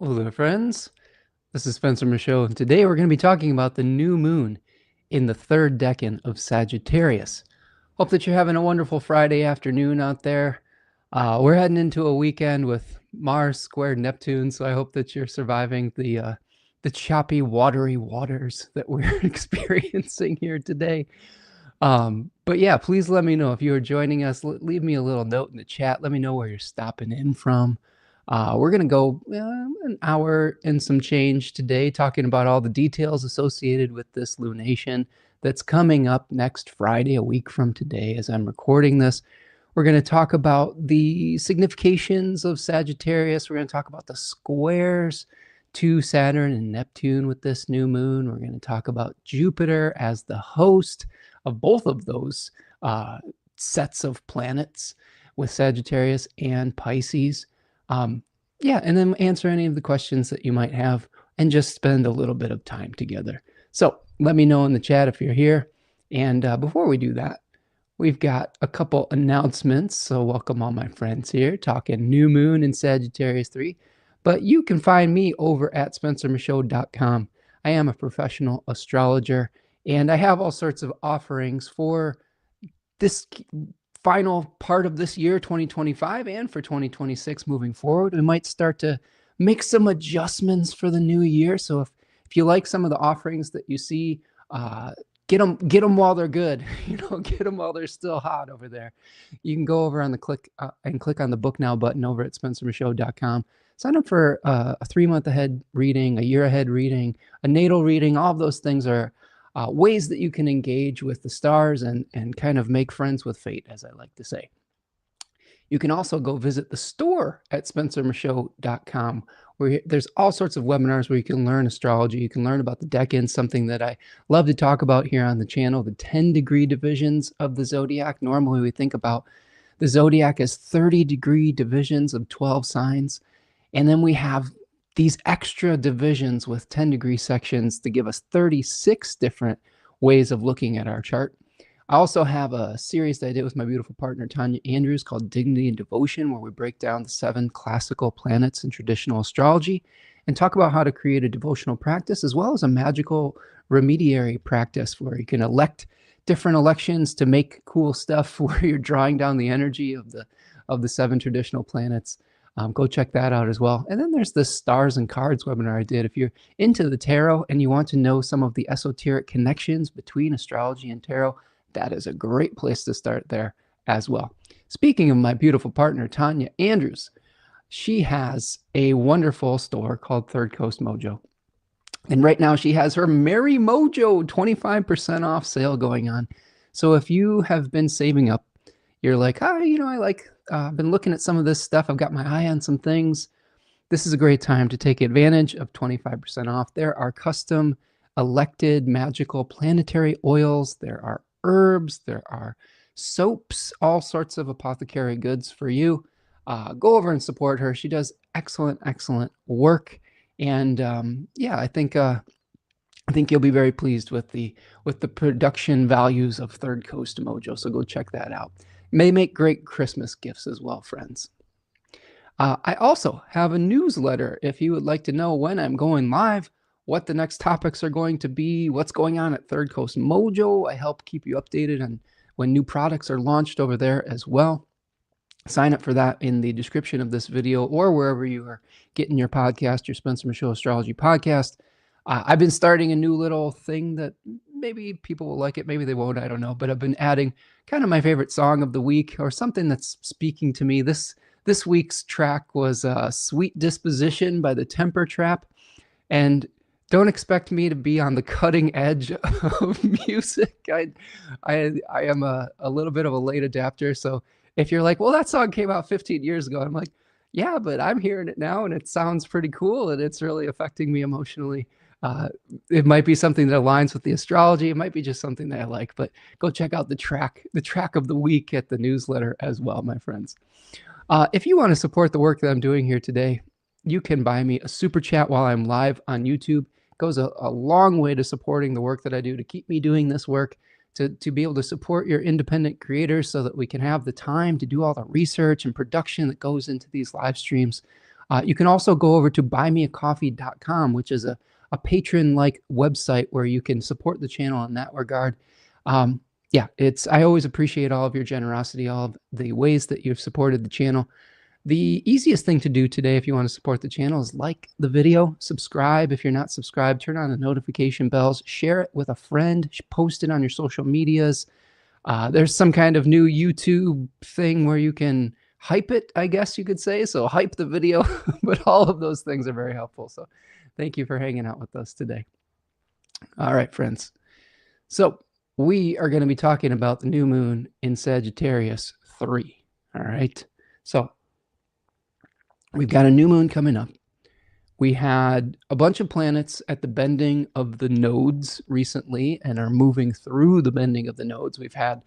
Hello there, friends. This is Spencer Michaud, and today we're going to be talking about the new moon in the third decan of Sagittarius. Hope that you're having a wonderful Friday afternoon out there. We're heading into a weekend with Mars squared Neptune, so I hope that you're surviving the choppy, watery waters that we're experiencing here today. But yeah, please let me know if you are joining us. Leave me a little note in the chat. Let me know where you're stopping in from. We're going to go an hour and some change today talking about all the details associated with this lunation that's coming up next Friday, a week from today as I'm recording this. We're going to talk about the significations of Sagittarius. We're going to talk about the squares to Saturn and Neptune with this new moon. We're going to talk about Jupiter as the host of both of those sets of planets with Sagittarius and Pisces. Yeah, and then answer any of the questions that you might have and just spend a little bit of time together. So let me know in the chat if you're here. And before we do that, we've got a couple announcements. So welcome all my friends here talking new moon in Sagittarius 3. But you can find me over at spencermichaud.com. I am a professional astrologer, and I have all sorts of offerings for this final part of this year, 2025, and for 2026 moving forward. We might start to make some adjustments for the new year. So if you like some of the offerings that you see, get them while they're good. Get them while they're still hot over there. You can go over on the click on the book now button over at spencermichaud.com. Sign up for a 3-month ahead reading, a year ahead reading, a natal reading. All of those things are ways that you can engage with the stars and kind of make friends with fate, as I like to say. You can also go visit the store at spencermichaud.com, where there's all sorts of webinars where you can learn astrology. You can learn about the decans, something that I love to talk about here on the channel, the 10-degree divisions of the zodiac. Normally we think about the zodiac as 30-degree divisions of 12 signs, and then we have these extra divisions with 10-degree sections to give us 36 different ways of looking at our chart. I also have a series that I did with my beautiful partner, Tanya Andrews, called Dignity and Devotion, where we break down the 7 classical planets in traditional astrology and talk about how to create a devotional practice as well as a magical remediary practice where you can elect different elections to make cool stuff where you're drawing down the energy of the 7 traditional planets. Go check that out as well. And then there's this Stars and Cards webinar I did. If you're into the tarot and you want to know some of the esoteric connections between astrology and tarot, that is a great place to start there as well. Speaking of my beautiful partner, Tanya Andrews, she has a wonderful store called Third Coast Mojo. And right now she has her Merry Mojo 25% off sale going on. So if you have been saving up, you're like, I've been looking at some of this stuff. I've got my eye on some things. This is a great time to take advantage of 25% off. There are custom elected magical planetary oils. There are herbs. There are soaps, all sorts of apothecary goods for you. Go over and support her. She does excellent, excellent work. And I think you'll be very pleased with the production values of Third Coast Mojo. So go check that out. May make great Christmas gifts as well, friends. I also have a newsletter if you would like to know when I'm going live, what the next topics are going to be, what's going on at Third Coast Mojo. I help keep you updated on when new products are launched over there as well. Sign up for that in the description of this video or wherever you are getting your podcast, your Spencer Michaud Astrology podcast. I've been starting a new little thing that maybe people will like it, maybe they won't, I don't know. But I've been adding kind of my favorite song of the week or something that's speaking to me. This week's track was Sweet Disposition by the Temper Trap. And don't expect me to be on the cutting edge of music. I am a little bit of a late adapter. So if you're like, well, that song came out 15 years ago, I'm like, yeah, but I'm hearing it now and it sounds pretty cool and it's really affecting me emotionally. It might be something that aligns with the astrology. It might be just something that I like, but go check out the track of the week at the newsletter as well, my friends. If you want to support the work that I'm doing here today, you can buy me a super chat while I'm live on YouTube. It goes a long way to supporting the work that I do, to keep me doing this work, to be able to support your independent creators so that we can have the time to do all the research and production that goes into these live streams. You can also go over to buymeacoffee.com, which is a patron-like website where you can support the channel in that regard. Yeah, I always appreciate all of your generosity, all of the ways that you've supported the channel. The easiest thing to do today if you want to support the channel is like the video, subscribe if you're not subscribed, turn on the notification bells, share it with a friend, post it on your social medias. There's some kind of new YouTube thing where you can hype it, I guess you could say. So hype the video, but all of those things are very helpful. So thank you for hanging out with us today. All right, friends. So we are going to be talking about the new moon in Sagittarius III. All right. So we've got a new moon coming up. We had a bunch of planets at the bending of the nodes recently and are moving through the bending of the nodes. We've had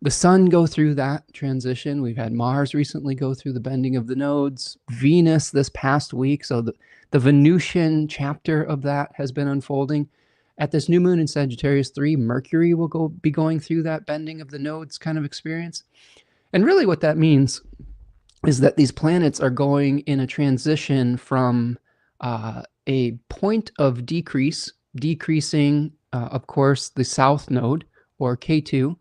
the sun go through that transition. We've had Mars recently go through the bending of the nodes. Venus this past week. So the Venusian chapter of that has been unfolding. At this new moon in Sagittarius III, Mercury will be going through that bending of the nodes kind of experience. And really what that means is that these planets are going in a transition from a point of decreasing, of course, the south node, or K2.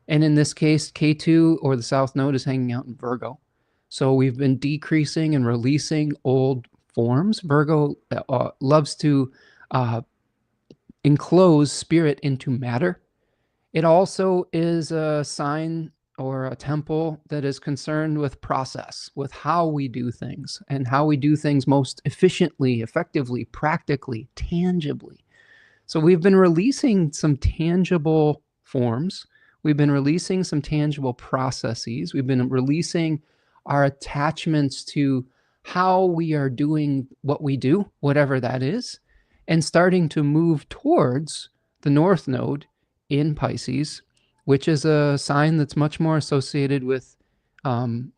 And in this case, K2, or the south node, is hanging out in Virgo. So we've been decreasing and releasing old forms. Virgo loves to enclose spirit into matter. It also is a sign or a temple that is concerned with process, with how we do things and how we do things most efficiently, effectively, practically, tangibly. So we've been releasing some tangible forms. We've been releasing some tangible processes. We've been releasing our attachments to how we are doing what we do, whatever that is, and starting to move towards the North Node in Pisces, which is a sign that's much more associated with kind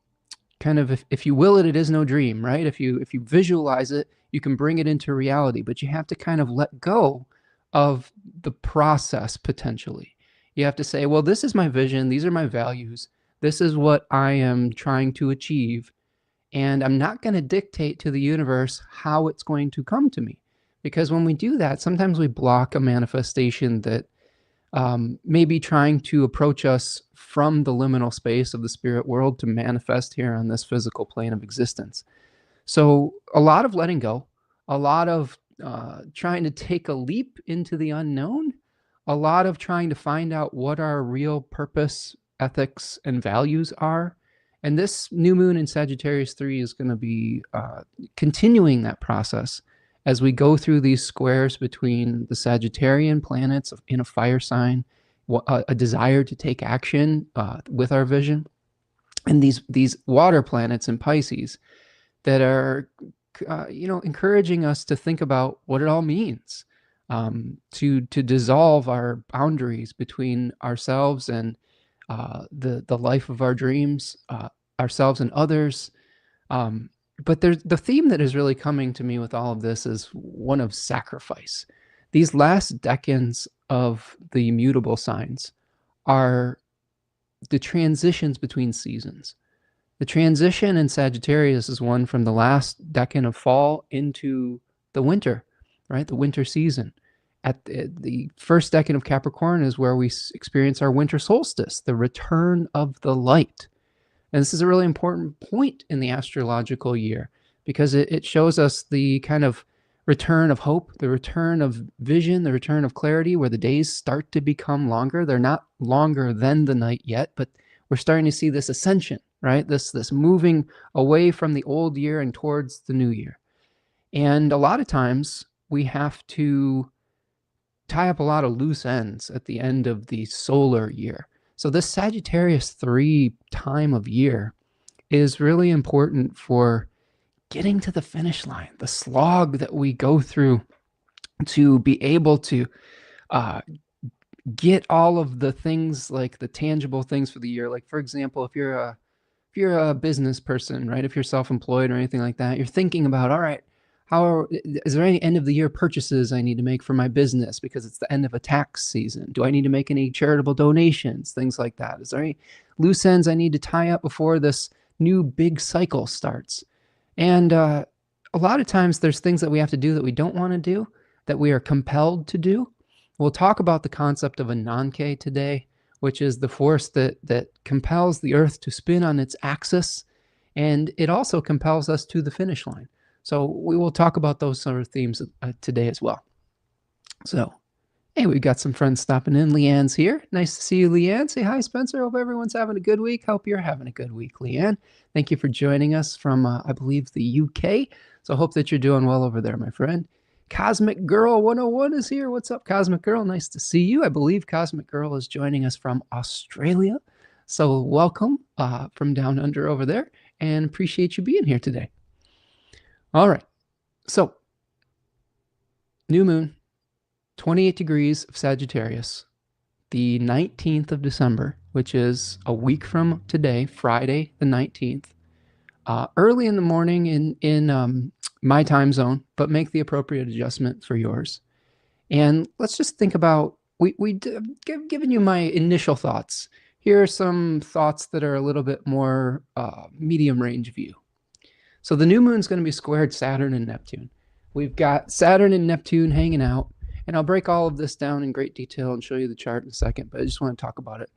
of, if you will it is no dream, right? If you visualize it, you can bring it into reality, but you have to kind of let go of the process potentially. You have to say, well, this is my vision. These are my values. This is what I am trying to achieve. And I'm not going to dictate to the universe how it's going to come to me. Because when we do that, sometimes we block a manifestation that may be trying to approach us from the liminal space of the spirit world to manifest here on this physical plane of existence. So a lot of letting go, a lot of trying to take a leap into the unknown, a lot of trying to find out what our real purpose, ethics, and values are. And this new moon in Sagittarius III is going to be continuing that process as we go through these squares between the Sagittarian planets in a fire sign, a desire to take action with our vision, and these water planets in Pisces that are encouraging us to think about what it all means, to dissolve our boundaries between ourselves and the life of our dreams, ourselves and others. But the theme that is really coming to me with all of this is one of sacrifice. These last decans of the mutable signs are the transitions between seasons. The transition in Sagittarius is one from the last decan of fall into the winter, right? The winter season. At the first decan of Capricorn is where we experience our winter solstice, the return of the light. And this is a really important point in the astrological year because it shows us the kind of return of hope, the return of vision, the return of clarity, where the days start to become longer. They're not longer than the night yet, but we're starting to see this ascension, right? This moving away from the old year and towards the new year. And a lot of times we have to tie up a lot of loose ends at the end of the solar year. So this Sagittarius III time of year is really important for getting to the finish line, the slog that we go through to be able to get all of the things, like the tangible things for the year. Like, for example, if you're a business person, right? If you're self-employed or anything like that, you're thinking about, all right, is there any end of the year purchases I need to make for my business because it's the end of a tax season? Do I need to make any charitable donations? Things like that. Is there any loose ends I need to tie up before this new big cycle starts? And a lot of times there's things that we have to do that we don't want to do, that we are compelled to do. We'll talk about the concept of a non-K today, which is the force that compels the Earth to spin on its axis, and it also compels us to the finish line. So we will talk about those sort of themes today as well. So, hey, we've got some friends stopping in. Leanne's here. Nice to see you, Leanne. Say hi, Spencer. Hope everyone's having a good week. Hope you're having a good week, Leanne. Thank you for joining us from, I believe, the UK. So I hope that you're doing well over there, my friend. Cosmic Girl 101 is here. What's up, Cosmic Girl? Nice to see you. I believe Cosmic Girl is joining us from Australia. So welcome from down under over there, and appreciate you being here today. All right. So, new moon, 28 degrees of Sagittarius, the 19th of December, which is a week from today, Friday the 19th, early in the morning in my time zone, but make the appropriate adjustment for yours. And let's just think about, given you my initial thoughts. Here are some thoughts that are a little bit more medium range view. So the new moon is going to be squared Saturn and Neptune. We've got Saturn and Neptune hanging out, and I'll break all of this down in great detail and show you the chart in a second, but I just want to talk about it.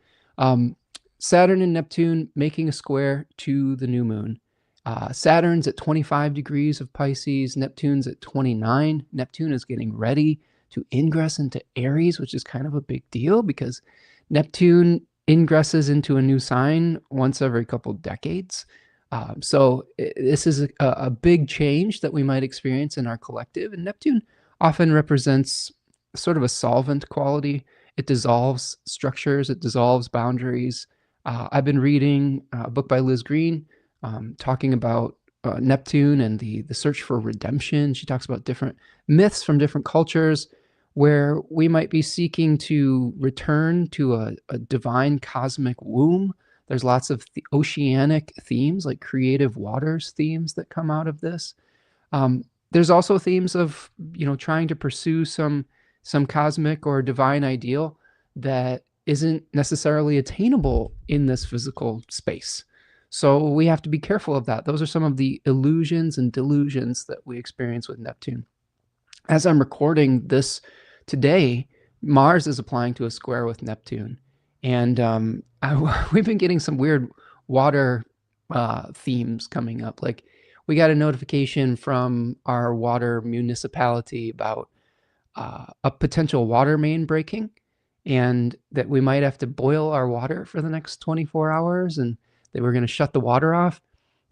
Saturn and Neptune making a square to the new moon. Saturn's at 25 degrees of Pisces, Neptune's at 29. Neptune is getting ready to ingress into Aries, which is kind of a big deal because Neptune ingresses into a new sign once every couple decades. So this is a big change that we might experience in our collective. And Neptune often represents sort of a solvent quality. It dissolves structures, it dissolves boundaries. I've been reading a book by Liz Green talking about Neptune and the search for redemption. She talks about different myths from different cultures where we might be seeking to return to a divine cosmic womb. There's lots of oceanic themes, like creative waters themes that come out of this. There's also themes of, trying to pursue some cosmic or divine ideal that isn't necessarily attainable in this physical space. So we have to be careful of that. Those are some of the illusions and delusions that we experience with Neptune. As I'm recording this today, Mars is applying to a square with Neptune. And we've been getting some weird water themes coming up. Like, we got a notification from our water municipality about a potential water main breaking, and that we might have to boil our water for the next 24 hours, and they were going to shut the water off.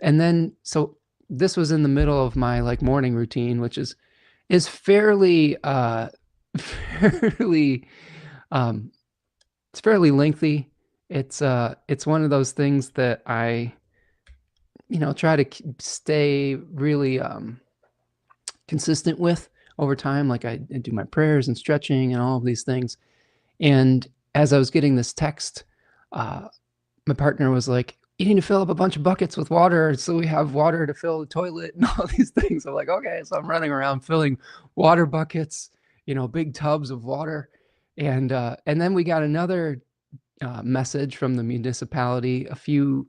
And then, so this was in the middle of my morning routine, which is fairly fairly it's fairly lengthy. It's one of those things that I try to stay really consistent with over time. Like, I do my prayers and stretching and all of these things. And as I was getting this text, my partner was like, you need to fill up a bunch of buckets with water so we have water to fill the toilet and all these things. I'm like, okay. So I'm running around filling water buckets, big tubs of water. And then we got another message from the municipality a few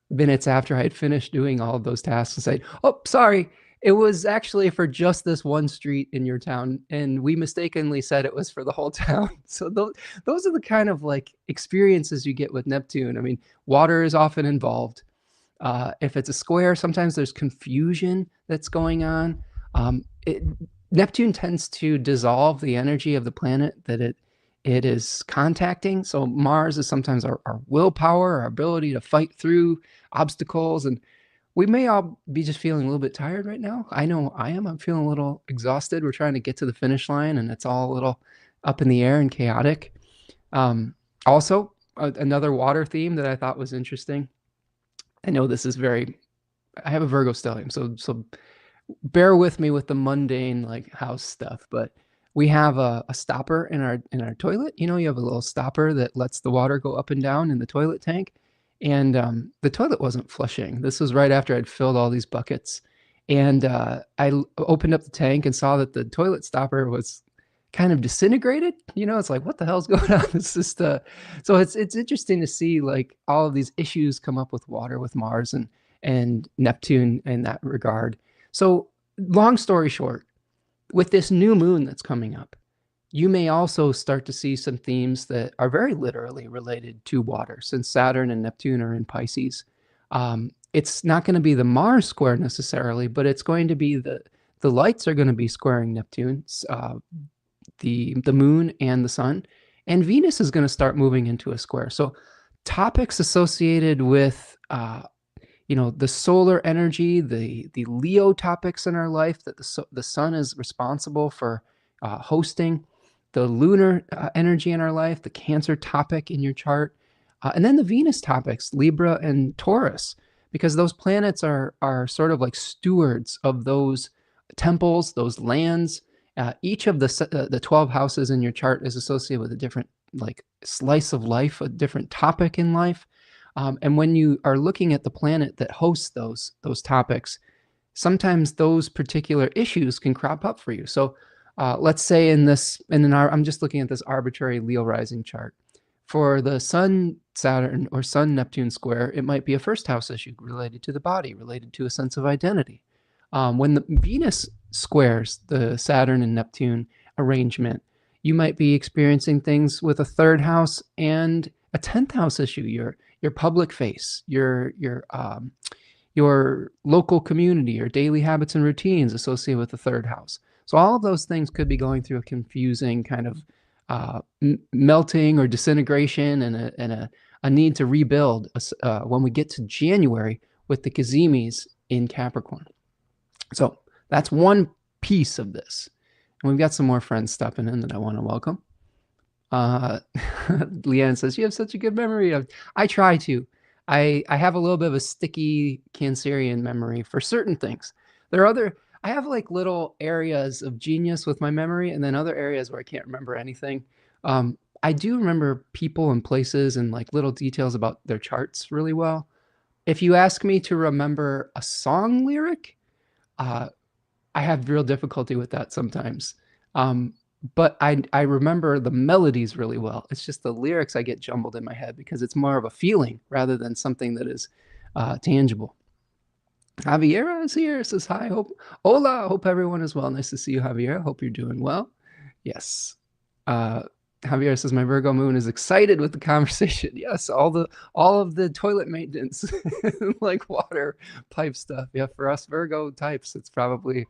minutes after I had finished doing all of those tasks and say, oh, sorry, it was actually for just this one street in your town, and we mistakenly said it was for the whole town. So those are the kind of experiences you get with Neptune. I mean, water is often involved. If it's a square, sometimes there's confusion that's going on. Neptune tends to dissolve the energy of the planet that it is contacting. So Mars is sometimes our willpower, our ability to fight through obstacles. And we may all be just feeling a little bit tired right now. I know I am. I'm feeling a little exhausted. We're trying to get to the finish line, and it's all a little up in the air and chaotic. Also, another water theme that I thought was interesting. I know this is I have a Virgo stellium, so bear with me with the mundane house stuff, but we have a stopper in our toilet. You have a little stopper that lets the water go up and down in the toilet tank. And the toilet wasn't flushing. This was right after I'd filled all these buckets. And I opened up the tank and saw that the toilet stopper was kind of disintegrated. It's like, what the hell's going on? It's just so it's interesting to see all of these issues come up with water with Mars, and and Neptune in that regard. So long story short, with this new moon that's coming up, you may also start to see some themes that are very literally related to water, since Saturn and Neptune are in Pisces. It's not going to be the Mars square necessarily, but it's going to be the lights are going to be squaring Neptune, the moon and the sun, and Venus is going to start moving into a square. So topics associated with the solar energy, the Leo topics in our life that the sun is responsible for hosting, the lunar energy in our life, the Cancer topic in your chart, and then the Venus topics, Libra and Taurus, because those planets are sort of like stewards of those temples, those lands. Each of the 12 houses in your chart is associated with a different like slice of life, a different topic in life. And when you are looking at the planet that hosts those topics, sometimes those particular issues can crop up for you. So let's say I'm just looking at this arbitrary Leo rising chart. For the Sun Saturn or Sun Neptune square, it might be a first house issue related to the body, related to a sense of identity. When the Venus squares the Saturn and Neptune arrangement, you might be experiencing things with a third house and a 10th house issue. Your public face, your local community, your daily habits and routines associated with the third house. So all of those things could be going through a confusing kind of melting or disintegration and a need to rebuild when we get to January with the Cazimis in Capricorn. So that's one piece of this. And we've got some more friends stepping in that I want to welcome. Leanne says, you have such a good memory. I try to. I have a little bit of a sticky Cancerian memory for certain things. I have like little areas of genius with my memory and then other areas where I can't remember anything. I do remember people and places and like little details about their charts really well. If you ask me to remember a song lyric, I have real difficulty with that sometimes. But I remember the melodies really well. It's just the lyrics I get jumbled in my head because it's more of a feeling rather than something that is tangible. Javiera is here. Says hi. Hola. Hope everyone is well. Nice to see you, Javiera. Hope you're doing well. Yes. Javier says my Virgo moon is excited with the conversation. Yes, all of the toilet maintenance, like water pipe stuff. Yeah, for us Virgo types, it's probably,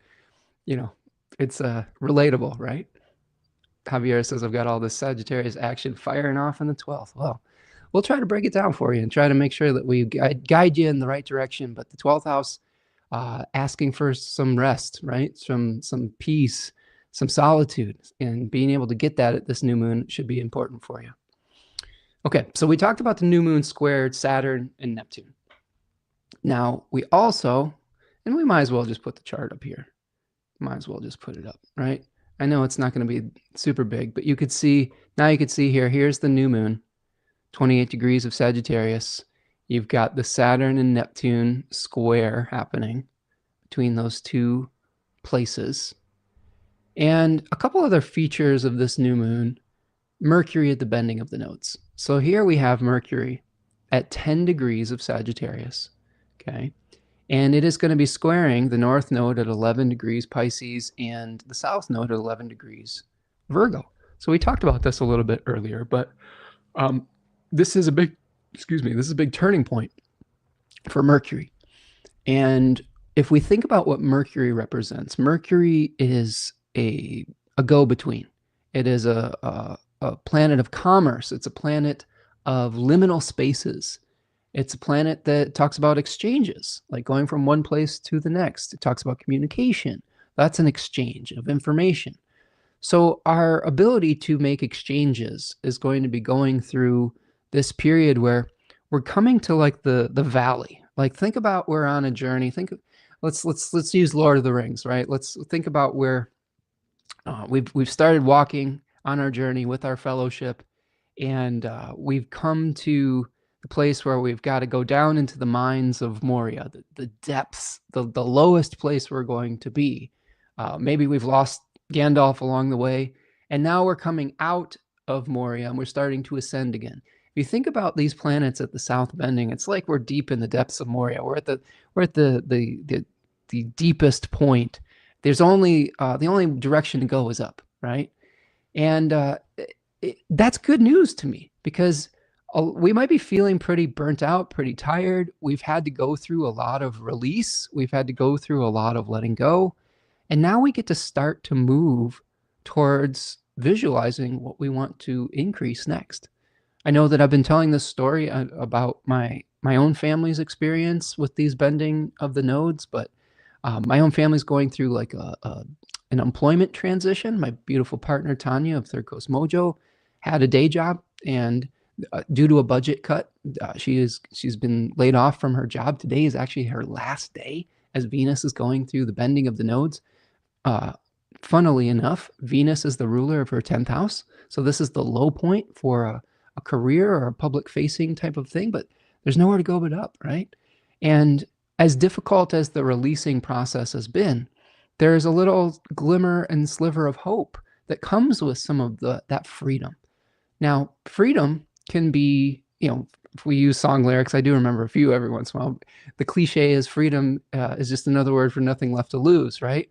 it's relatable, right? Javier says I've got all this Sagittarius action firing off in the 12th. Well, we'll try to break it down for you and try to make sure that we guide you in the right direction. But the 12th house, asking for some rest, right? Some peace, some solitude, and being able to get that at this new moon should be important for you. Okay, so we talked about the new moon squared Saturn and Neptune. Now we also, and we might as well just put the chart up here. Might as well just put it up, right? I know it's not going to be super big, but you could see, now you could see here, here's the new moon, 28 degrees of Sagittarius. You've got the Saturn and Neptune square happening between those two places. And a couple other features of this new moon, Mercury at the bending of the nodes. So here we have Mercury at 10 degrees of Sagittarius, okay? And it is going to be squaring the north node at 11 degrees Pisces and the south node at 11 degrees Virgo. So we talked about this a little bit earlier, but this is a big, this is a big turning point for Mercury. And if we think about what Mercury represents, Mercury is a go-between. It is a planet of commerce. It's a planet of liminal spaces. It's a planet that talks about exchanges, like going from one place to the next. It talks about communication. That's an exchange of information. So our ability to make exchanges is going to be going through this period where we're coming to like the valley. Like think about we're on a journey. Let's use Lord of the Rings, right? Let's think about where we've started walking on our journey with our fellowship, and we've come to the place where we've got to go down into the mines of Moria, the depths, the lowest place we're going to be. Maybe we've lost Gandalf along the way, and now we're coming out of Moria and we're starting to ascend again. If you think about these planets at the south bending, it's like we're deep in the depths of Moria. We're at the deepest point. There's only the only direction to go is up, right? And that's good news to me, because we might be feeling pretty burnt out, pretty tired. We've had to go through a lot of release. We've had to go through a lot of letting go. And now we get to start to move towards visualizing what we want to increase next. I know that I've been telling this story about my own family's experience with these bending of the nodes, but my own family's going through like an employment transition. My beautiful partner Tanya of Third Coast Mojo had a day job, and due to a budget cut, she's been laid off from her job. Today is actually her last day as Venus is going through the bending of the nodes. Funnily enough, Venus is the ruler of her 10th house. So this is the low point for a career or a public facing type of thing, but there's nowhere to go but up, right? And as difficult as the releasing process has been, there's a little glimmer and sliver of hope that comes with some of that freedom. Now, freedom can be, if we use song lyrics, I do remember a few every once in a while. The cliche is freedom is just another word for nothing left to lose, right?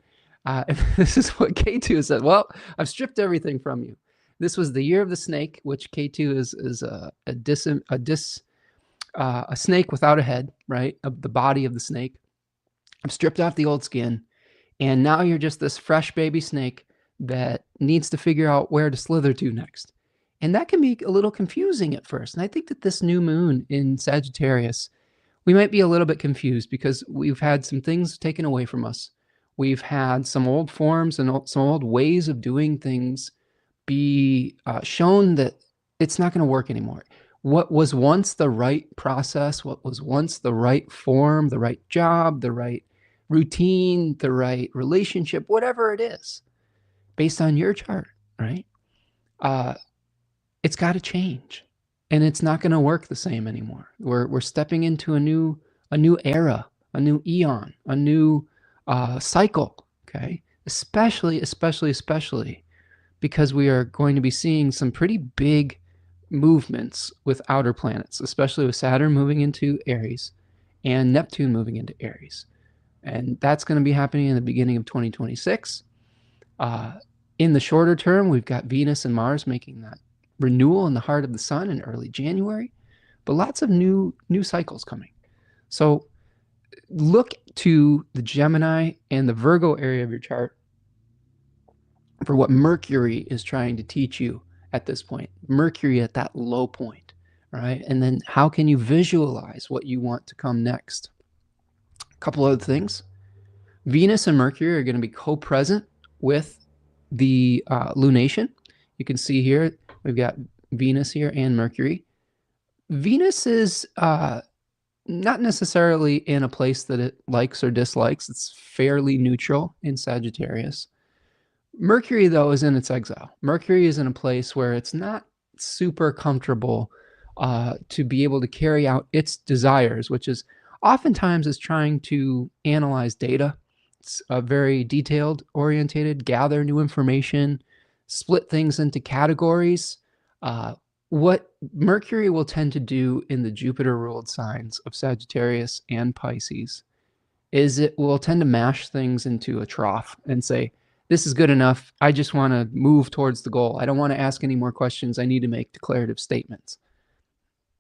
This is what K2 said. Well, I've stripped everything from you. This was the year of the snake, which K2 is a snake without a head, right? The body of the snake. I've stripped off the old skin, and now you're just this fresh baby snake that needs to figure out where to slither to next. And that can be a little confusing at first. And I think that this new moon in Sagittarius, we might be a little bit confused because we've had some things taken away from us. We've had some old forms and some old ways of doing things be shown that it's not going to work anymore. What was once the right process, what was once the right form, the right job, the right routine, the right relationship, whatever it is, based on your chart, right? It's got to change, and it's not going to work the same anymore. We're stepping into a new era, a new eon, a new cycle. Okay, especially because we are going to be seeing some pretty big movements with outer planets, especially with Saturn moving into Aries and Neptune moving into Aries. And that's going to be happening in the beginning of 2026. In the shorter term, we've got Venus and Mars making that renewal in the heart of the sun in early January, but lots of new cycles coming. So look to the Gemini and the Virgo area of your chart for what Mercury is trying to teach you at this point. Mercury at that low point, right? And then how can you visualize what you want to come next? A couple other things. Venus and Mercury are going to be co-present with the lunation. You can see here, we've got Venus here and Mercury. Venus is not necessarily in a place that it likes or dislikes. It's fairly neutral in Sagittarius. Mercury, though, is in its exile. Mercury is in a place where it's not super comfortable to be able to carry out its desires, which is oftentimes is trying to analyze data. It's very detailed orientated, gather new information, split things into categories. What Mercury will tend to do in the Jupiter-ruled signs of Sagittarius and Pisces is it will tend to mash things into a trough and say, this is good enough. I just want to move towards the goal. I don't want to ask any more questions. I need to make declarative statements.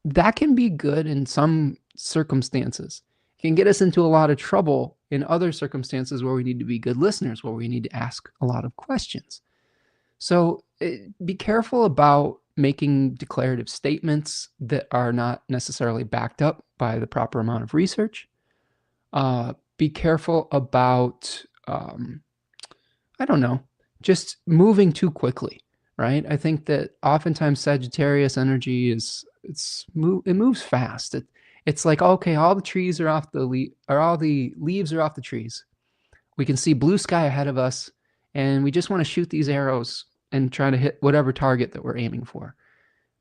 That can be good in some circumstances. It can get us into a lot of trouble in other circumstances where we need to be good listeners, where we need to ask a lot of questions. So be careful about making declarative statements that are not necessarily backed up by the proper amount of research. Be careful about I don't know, just moving too quickly, right? I think that oftentimes Sagittarius energy it moves fast. It's like, okay, all the trees are off all the leaves are off the trees. We can see blue sky ahead of us, and we just want to shoot these arrows and try to hit whatever target that we're aiming for.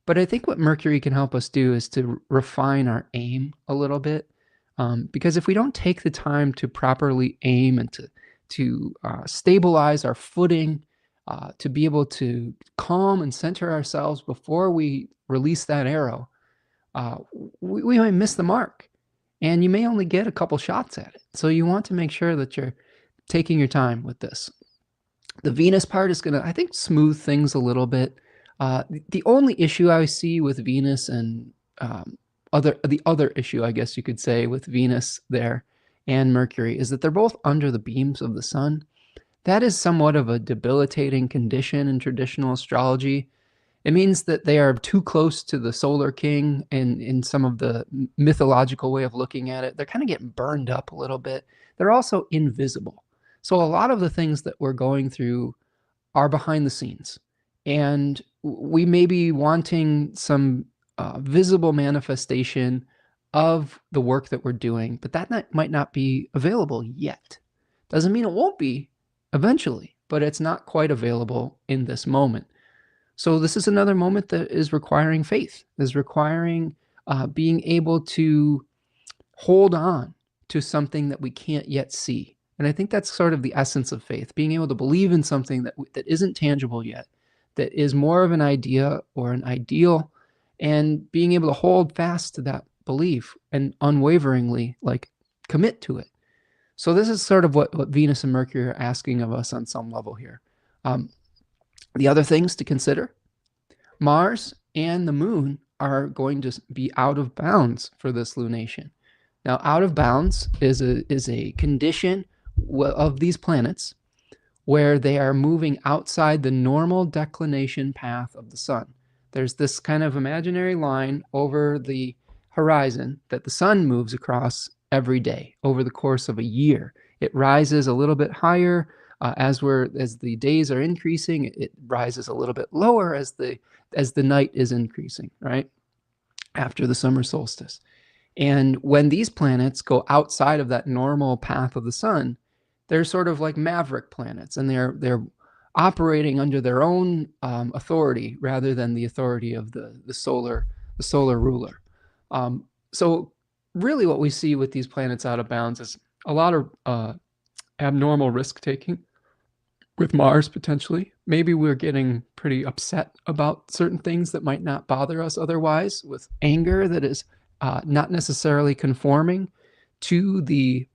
But I think what Mercury can help us do is to refine our aim a little bit, because if we don't take the time to properly aim and to stabilize our footing, to be able to calm and center ourselves before we release that arrow, uh, we might miss the mark, and you may only get a couple shots at it. So you want to make sure that you're taking your time with this. The Venus part is going to, I think, smooth things a little bit. The only issue I see with Venus and the other issue, I guess you could say, with Venus there and Mercury is that they're both under the beams of the sun. That is somewhat of a debilitating condition in traditional astrology. It means that they are too close to the solar king, and in some of the mythological way of looking at it, they're kind of getting burned up a little bit. They're also invisible. So a lot of the things that we're going through are behind the scenes. And we may be wanting some visible manifestation of the work that we're doing, but that might not be available yet. Doesn't mean it won't be eventually, but it's not quite available in this moment. So this is another moment that is requiring faith, is requiring being able to hold on to something that we can't yet see. And I think that's sort of the essence of faith, being able to believe in something that isn't tangible yet, that is more of an idea or an ideal, and being able to hold fast to that belief and unwaveringly commit to it. So this is sort of what Venus and Mercury are asking of us on some level here. The other things to consider, Mars and the moon are going to be out of bounds for this lunation. Now, out of bounds is a condition of these planets where they are moving outside the normal declination path of the sun. There's this kind of imaginary line over the horizon that the sun moves across every day over the course of a year. It rises a little bit higher as the days are increasing. It rises a little bit lower as the night is increasing, right? After the summer solstice. And when these planets go outside of that normal path of the sun, they're sort of like maverick planets, and they're operating under their own authority rather than the authority of the solar ruler. So really what we see with these planets out of bounds is a lot of abnormal risk taking with Mars potentially. Maybe we're getting pretty upset about certain things that might not bother us otherwise, with anger that is not necessarily conforming to the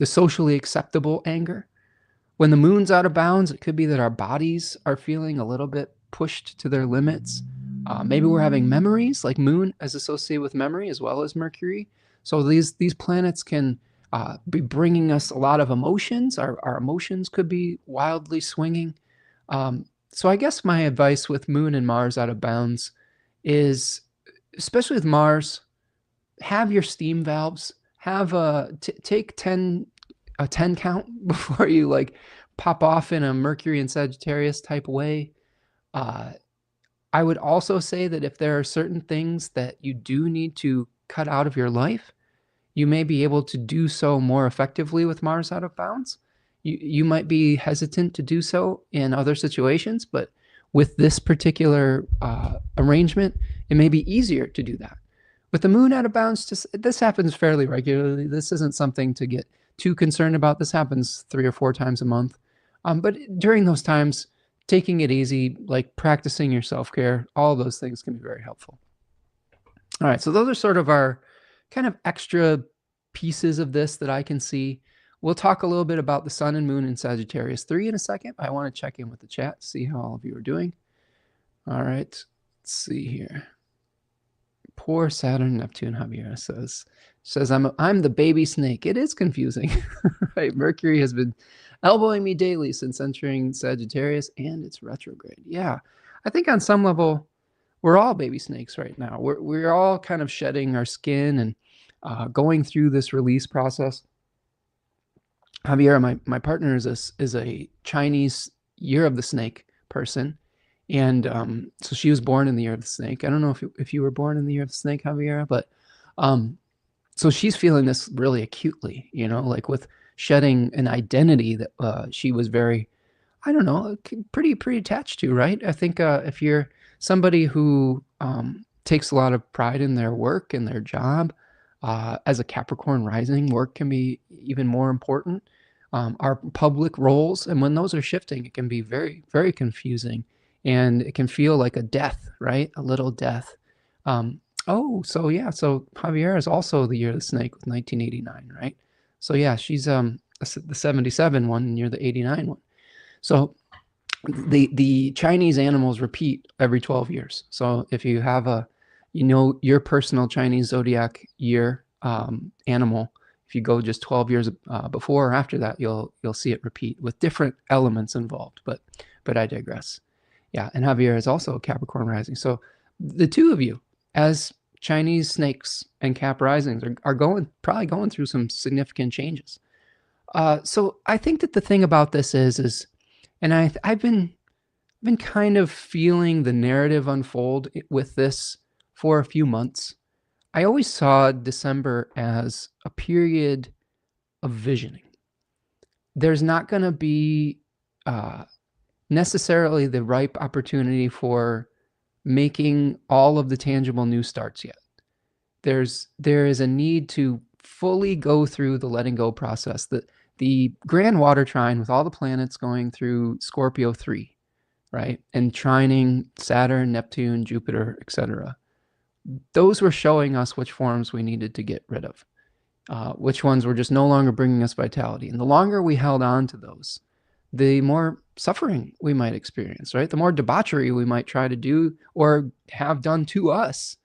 socially acceptable anger. When the moon's out of bounds, it could be that our bodies are feeling a little bit pushed to their limits. Maybe we're having memories, like moon is associated with memory as well as Mercury. So these planets can be bringing us a lot of emotions. Our emotions could be wildly swinging. So I guess my advice with moon and Mars out of bounds is, especially with Mars, have your steam valves. Take a 10 count before you pop off in a Mercury and Sagittarius type way. I would also say that if there are certain things that you do need to cut out of your life, you may be able to do so more effectively with Mars out of bounds. You might be hesitant to do so in other situations, but with this particular arrangement, it may be easier to do that. With the moon out of bounds, this happens fairly regularly. This isn't something to get too concerned about. This happens 3 or 4 times a month. But during those times, taking it easy, like practicing your self-care, all those things can be very helpful. All right, so those are sort of our kind of extra pieces of this that I can see. We'll talk a little bit about the sun and moon in Sagittarius III in a second. I want to check in with the chat, see how all of you are doing. All right, let's see here. Poor Saturn, Neptune, Javier says I'm the baby snake. It is confusing, right? Mercury has been elbowing me daily since entering Sagittarius, and it's retrograde. Yeah, I think on some level, we're all baby snakes right now. We're all kind of shedding our skin and going through this release process. Javier, my partner is a Chinese Year of the Snake person. And so she was born in the Year of the Snake. I don't know if you were born in the Year of the Snake, Javiera, but so she's feeling this really acutely, like with shedding an identity that she was very, I don't know, pretty attached to, right? I think if you're somebody who takes a lot of pride in their work and their job, as a Capricorn rising, work can be even more important. Our public roles, and when those are shifting, it can be very, very confusing. And it can feel like a death, right? A little death. Oh, so yeah, so Javier is also the year of the snake with 1989, right? So yeah, she's the 77 one and you're the 89 one. So the Chinese animals repeat every 12 years. So if you have your personal Chinese zodiac year animal, if you go just 12 years before or after that, you'll see it repeat with different elements involved. But I digress. Yeah, and Javier is also a Capricorn rising. So the two of you, as Chinese snakes and Cap risings, are probably going through some significant changes. So I think that the thing about this is, and I've been kind of feeling the narrative unfold with this for a few months. I always saw December as a period of visioning. There's not going to be necessarily the ripe opportunity for making all of the tangible new starts yet. There is a need to fully go through the letting go process. The grand water trine with all the planets going through Scorpio 3, right? And trining Saturn, Neptune, Jupiter, etc. Those were showing us which forms we needed to get rid of, which ones were just no longer bringing us vitality. And the longer we held on to those, the more suffering we might experience, right? The more debauchery we might try to do or have done to us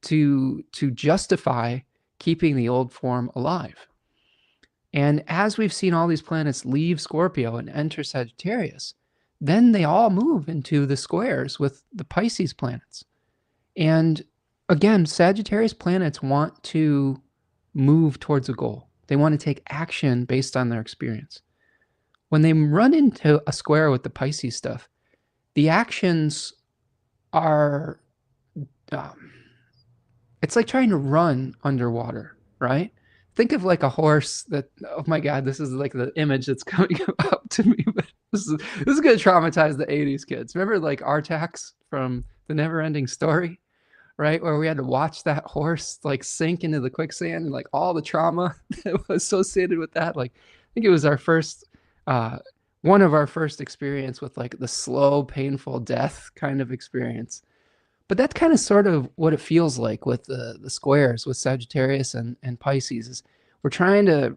to justify keeping the old form alive. And as we've seen all these planets leave Scorpio and enter Sagittarius, then they all move into the squares with the Pisces planets. And again, Sagittarius planets want to move towards a goal. They want to take action based on their experience. When they run into a square with the Pisces stuff, the actions are, it's like trying to run underwater, right? Think of like a horse that, oh my God, this is like the image that's coming up to me. But this is going to traumatize the 80s kids. Remember like Artax from The Never-Ending Story, right? Where we had to watch that horse like sink into the quicksand and like all the trauma that was associated with that. Like, I think it was our first, one of our first experience with like the slow, painful death kind of experience. But that's kind of sort of what it feels like with the squares with Sagittarius and Pisces. Is we're trying to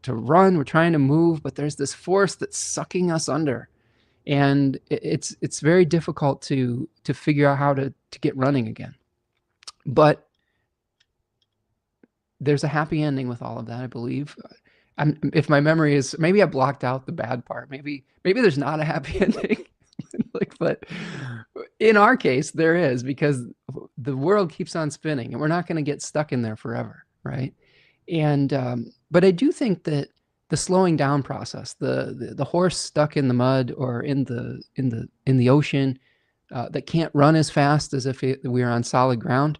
run, we're trying to move, but there's this force that's sucking us under, and it's very difficult to figure out how to get running again. But there's a happy ending with all of that, I believe. If my memory is, maybe I blocked out the bad part. Maybe there's not a happy ending. Like, but in our case, there is, because the world keeps on spinning, and we're not going to get stuck in there forever, right? And but I do think that the slowing down process, the horse stuck in the mud or in the ocean that can't run as fast as if we are on solid ground,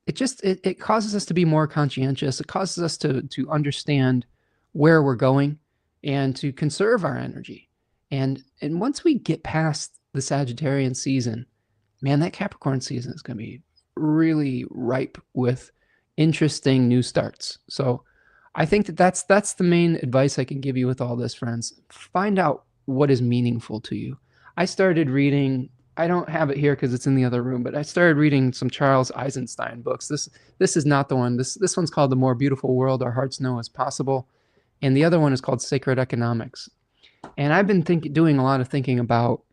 it causes us to be more conscientious. It causes us to understand where we're going and to conserve our energy. And once we get past the Sagittarian season, man, that Capricorn season is going to be really ripe with interesting new starts. So I think that's the main advice I can give you with all this, friends. Find out what is meaningful to you. I started reading, I don't have it here because it's in the other room, but I started reading some Charles Eisenstein books. This is not the one. This one's called The More Beautiful World Our Hearts Know Is Possible. And the other one is called Sacred Economics. And I've been doing a lot of thinking about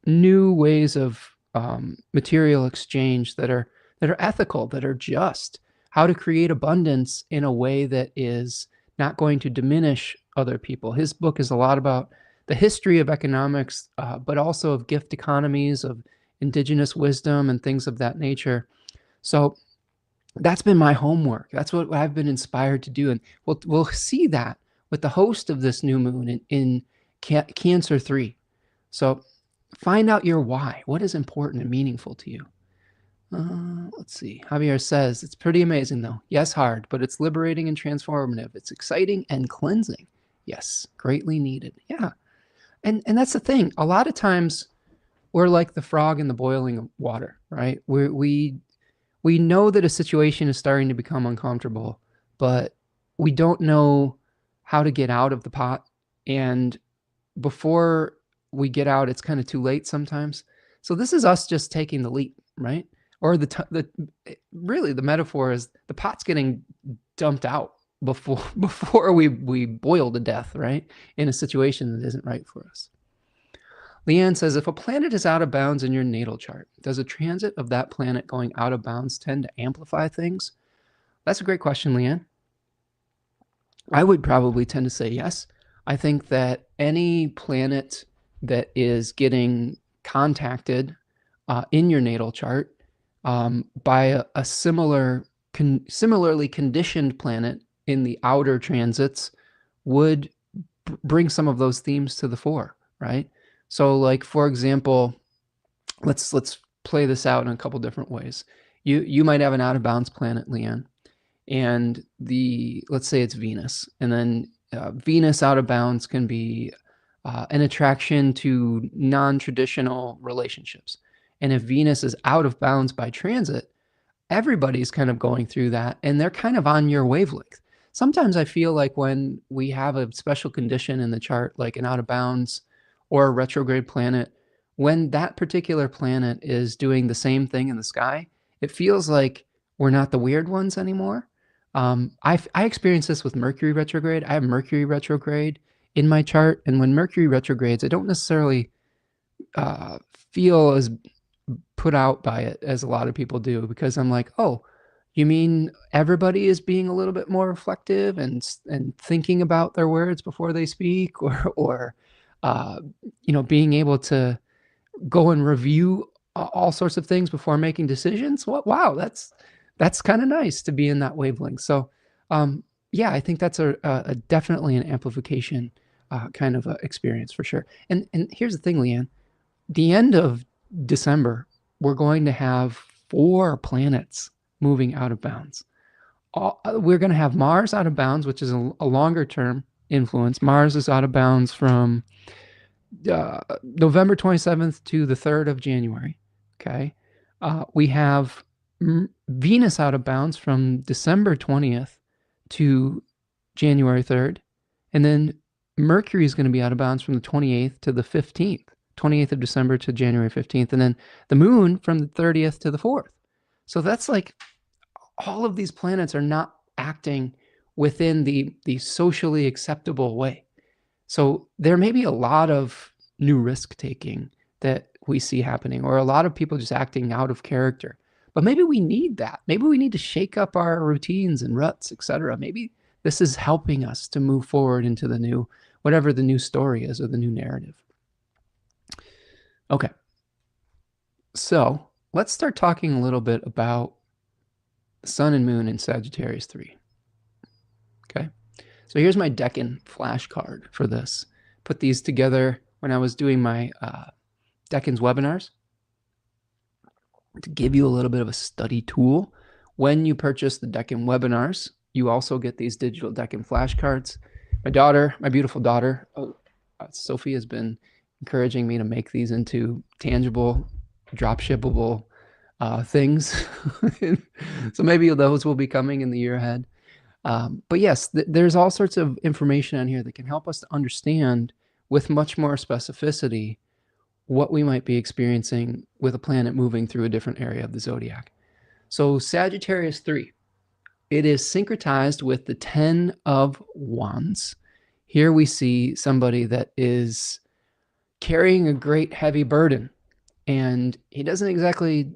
new ways of material exchange that are ethical, that are just, how to create abundance in a way that is not going to diminish other people. His book is a lot about the history of economics, but also of gift economies, of indigenous wisdom and things of that nature. So that's been my homework. That's what I've been inspired to do. And we'll see that with the host of this new moon in Cancer 3. So find out your why. What is important and meaningful to you? Let's see. Javier says, it's pretty amazing though. Yes, hard, but it's liberating and transformative. It's exciting and cleansing. Yes, greatly needed. Yeah. And that's the thing. A lot of times we're like the frog in the boiling water, right? We know that a situation is starting to become uncomfortable, but we don't know how to get out of the pot. And before we get out, it's kind of too late sometimes. So this is us just taking the leap, right? Or really the metaphor is the pot's getting dumped out before we boil to death, right? In a situation that isn't right for us. Leanne says, if a planet is out of bounds in your natal chart, does a transit of that planet going out of bounds tend to amplify things? That's a great question, Leanne. I would probably tend to say yes. I think that any planet that is getting contacted in your natal chart by a similarly conditioned planet in the outer transits would bring some of those themes to the fore, right? So, like, for example, let's play this out in a couple different ways. You might have an out of bounds planet, Leanne, and let's say it's Venus, and then Venus out of bounds can be an attraction to non-traditional relationships. And if Venus is out of bounds by transit, everybody's kind of going through that, and they're kind of on your wavelength. Sometimes I feel like when we have a special condition in the chart, like an out of bounds or a retrograde planet, when that particular planet is doing the same thing in the sky, it feels like we're not the weird ones anymore. I experience this with Mercury retrograde. I have Mercury retrograde in my chart, and when Mercury retrogrades, I don't necessarily feel as put out by it as a lot of people do, because I'm like, oh, you mean everybody is being a little bit more reflective and thinking about their words before they speak, or being able to go and review all sorts of things before making decisions. Wow, that's kind of nice to be in that wavelength. So yeah, I think that's a definitely an amplification kind of experience for sure. And here's the thing, Leanne, the end of December, we're going to have 4 planets moving out of bounds. We're going to have Mars out of bounds, which is a longer term influence. Mars is out of bounds from November 27th to the 3rd of January. Okay. We have Venus out of bounds from December 20th to January 3rd. And then Mercury is going to be out of bounds from the 28th to the 15th, 28th of December to January 15th. And then the moon from the 30th to the 4th. So that's like all of these planets are not acting within the socially acceptable way. So there may be a lot of new risk taking that we see happening, or a lot of people just acting out of character. But maybe we need that. Maybe we need to shake up our routines and ruts, etc. Maybe this is helping us to move forward into the new, whatever the new story is or the new narrative. Okay. So let's start talking a little bit about the sun and moon in Sagittarius III. Okay. So here's my Decan flashcard for this. Put these together when I was doing my Decan's webinars to give you a little bit of a study tool. When you purchase the Decan webinars, you also get these digital Decan flashcards. My daughter, my beautiful daughter, Sophie, has been encouraging me to make these into tangible, drop shippable things. So maybe those will be coming in the year ahead. But yes, there's all sorts of information on here that can help us to understand with much more specificity what we might be experiencing with a planet moving through a different area of the zodiac. So Sagittarius III, it is syncretized with the 10 of Wands. Here we see somebody that is carrying a great heavy burden, and he doesn't exactly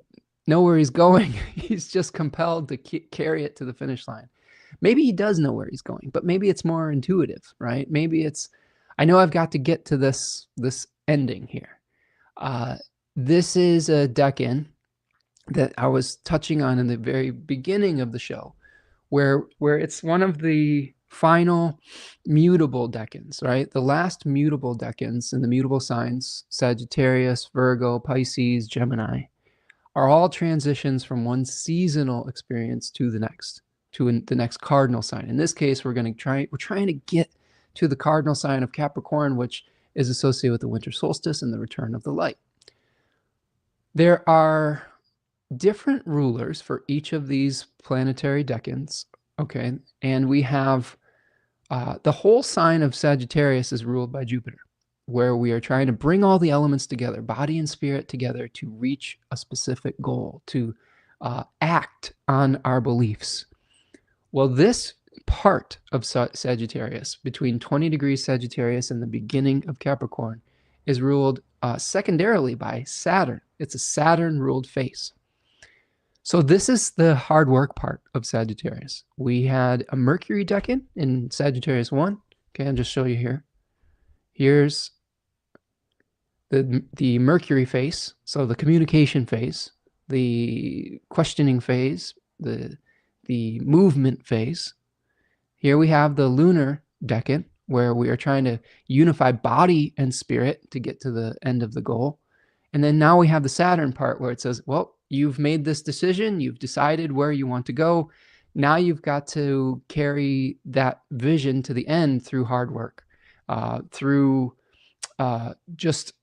know where he's going. He's just compelled to carry it to the finish line. Maybe he does know where he's going, but maybe it's more intuitive, right? Maybe it's, I know I've got to get to this ending here. This is a Decan that I was touching on in the very beginning of the show, where it's one of the final mutable Decans, right? The last mutable Decans in the mutable signs, Sagittarius, Virgo, Pisces, Gemini, are all transitions from one seasonal experience to the next cardinal sign. In this case, we're trying to get to the cardinal sign of Capricorn, which is associated with the winter solstice and the return of the light. There are different rulers for each of these planetary decans, okay? And we have the whole sign of Sagittarius is ruled by Jupiter, where we are trying to bring all the elements together, body and spirit together, to reach a specific goal, to act on our beliefs. Well, this part of Sagittarius, between 20 degrees Sagittarius and the beginning of Capricorn, is ruled secondarily by Saturn. It's a Saturn-ruled phase. So this is the hard work part of Sagittarius. We had a Mercury decan in Sagittarius 1. Okay, I'll just show you here. Here's the Mercury phase, so the communication phase, the questioning phase, the movement phase. Here we have the lunar decan, where we are trying to unify body and spirit to get to the end of the goal. And then now we have the Saturn part where it says, well, you've made this decision, you've decided where you want to go. Now you've got to carry that vision to the end through hard work, through just,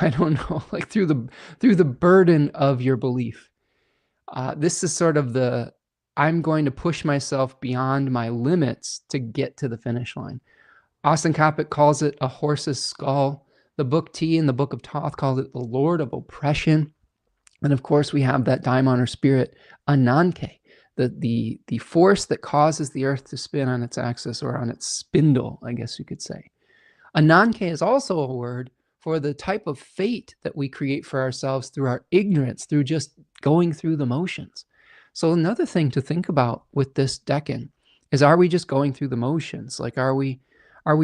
I don't know, like through the burden of your belief. This is sort of I'm going to push myself beyond my limits to get to the finish line. Austin Coppock calls it a horse's skull. The book T in the Book of Thoth calls it the Lord of Oppression. And of course, we have that daimon spirit, Ananke, the force that causes the earth to spin on its axis, or on its spindle, I guess you could say. Ananke is also a word for the type of fate that we create for ourselves through our ignorance, through just going through the motions. So another thing to think about with this decan is, are we just going through the motions? Like, are we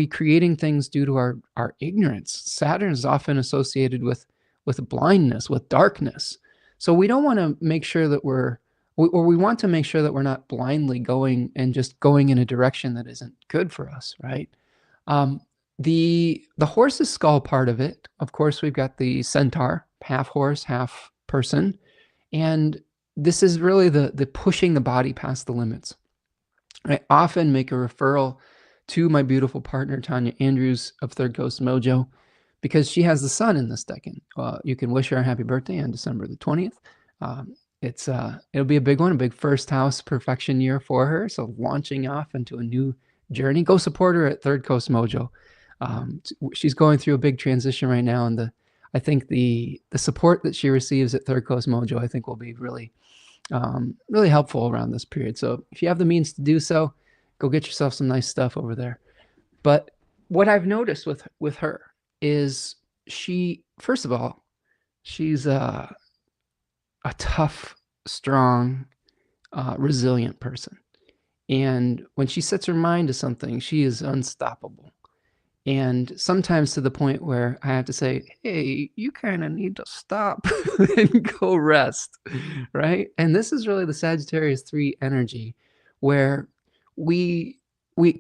creating things due to our ignorance? Saturn is often associated with blindness, with darkness. So we don't want to make sure that we want to make sure that we're not blindly going and just going in a direction that isn't good for us, right? The horse's skull part of it, of course, we've got the centaur, half horse, half person. And this is really the pushing the body past the limits. I often make a referral to my beautiful partner, Tanya Andrews of Third Coast Mojo, because she has the sun in this decan. You can wish her a happy birthday on December the 20th. It'll be a big one, a big first house perfection year for her. So launching off into a new journey. Go support her at Third Coast Mojo. She's going through a big transition right now, and I think the support that she receives at Third Coast Mojo, I think, will be really really helpful around this period. So if you have the means to do so, go get yourself some nice stuff over there. But what I've noticed with her is, first of all, she's a tough, strong, resilient person. And when she sets her mind to something, she is unstoppable. And sometimes to the point where I have to say, hey, you kind of need to stop and go rest, right? And this is really the Sagittarius III energy, where we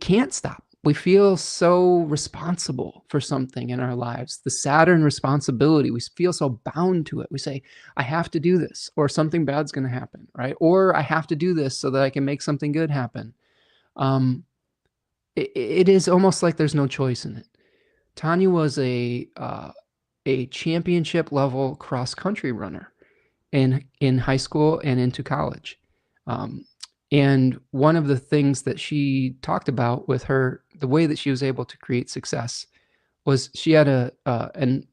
can't stop. We feel so responsible for something in our lives. The Saturn responsibility, we feel so bound to it. We say, I have to do this, or something bad's going to happen, right? Or I have to do this so that I can make something good happen. It is almost like there's no choice in it. Tanya was a championship level cross country runner in high school and into college. And one of the things that she talked about with her, the way that she was able to create success, was she had an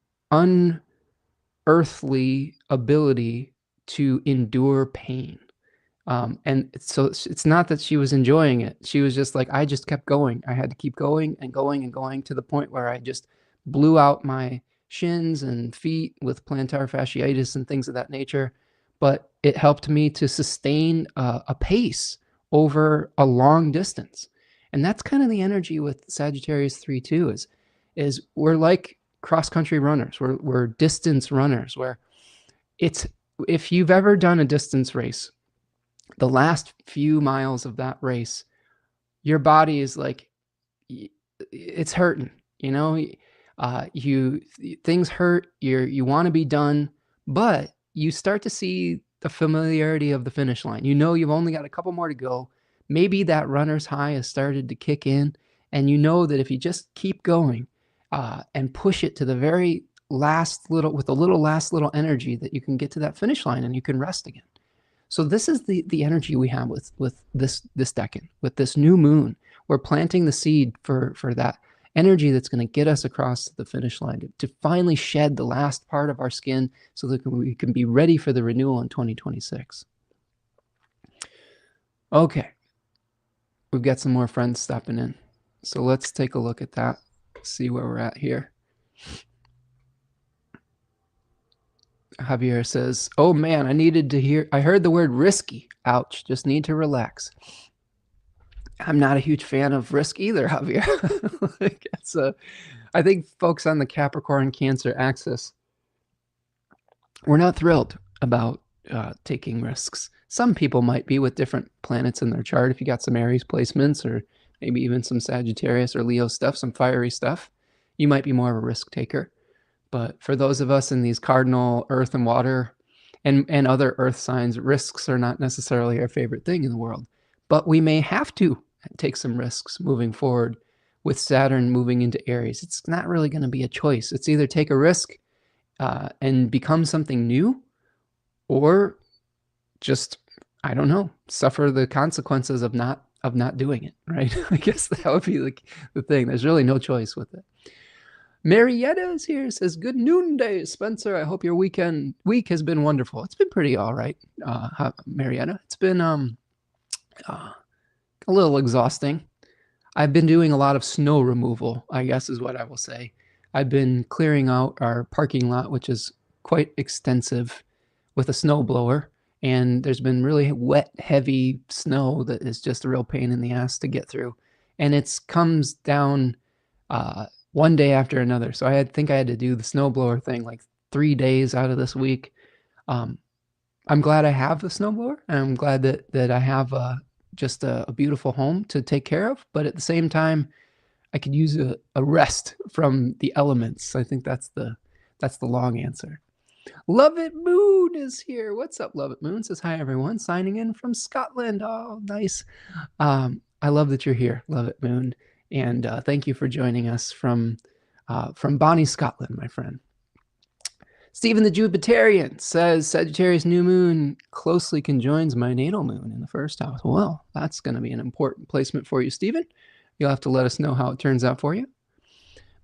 unearthly ability to endure pain. And so it's not that she was enjoying it. She was just like, I just kept going. I had to keep going and going and going, to the point where I just blew out my shins and feet with plantar fasciitis and things of that nature. But it helped me to sustain a pace over a long distance. And that's kind of the energy with Sagittarius III too, is we're like cross-country runners. We're distance runners, where if you've ever done a distance race, the last few miles of that race, your body is like, it's hurting, things hurt, you want to be done, but you start to see the familiarity of the finish line. You've only got a couple more to go. Maybe that runner's high has started to kick in, and you know that if you just keep going and push it to the very last little, with the last little energy, that you can get to that finish line and you can rest again. So this is the energy we have with this decan, with this new moon. We're planting the seed for that. energy that's going to get us across the finish line to finally shed the last part of our skin so that we can be ready for the renewal in 2026. Okay, we've got some more friends stopping in. So let's take a look at that, see where we're at here. Javier says, oh man, I heard the word risky. Ouch, just need to relax. I'm not a huge fan of risk either, Javier. I think folks on the Capricorn Cancer axis, we're not thrilled about taking risks. Some people might be with different planets in their chart. If you got some Aries placements or maybe even some Sagittarius or Leo stuff, some fiery stuff, you might be more of a risk taker. But for those of us in these cardinal earth and water and other earth signs, risks are not necessarily our favorite thing in the world. But we may have to take some risks moving forward with Saturn moving into Aries. It's not really going to be a choice. It's either take a risk and become something new, or just, I don't know, suffer the consequences of not doing it, right? I guess that would be the thing. There's really no choice with it. Marietta is here, says, good noonday, Spencer. I hope your week has been wonderful. It's been pretty all right, Marietta. It's been a little exhausting. I've been doing a lot of snow removal, I guess is what I will say. I've been clearing out our parking lot, which is quite extensive, with a snow blower. And there's been really wet, heavy snow that is just a real pain in the ass to get through. And it comes down one day after another. So I think I had to do the snowblower thing like 3 days out of this week. I'm glad I have the snowblower, and I'm glad that I have just a beautiful home to take care of. But at the same time, I could use a rest from the elements. I think that's the long answer. Love It Moon is here. What's up, Love It Moon? Says, hi, everyone. Signing in from Scotland. Oh, nice. I love that you're here, Love It Moon. And thank you for joining us from Bonnie, Scotland, my friend. Stephen the Jupiterian says, Sagittarius new moon closely conjoins my natal moon in the first house. Well, that's going to be an important placement for you, Stephen. You'll have to let us know how it turns out for you.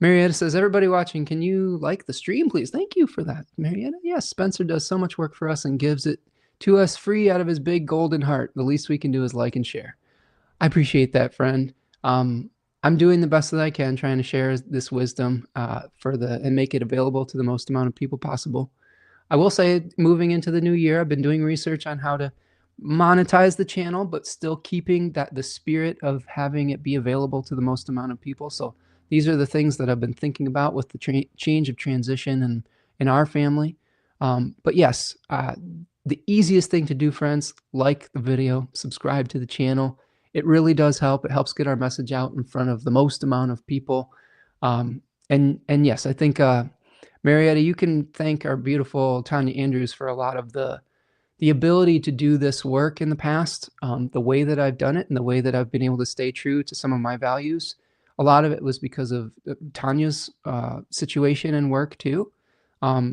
Marietta says, everybody watching, can you like the stream, please? Thank you for that, Marietta. Yes, Spencer does so much work for us and gives it to us free out of his big golden heart. The least we can do is like and share. I appreciate that, friend. I'm doing the best that I can, trying to share this wisdom and make it available to the most amount of people possible. I will say, moving into the new year, I've been doing research on how to monetize the channel, but still keeping the spirit of having it be available to the most amount of people. So these are the things that I've been thinking about with the change of transition in our family. But yes, the easiest thing to do, friends, like the video, subscribe to the channel. It really does help. It helps get our message out in front of the most amount of people. And yes, I think, Marietta, you can thank our beautiful Tanya Andrews for a lot of the ability to do this work in the past, the way that I've done it and the way that I've been able to stay true to some of my values. A lot of it was because of Tanya's situation and work too.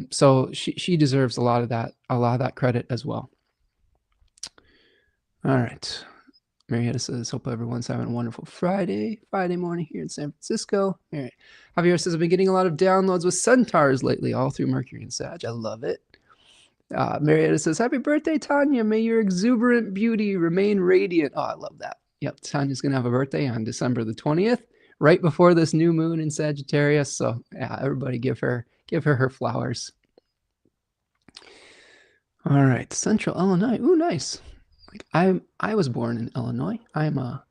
So she deserves a lot of that credit as well. All right. Marietta says, hope everyone's having a wonderful Friday morning here in San Francisco. All right. Javier says, I've been getting a lot of downloads with centaurs lately, all through Mercury and Sag. I love it. Marietta says, happy birthday, Tanya. May your exuberant beauty remain radiant. Oh, I love that. Yep, Tanya's going to have a birthday on December the 20th, right before this new moon in Sagittarius. So yeah, everybody give her her flowers. All right, Central Illinois. Ooh, nice. I was born in Illinois. I'm a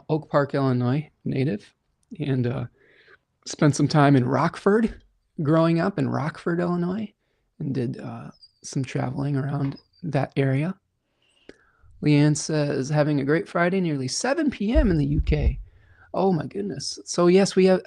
Oak Park, Illinois native, and spent some time in Rockford, growing up in Rockford, Illinois, and did some traveling around that area. Leanne says, having a great Friday, nearly 7 p.m. in the UK. Oh my goodness. So yes, we have,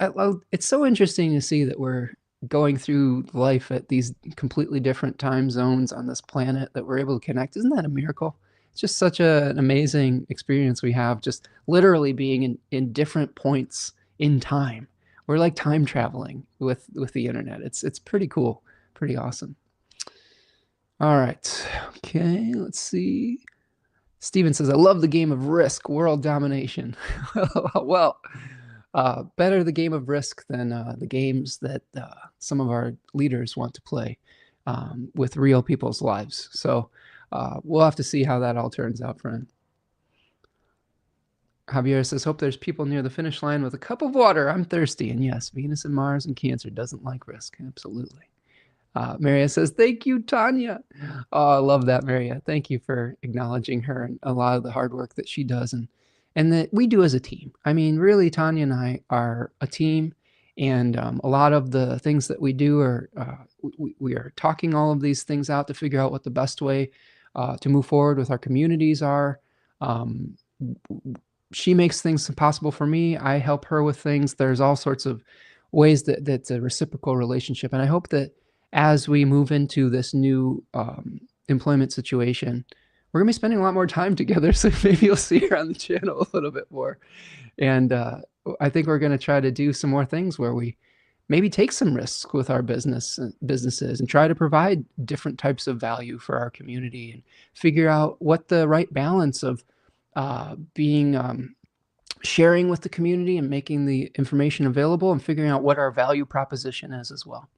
it's so interesting to see that we're going through life at these completely different time zones on this planet, that we're able to connect. Isn't that a miracle? It's just such an amazing experience we have, just literally being in different points in time. We're like time traveling with the internet. It's pretty cool, pretty awesome. All right, okay, let's see. Steven says, I love the game of Risk, world domination. Well, better the game of risk than the games that some of our leaders want to play with real people's lives. So we'll have to see how that all turns out, friend. Javier says, hope there's people near the finish line with a cup of water. I'm thirsty. And yes, Venus and Mars and Cancer doesn't like risk. Absolutely. Maria says, thank you, Tanya. Oh, I love that, Maria. Thank you for acknowledging her and a lot of the hard work that she does and that we do as a team. I mean, really, Tanya and I are a team, and a lot of the things that we do are we are talking all of these things out to figure out what the best way to move forward with our communities are. She makes things possible for me. I help her with things. There's all sorts of ways that's a reciprocal relationship. And I hope that as we move into this new employment situation, we're going to be spending a lot more time together. So maybe you'll see her on the channel a little bit more. And I think we're going to try to do some more things where we maybe take some risks with our businesses and try to provide different types of value for our community and figure out what the right balance of being sharing with the community and making the information available and figuring out what our value proposition is as well.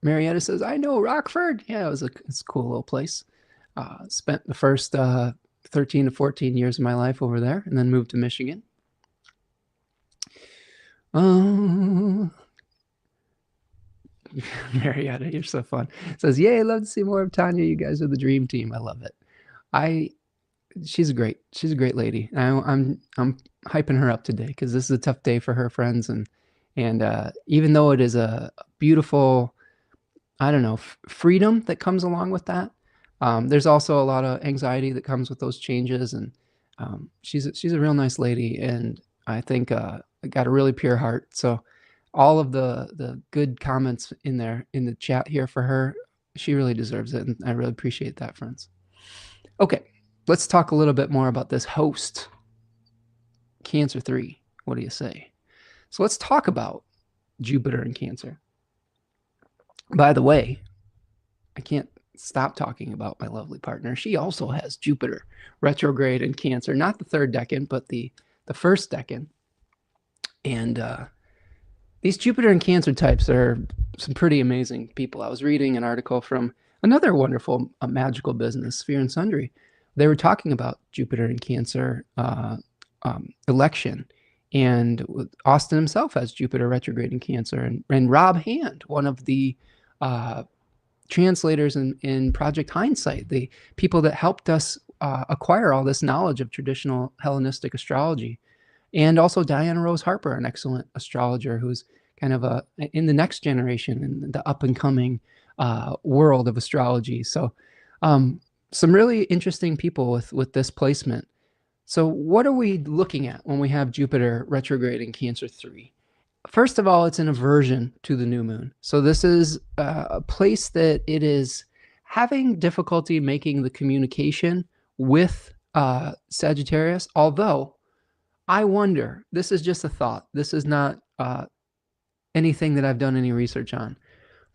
Marietta says, I know Rockford. Yeah, it's a cool little place. Spent the first 13 to 14 years of my life over there and then moved to Michigan. Marietta, you're so fun. Says, yay, love to see more of Tanya. You guys are the dream team. I love it. She's a great lady. I'm hyping her up today because this is a tough day for her friends, and even though it is a beautiful, I don't know, freedom that comes along with that, there's also a lot of anxiety that comes with those changes. And she's a real nice lady, and I think got a really pure heart. So all of the good comments in the chat here for her, she really deserves it, and I really appreciate that, friends. Okay. Let's talk a little bit more about this host, Cancer 3. What do you say? So let's talk about Jupiter in Cancer. By the way, I can't stop talking about my lovely partner. She also has Jupiter retrograde in Cancer, not the third decan, but the first decan. And these Jupiter and Cancer types are some pretty amazing people. I was reading an article from another wonderful magical business, Sphere and Sundry. They were talking about Jupiter and Cancer election, and Austin himself has Jupiter retrograde in Cancer, and Rob Hand, one of the translators in Project Hindsight, the people that helped us acquire all this knowledge of traditional Hellenistic astrology, and also Diana Rose Harper, an excellent astrologer who's kind of in the next generation in the up and coming world of astrology. So some really interesting people with this placement. So what are we looking at when we have Jupiter retrograde in Cancer 3? First of all, it's an aversion to the new moon. So this is a place that it is having difficulty making the communication with Sagittarius, although I wonder, this is just a thought. This is not anything that I've done any research on,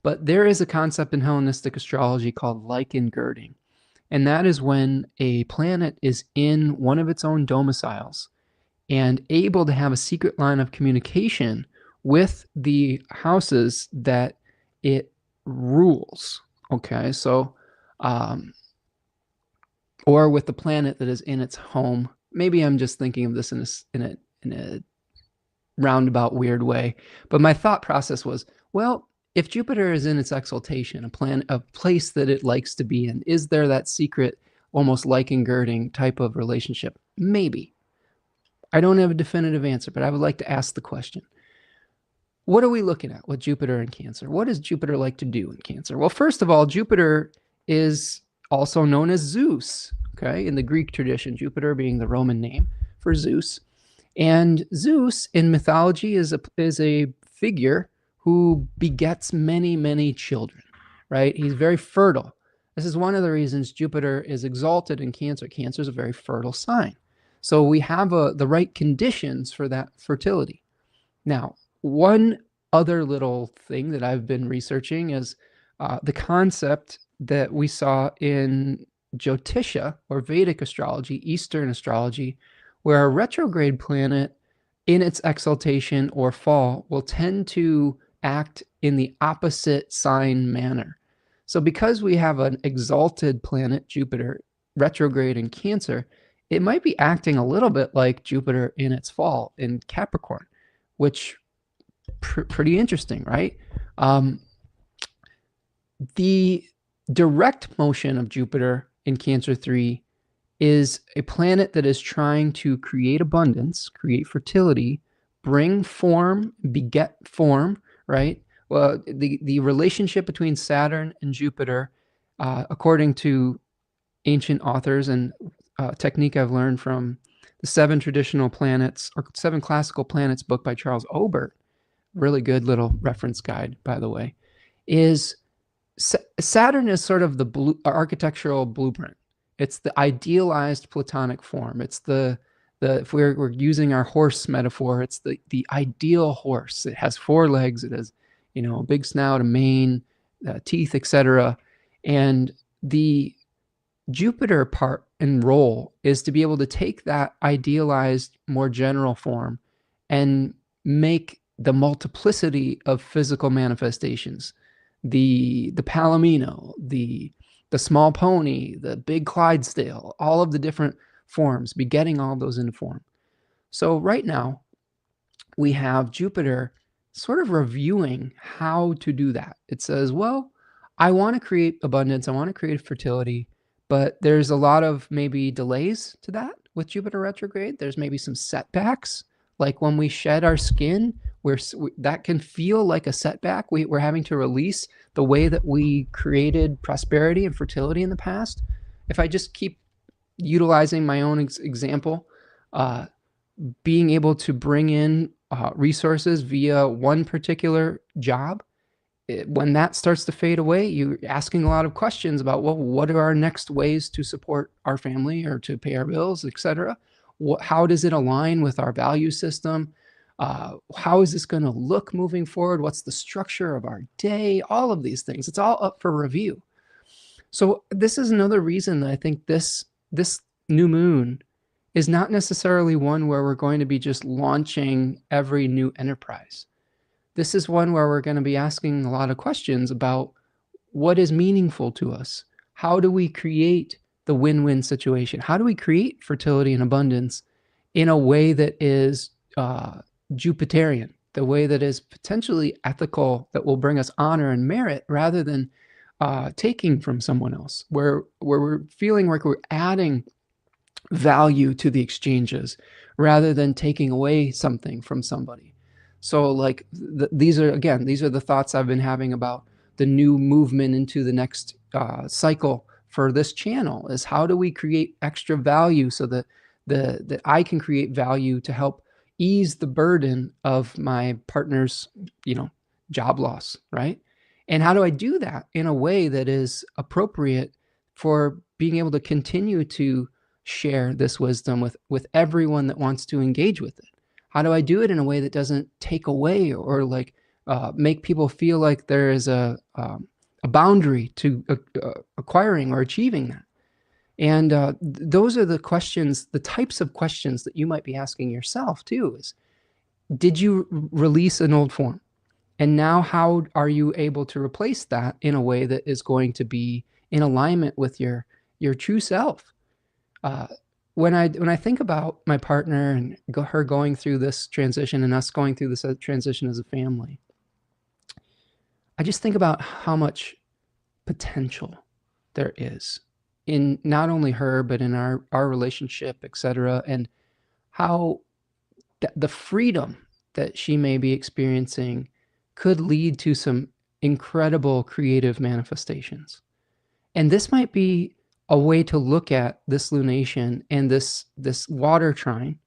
but there is a concept in Hellenistic astrology called lichen girding. And that is when a planet is in one of its own domiciles and able to have a secret line of communication with the houses that it rules. Okay, so, or with the planet that is in its home. Maybe I'm just thinking of this in a roundabout weird way, but my thought process was, well, if Jupiter is in its exaltation, a place that it likes to be in, is there that secret, almost lichen girding type of relationship? Maybe. I don't have a definitive answer, but I would like to ask the question. What are we looking at with Jupiter in Cancer? What does Jupiter like to do in Cancer? Well, first of all, Jupiter is also known as Zeus, okay? In the Greek tradition, Jupiter being the Roman name for Zeus. And Zeus in mythology is a figure who begets many, many children, right? He's very fertile. This is one of the reasons Jupiter is exalted in Cancer. Cancer is a very fertile sign. So we have the right conditions for that fertility. Now, one other little thing that I've been researching is the concept that we saw in Jyotisha, or Vedic astrology, Eastern astrology, where a retrograde planet in its exaltation or fall will tend to act in the opposite sign manner. So because we have an exalted planet, Jupiter, retrograde in Cancer, it might be acting a little bit like Jupiter in its fall in Capricorn, which pretty interesting, right? The direct motion of Jupiter in Cancer 3 is a planet that is trying to create abundance, create fertility, bring form, beget form, right? Well, the relationship between Saturn and Jupiter, according to ancient authors and technique I've learned from the Seven Traditional Planets or Seven Classical Planets book by Charles Obert, really good little reference guide, by the way, is Saturn is sort of the architectural blueprint. It's the idealized Platonic form. It's the if we're using our horse metaphor, it's the ideal horse. It has 4 legs. It has, a big snout, a mane, teeth, etc. And the Jupiter part and role is to be able to take that idealized, more general form and make the multiplicity of physical manifestations. The palomino, the small pony, the big Clydesdale, all of the different forms, begetting all those into form. So right now, we have Jupiter sort of reviewing how to do that. It says, well, I want to create abundance, I want to create fertility, but there's a lot of maybe delays to that with Jupiter retrograde. There's maybe some setbacks, like when we shed our skin, that can feel like a setback. We're having to release the way that we created prosperity and fertility in the past. If I just keep utilizing my own example, being able to bring in resources via one particular job, when that starts to fade away, you're asking a lot of questions about, well, what are our next ways to support our family or to pay our bills, etc. How does it align with our value system? How is this going to look moving forward? What's the structure of our day? All of these things. It's all up for review. So this is another reason that I think this new moon is not necessarily one where we're going to be just launching every new enterprise. This is one where we're going to be asking a lot of questions about what is meaningful to us. How do we create the win-win situation? How do we create fertility and abundance in a way that is Jupiterian, the way that is potentially ethical, that will bring us honor and merit rather than taking from someone else, where we're feeling like we're adding value to the exchanges rather than taking away something from somebody. So like these are the thoughts I've been having about the new movement into the next cycle for this channel, is how do we create extra value so that that I can create value to help ease the burden of my partner's, job loss, right? And how do I do that in a way that is appropriate for being able to continue to share this wisdom with everyone that wants to engage with it? How do I do it in a way that doesn't take away or like make people feel like there is a boundary to acquiring or achieving that? And those are the questions, the types of questions that you might be asking yourself too, is did you release an old form? And now how are you able to replace that in a way that is going to be in alignment with your true self? When I think about my partner and her going through this transition and us going through this transition as a family, I just think about how much potential there is in not only her, but in our relationship, etc. And how the freedom that she may be experiencing could lead to some incredible creative manifestations. And this might be a way to look at this lunation and this water trine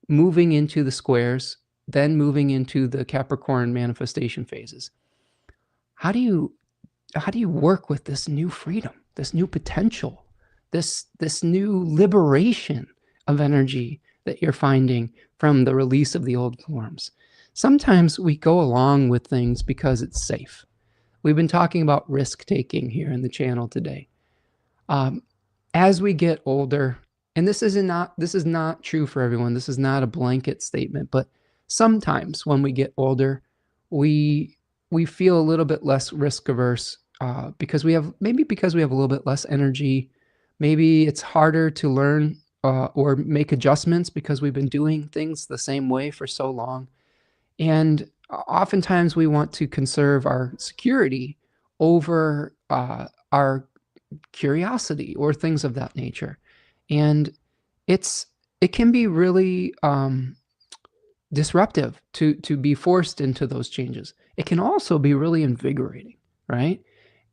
moving into the squares, then moving into the Capricorn manifestation phases. How do you work with this new freedom, this new potential, this new liberation of energy that you're finding from the release of the old forms? Sometimes we go along with things because it's safe. We've been talking about risk taking here in the channel today. As we get older and this is not true for everyone. This is not a blanket statement, but sometimes when we get older, we we feel a little bit less risk averse because we have a little bit less energy. Maybe it's harder to learn or make adjustments because we've been doing things the same way for so long. And oftentimes we want to conserve our security over our curiosity or things of that nature. And it's it can be really disruptive to be forced into those changes. It can also be really invigorating, right?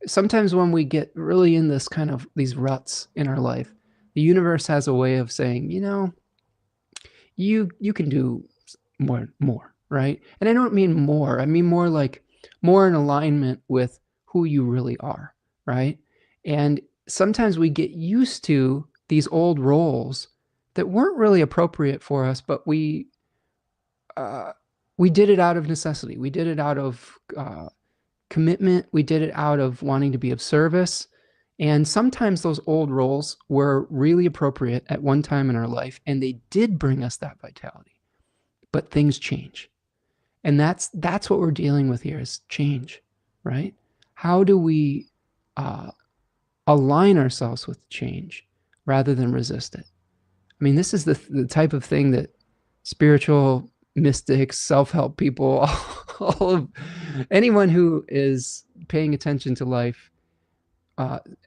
Sometimes when we get really in this kind of these ruts in our life, the universe has a way of saying, you can do more, right? And I don't mean more. I mean more like more in alignment with who you really are, right? And sometimes we get used to these old roles that weren't really appropriate for us, but uh, we did it out of necessity. We did it out of commitment. We did it out of wanting to be of service. And sometimes those old roles were really appropriate at one time in our life, and they did bring us that vitality. But things change. And that's what we're dealing with here is change, right? How do we uh, align ourselves with change rather than resist it? I mean, this is the type of thing that spiritual mystics, self-help people, all of anyone who is paying attention to life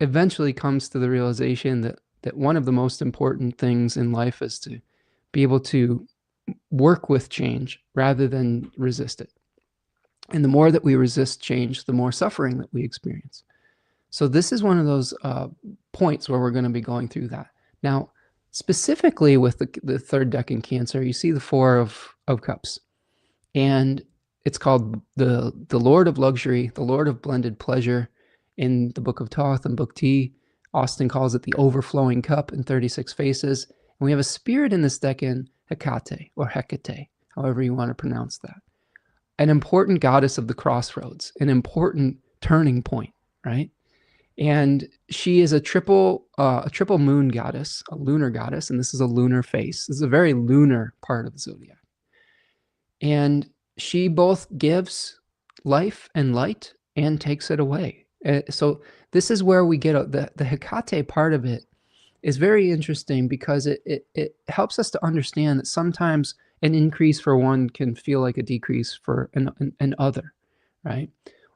eventually comes to the realization that one of the most important things in life is to be able to work with change rather than resist it. And the more that we resist change, the more suffering that we experience. So this is one of those points where we're going to be going through that. Now, specifically with the third deck in Cancer, you see the Four of Cups. And it's called the Lord of Luxury, the Lord of Blended Pleasure in the Book of Thoth and Book T. Austin calls it the Overflowing Cup in 36 Faces. And we have a spirit in this deck in Hecate or Hecate, however you want to pronounce that. An important goddess of the crossroads, an important turning point, right? And she is a triple moon goddess, a lunar goddess, and this is a lunar face. This is a very lunar part of the zodiac. And she both gives life and light and takes it away. So this is where we get the Hecate part of it is very interesting because it helps us to understand that sometimes an increase for one can feel like a decrease for an other, right?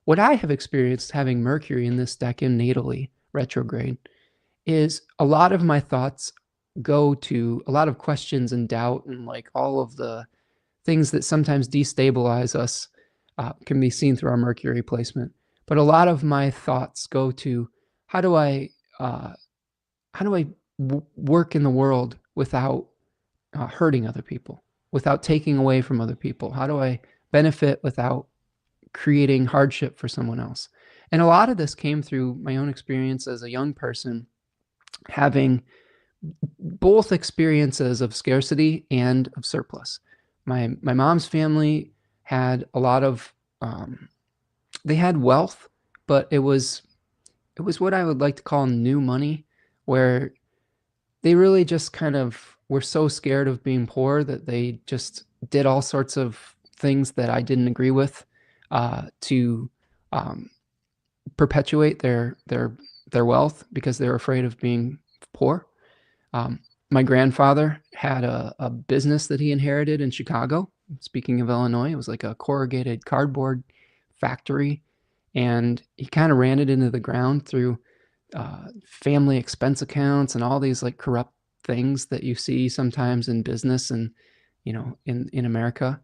What I have experienced having Mercury in this deck in natally retrograde is a lot of my thoughts go to a lot of questions and doubt and like all of the things that sometimes destabilize us can be seen through our Mercury placement. But a lot of my thoughts go to how do I work in the world without hurting other people, without taking away from other people? How do I benefit without creating hardship for someone else? And a lot of this came through my own experience as a young person, having both experiences of scarcity and of surplus. My mom's family had a lot of they had wealth, but it was what I would like to call new money, where they really just kind of were so scared of being poor that they just did all sorts of things that I didn't agree with to perpetuate their wealth because they were afraid of being poor. My grandfather had a business that he inherited in Chicago. Speaking of Illinois, it was like a corrugated cardboard factory, and he kind of ran it into the ground through family expense accounts and all these like corrupt things that you see sometimes in business and in America.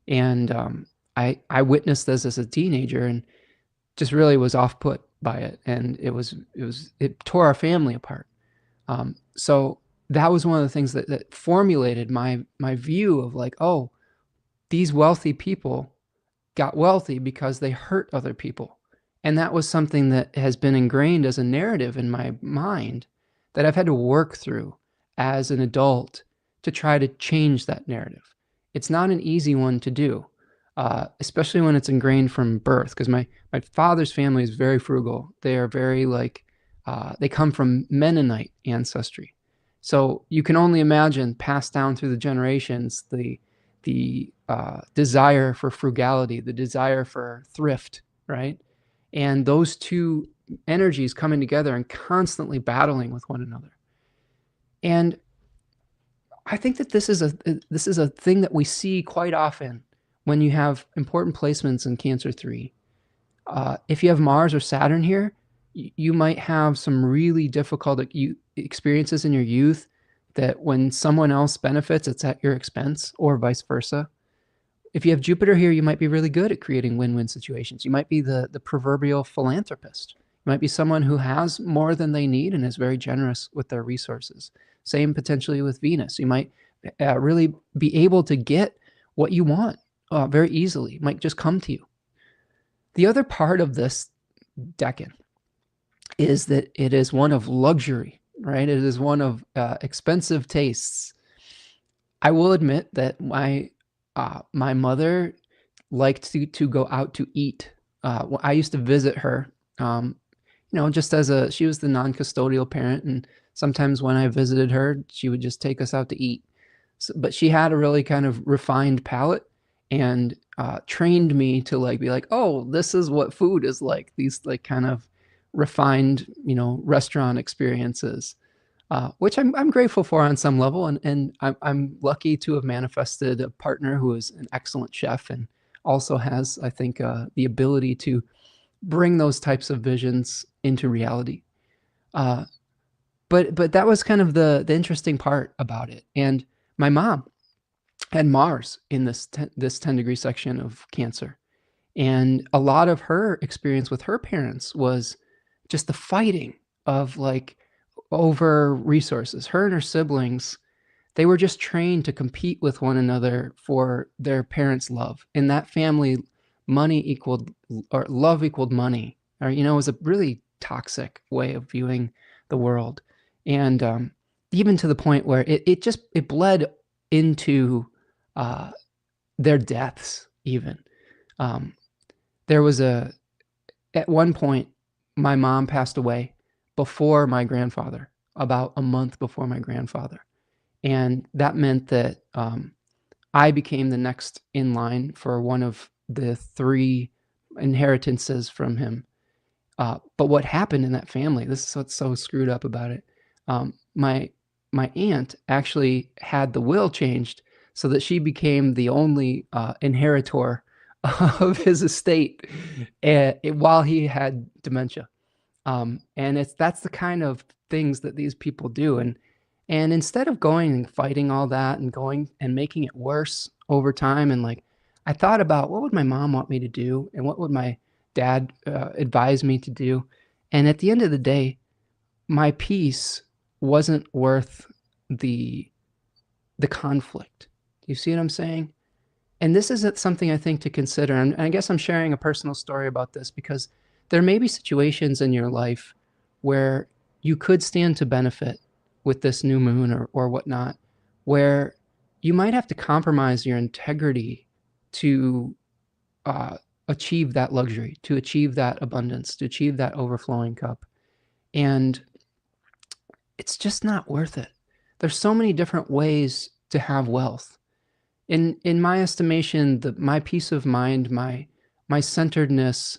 And I witnessed this as a teenager and just really was off put by it, and it tore our family apart. So that was one of the things that formulated my view of like, oh, these wealthy people got wealthy because they hurt other people. And that was something that has been ingrained as a narrative in my mind that I've had to work through as an adult to try to change that narrative. It's not an easy one to do, especially when it's ingrained from birth, because my father's family is very frugal. They are very like, they come from Mennonite ancestry. So you can only imagine, passed down through the generations, the desire for frugality, the desire for thrift, right? And those two energies coming together and constantly battling with one another. And I think that this is a thing that we see quite often when you have important placements in Cancer 3. If you have Mars or Saturn here, you might have some really difficult experiences in your youth that when someone else benefits, it's at your expense, or vice versa. If you have Jupiter here, you might be really good at creating win-win situations. You might be the proverbial philanthropist. You might be someone who has more than they need and is very generous with their resources. Same potentially with Venus. You might really be able to get what you want very easily. It might just come to you. The other part of this decan is that it is one of luxury, right? It is one of expensive tastes. I will admit that my mother liked to go out to eat. I used to visit her, just she was the non-custodial parent, and sometimes when I visited her, she would just take us out to eat. So, but she had a really kind of refined palate, and trained me to be like, oh, this is what food is like. These kind of refined, restaurant experiences, which I'm grateful for on some level. And I'm lucky to have manifested a partner who is an excellent chef and also has, I think, the ability to bring those types of visions into reality. But that was kind of the interesting part about it. And my mom had Mars in this 10-degree section of Cancer. And a lot of her experience with her parents was just the fighting of over resources. Her and her siblings, they were just trained to compete with one another for their parents' love. In that family, money equaled, or love equaled money. Or, it was a really toxic way of viewing the world. And even to the point where it bled into their deaths even. There was at one point, my mom passed away before my grandfather, about a month before my grandfather. And that meant that I became the next in line for one of the 3 inheritances from him. But what happened in that family, this is what's so screwed up about it. My aunt actually had the will changed so that she became the only inheritor of his estate while he had dementia. And that's the kind of things that these people do. And instead of going and fighting all that and going and making it worse over time, and I thought about what would my mom want me to do and what would my dad advise me to do. And at the end of the day, my peace wasn't worth the conflict. Do you see what I'm saying? And this is something I think to consider. And I guess I'm sharing a personal story about this because there may be situations in your life where you could stand to benefit with this new moon or whatnot, where you might have to compromise your integrity to achieve that luxury, to achieve that abundance, to achieve that overflowing cup. And it's just not worth it. There's so many different ways to have wealth. In my estimation, my peace of mind, my centeredness,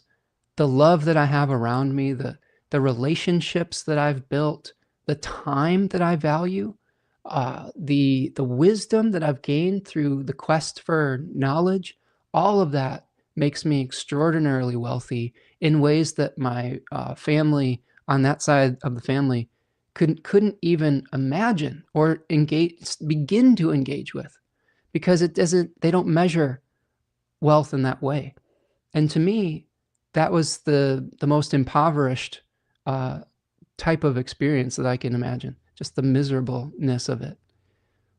the love that I have around me, the relationships that I've built, the time that I value, the wisdom that I've gained through the quest for knowledge, all of that makes me extraordinarily wealthy in ways that my family on that side of the family couldn't even imagine or begin to engage with, because they don't measure wealth in that way. And to me, that was the most impoverished type of experience that I can imagine, just the miserableness of it.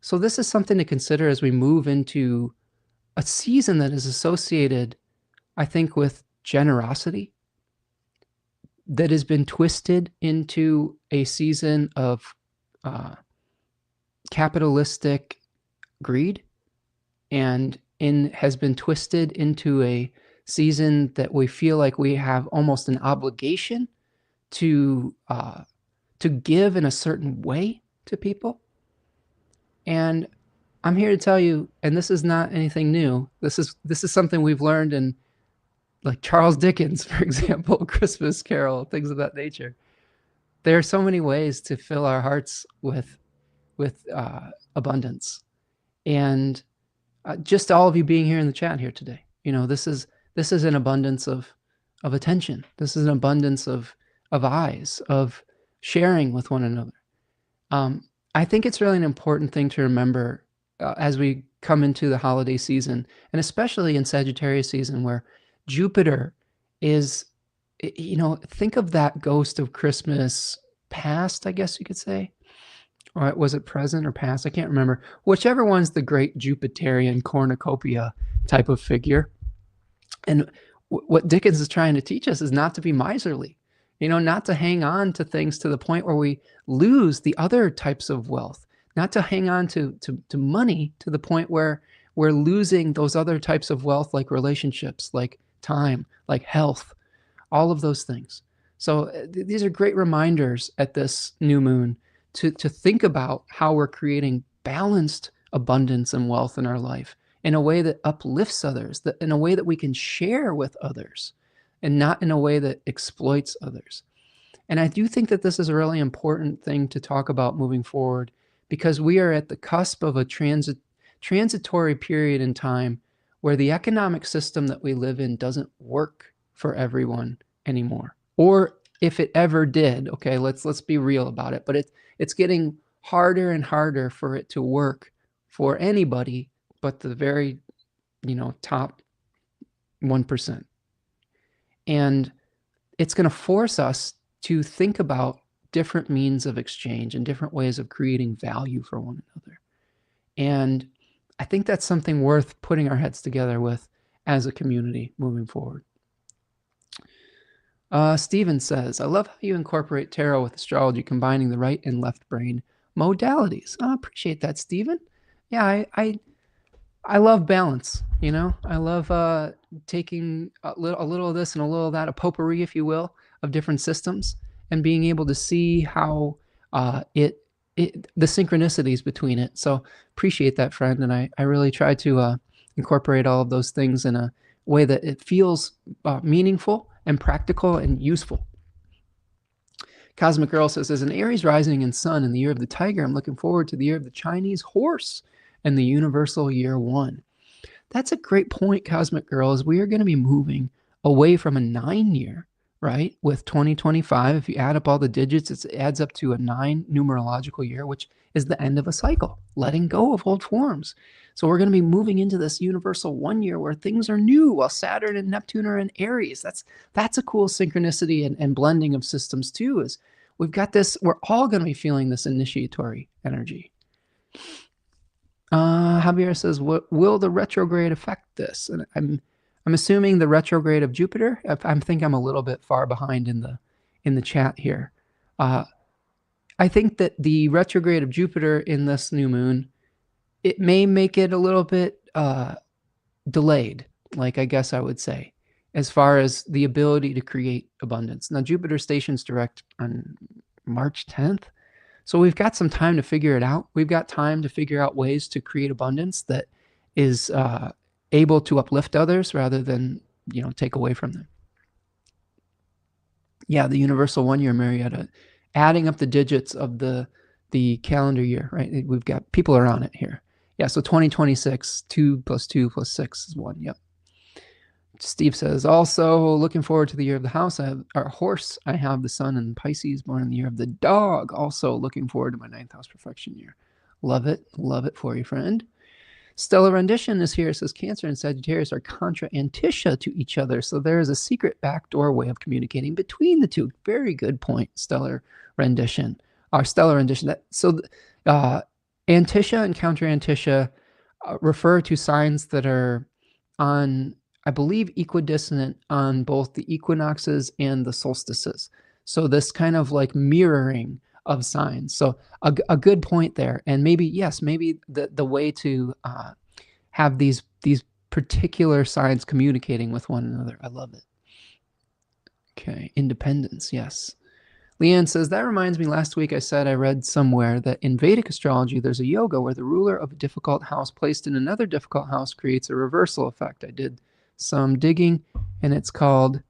So this is something to consider as we move into a season that is associated, I think, with generosity, that has been twisted into a season of capitalistic greed, and has been twisted into a season that we feel like we have almost an obligation to give in a certain way. to people. And I'm here to tell you, and this is not anything new. This is something we've learned in, like, Charles Dickens, for example, Christmas Carol, things of that nature. There are so many ways to fill our hearts with abundance. And just all of you being here in the chat here today, this is an abundance of attention. This is an abundance of eyes, of sharing with one another. I think it's really an important thing to remember as we come into the holiday season, and especially in Sagittarius season, where Jupiter is, think of that ghost of Christmas past, I guess you could say. Or was it present or past? I can't remember. Whichever one's the great Jupiterian cornucopia type of figure. And what Dickens is trying to teach us is not to be miserly, not to hang on to things to the point where we lose the other types of wealth, not to hang on to money to the point where we're losing those other types of wealth, like relationships, like time, like health, all of those things. So these are great reminders at this new moon to think about how we're creating balanced abundance and wealth in our life in a way that uplifts others, that in a way that we can share with others, and not in a way that exploits others. And I do think that this is a really important thing to talk about moving forward, because we are at the cusp of a transitory period in time where the economic system that we live in doesn't work for everyone anymore. Or if it ever did, okay, let's be real about it, but it's getting harder and harder for it to work for anybody but the very, top 1%. And it's going to force us to think about different means of exchange and different ways of creating value for one another. And I think that's something worth putting our heads together with as a community moving forward. Steven says, I love how you incorporate tarot with astrology, combining the right and left brain modalities. I appreciate that, Steven. Yeah, I love balance. I love taking a little of this and a little of that, a potpourri, if you will, of different systems, and being able to see how the synchronicities between it. So appreciate that, friend. And I really try to incorporate all of those things in a way that it feels meaningful and practical and useful. Cosmic Girl says, as an Aries rising and sun in the year of the tiger, I'm looking forward to the year of the Chinese horse and the universal year 1. That's a great point, Cosmic Girl, as we are going to be moving away from a 9-year, right? With 2025, if you add up all the digits, it adds up to a 9 numerological year, which is the end of a cycle, letting go of old forms. So we're going to be moving into this universal 1 year where things are new, while Saturn and Neptune are in Aries. That's a cool synchronicity and blending of systems too, is we've got this, we're all going to be feeling this initiatory energy. Javier says, will the retrograde affect this? And I'm assuming the retrograde of Jupiter. I think I'm a little bit far behind in the chat here. I think that the retrograde of Jupiter in this new moon, it may make it a little bit delayed, like I guess I would say, as far as the ability to create abundance. Now, Jupiter stations direct on March 10th. So we've got some time to figure it out. We've got time to figure out ways to create abundance that is able to uplift others rather than, take away from them. Yeah, the universal 1 year, Marietta, adding up the digits of the calendar year, right? We've got people are on it here. Yeah, so 2026, 2 + 2 + 6 is 1. Yep. Steve says, also looking forward to the year of the house. I have our horse. I have the sun in Pisces, born in the year of the dog. Also looking forward to my 9th house perfection year. Love it. Love it for you, friend. Stellar Rendition is here. It says Cancer and Sagittarius are contra antitia to each other. So there is a secret backdoor way of communicating between the two. Very good point, Stellar Rendition. Our Stellar Rendition. Antitia and counter antitia refer to signs that are on, I believe, equidistant on both the equinoxes and the solstices. So this kind of like mirroring of signs. So a good point there. And maybe, yes, maybe the way to have these particular signs communicating with one another. I love it. Okay, independence, yes. Leanne says, that reminds me, last week I said I read somewhere that in Vedic astrology, there's a yoga where the ruler of a difficult house placed in another difficult house creates a reversal effect. I did some digging, and it's called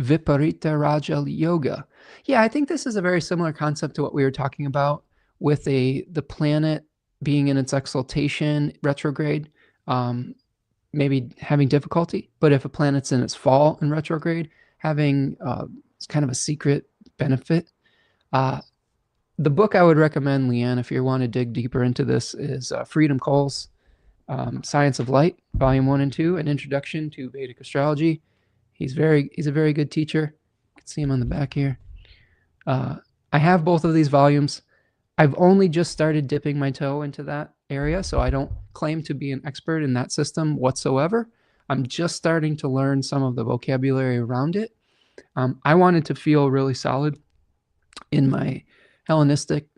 Viparita Raja Yoga. Yeah, I think this is a very similar concept to what we were talking about with the planet being in its exaltation retrograde. Maybe having difficulty, but if a planet's in its fall in retrograde, having it's kind of a secret benefit. The book I would recommend, Leanne, if you want to dig deeper into this, is Freedom Cole's Science of Light, Volume 1 and 2, An Introduction to Vedic Astrology. He's a very good teacher. You can see him on the back here. I have both of these volumes. I've only just started dipping my toe into that area, so I don't claim to be an expert in that system whatsoever. I'm just starting to learn some of the vocabulary around it. I wanted to feel really solid in my Hellenistic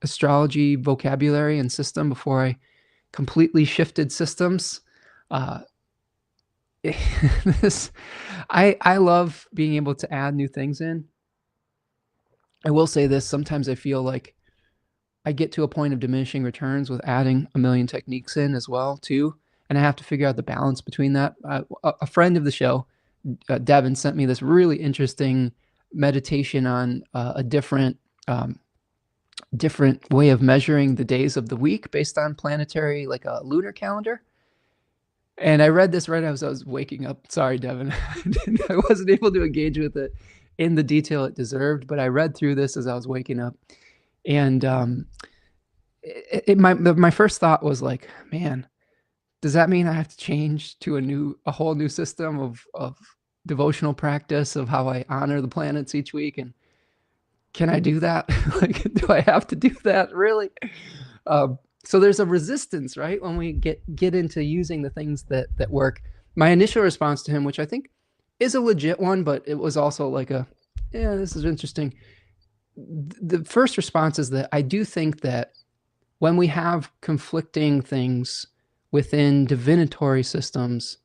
astrology vocabulary and system before I completely shifted systems. I love being able to add new things in. I will say this, sometimes I feel like I get to a point of diminishing returns with adding a million techniques in as well, too. And I have to figure out the balance between that. A friend of the show, Devin, sent me this really interesting meditation on a different way of measuring the days of the week based on planetary, like a lunar calendar. And I read this right as I was waking up. Sorry, Devin. I wasn't able to engage with it in the detail it deserved, but I read through this as I was waking up. And my first thought was like, man, does that mean I have to change to a whole new system of devotional practice of how I honor the planets each week? And can I do that? Like, do I have to do that? Really? So there's a resistance, right? When we get into using the things that work. My initial response to him, which I think is a legit one, but it was also like yeah, this is interesting. The first response is that I do think that when we have conflicting things within divinatory systems,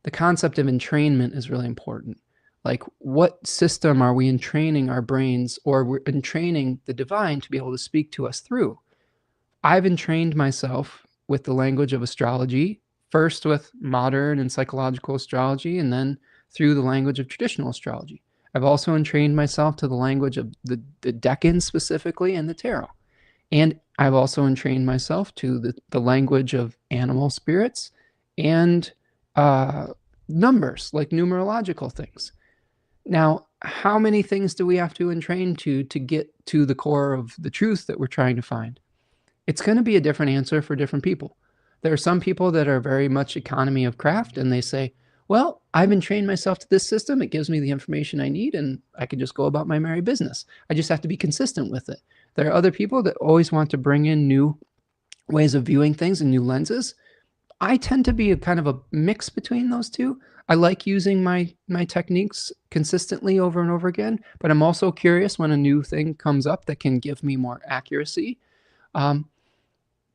the concept of entrainment is really important. Like, what system are we entraining our brains, or we're entraining the divine to be able to speak to us through? I've entrained myself with the language of astrology, first with modern and psychological astrology, and then through the language of traditional astrology. I've also entrained myself to the language of the Decans specifically and the tarot. And I've also entrained myself to the language of animal spirits and numbers, like numerological things. Now, how many things do we have to entrain to get to the core of the truth that we're trying to find? It's going to be a different answer for different people. There are some people that are very much economy of craft, and they say, well, I've entrained myself to this system. It gives me the information I need, and I can just go about my merry business. I just have to be consistent with it. There are other people that always want to bring in new ways of viewing things and new lenses. I tend to be a kind of a mix between those two. I like using my techniques consistently over and over again, but I'm also curious when a new thing comes up that can give me more accuracy.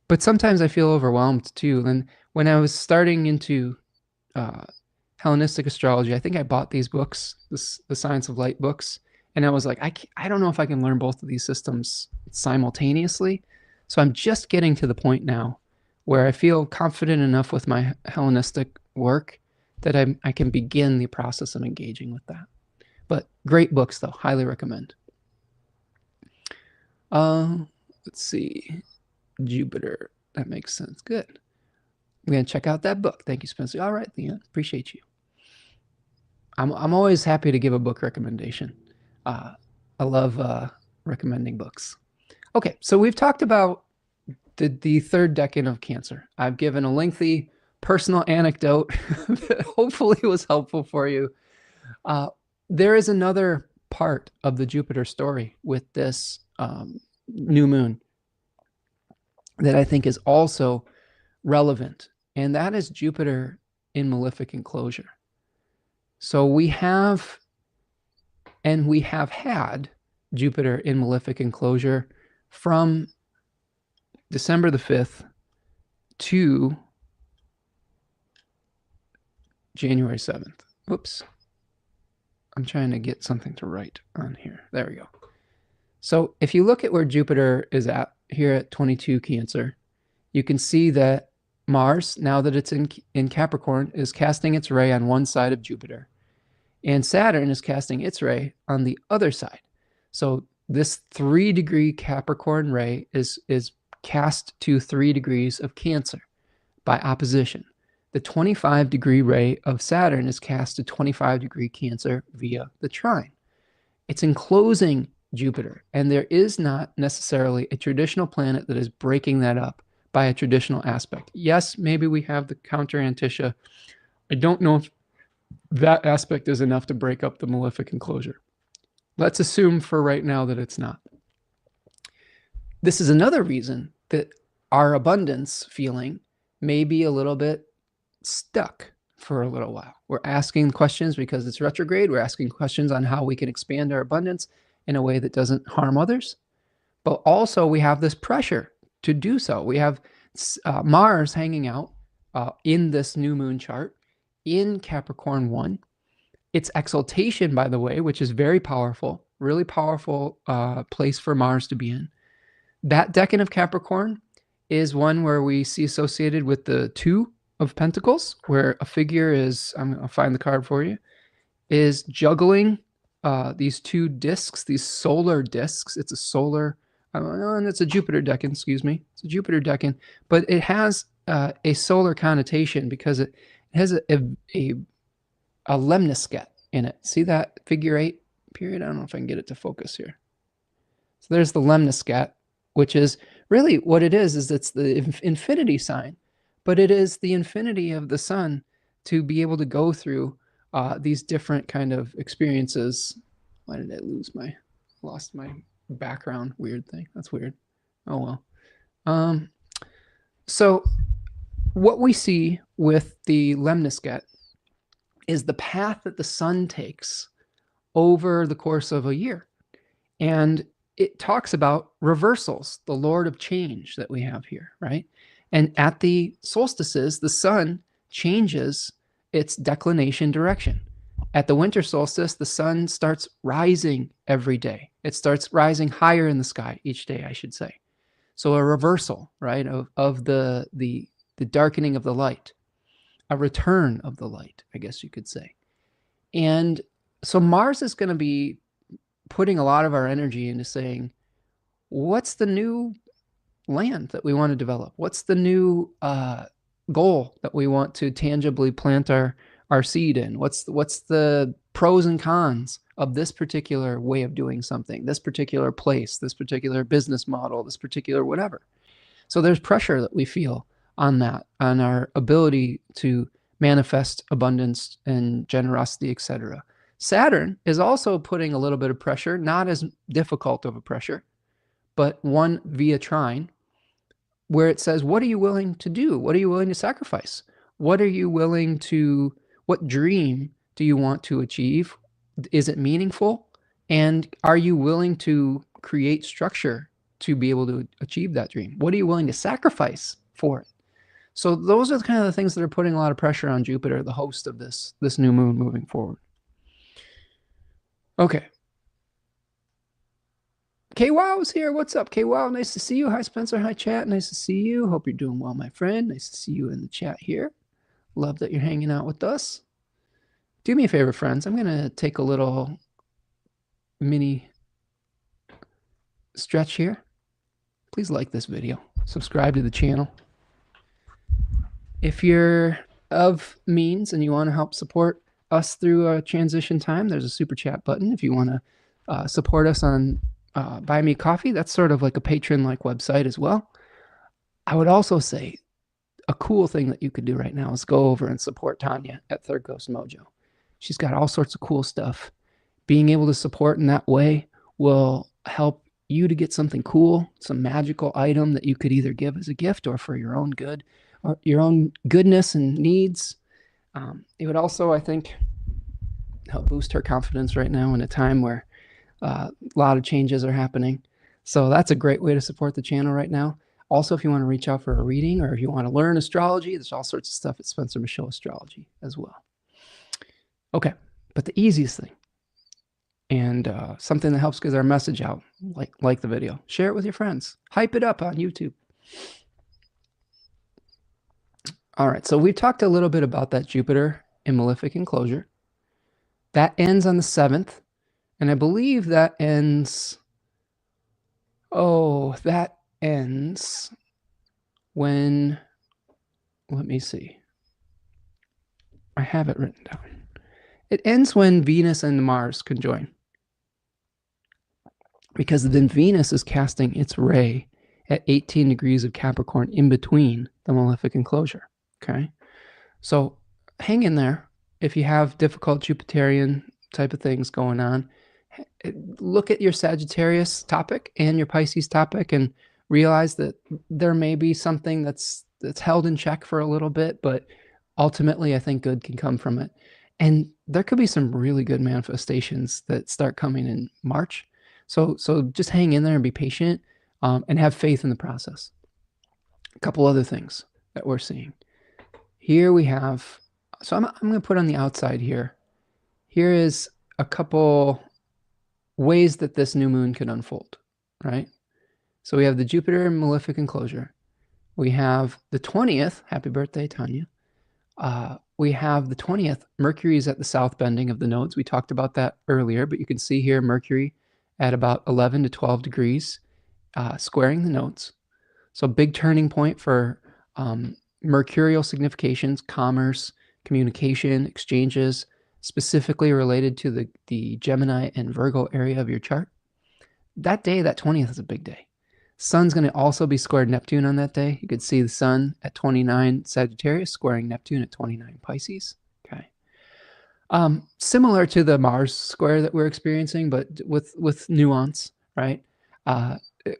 But sometimes I feel overwhelmed too. And when I was starting into Hellenistic astrology, I think I bought these books, the Science of Light books, and I was like, I don't know if I can learn both of these systems simultaneously. So I'm just getting to the point now where I feel confident enough with my Hellenistic work that I can begin the process of engaging with that. But great books, though. Highly recommend. Let's see. Jupiter. That makes sense. Good. I'm going to check out that book. Thank you, Spencer. All right, Leanne. Appreciate you. I'm always happy to give a book recommendation. I love recommending books. Okay, so we've talked about the third decan of Cancer. I've given a lengthy personal anecdote that hopefully was helpful for you. There is another part of the Jupiter story with this new moon that I think is also relevant, and that is Jupiter in malefic enclosure. So we have had Jupiter in malefic enclosure from December the 5th to January 7th. Oops. I'm trying to get something to write on here. There we go. So if you look at where Jupiter is at here at 22 Cancer, you can see that Mars, now that it's in Capricorn, is casting its ray on one side of Jupiter, and Saturn is casting its ray on the other side. So this 3-degree Capricorn ray is cast to 3 degrees of Cancer by opposition. The 25-degree ray of Saturn is cast to 25-degree Cancer via the trine. It's enclosing Jupiter, and there is not necessarily a traditional planet that is breaking that up by a traditional aspect. Yes, maybe we have the counter Antisha. I don't know if that aspect is enough to break up the malefic enclosure. Let's assume for right now that it's not. This is another reason that our abundance feeling may be a little bit stuck for a little while. We're asking questions because it's retrograde. We're asking questions on how we can expand our abundance in a way that doesn't harm others. But also we have this pressure to do so. We have Mars hanging out in this new moon chart in Capricorn 1. Its exaltation, by the way, which is very powerful, really powerful place for Mars to be in. That decan of Capricorn is one where we see associated with the 2 of Pentacles, where a figure is, I'll find the card for you, is juggling these 2 discs, these solar discs. It's a solar, and it's a Jupiter decan, excuse me. It's a Jupiter decan, but it has a solar connotation because it has a lemniscate in it. See that figure 8 period? I don't know if I can get it to focus here. So there's the lemniscate, which is really what it is it's the infinity sign, but it is the infinity of the sun to be able to go through these different kind of experiences. Why did I lost my background? Weird thing. That's weird. Oh well. So what we see with the lemniscate is the path that the sun takes over the course of a year. And it talks about reversals, the Lord of change that we have here, right? And at the solstices, the sun changes its declination direction. At the winter solstice, the sun starts rising every day. It starts rising higher in the sky each day, I should say. So a reversal, right, of the darkening of the light, a return of the light, I guess you could say. And so Mars is going to be putting a lot of our energy into saying, what's the new land that we want to develop? What's the new goal that we want to tangibly plant our seed in? What's the pros and cons of this particular way of doing something, this particular place, this particular business model, this particular whatever? So there's pressure that we feel on that, on our ability to manifest abundance and generosity, etc. Saturn is also putting a little bit of pressure, not as difficult of a pressure, but one via trine, where it says, what are you willing to do? What are you willing to sacrifice? What dream do you want to achieve? Is it meaningful? And are you willing to create structure to be able to achieve that dream? What are you willing to sacrifice for it? So those are the kind of the things that are putting a lot of pressure on Jupiter, the host of this new moon moving forward. Okay. K-Wow's here. What's up, K-Wow? Nice to see you. Hi, Spencer. Hi, chat. Nice to see you. Hope you're doing well, my friend. Nice to see you in the chat here. Love that you're hanging out with us. Do me a favor, friends. I'm going to take a little mini stretch here. Please like this video. Subscribe to the channel. If you're of means and you want to help support us through a transition time, there's a super chat button. If you want to support us on Buy Me Coffee, that's sort of like a patron-like website as well. I would also say a cool thing that you could do right now is go over and support Tanya at Third Coast Mojo. She's got all sorts of cool stuff. Being able to support in that way will help you to get something cool, some magical item that you could either give as a gift or for your own good, or your own goodness and needs. It would also, I think, help boost her confidence right now in a time where a lot of changes are happening. So that's a great way to support the channel right now. Also, if you want to reach out for a reading or if you want to learn astrology, there's all sorts of stuff at Spencer Michaud Astrology as well. Okay, but the easiest thing and something that helps get our message out, like the video. Share it with your friends. Hype it up on YouTube. All right, so we've talked a little bit about that Jupiter in malefic enclosure. That ends on the 7th, and I believe that ends... Oh, that ends when... Let me see. I have it written down. It ends when Venus and Mars conjoin, because then Venus is casting its ray at 18 degrees of Capricorn in between the malefic enclosure. Okay, so hang in there. If you have difficult Jupiterian type of things going on, look at your Sagittarius topic and your Pisces topic and realize that there may be something that's held in check for a little bit, but ultimately I think good can come from it. And there could be some really good manifestations that start coming in March. So just hang in there and be patient, and have faith in the process. A couple other things that we're seeing. Here we have, so I'm going to put on the outside here. Here is a couple ways that this new moon could unfold, right? So we have the Jupiter malefic enclosure. We have the 20th, happy birthday, Tanya. We have the 20th, Mercury is at the south bending of the nodes. We talked about that earlier, but you can see here Mercury at about 11 to 12 degrees, squaring the nodes. So big turning point for mercurial significations, commerce, communication, exchanges, specifically related to the Gemini and Virgo area of your chart. That day, that 20th, is a big day. Sun's going to also be squared Neptune on that day. You could see the Sun at 29 Sagittarius squaring Neptune at 29 Pisces. Okay. Similar to the Mars square that we're experiencing, but with nuance, right?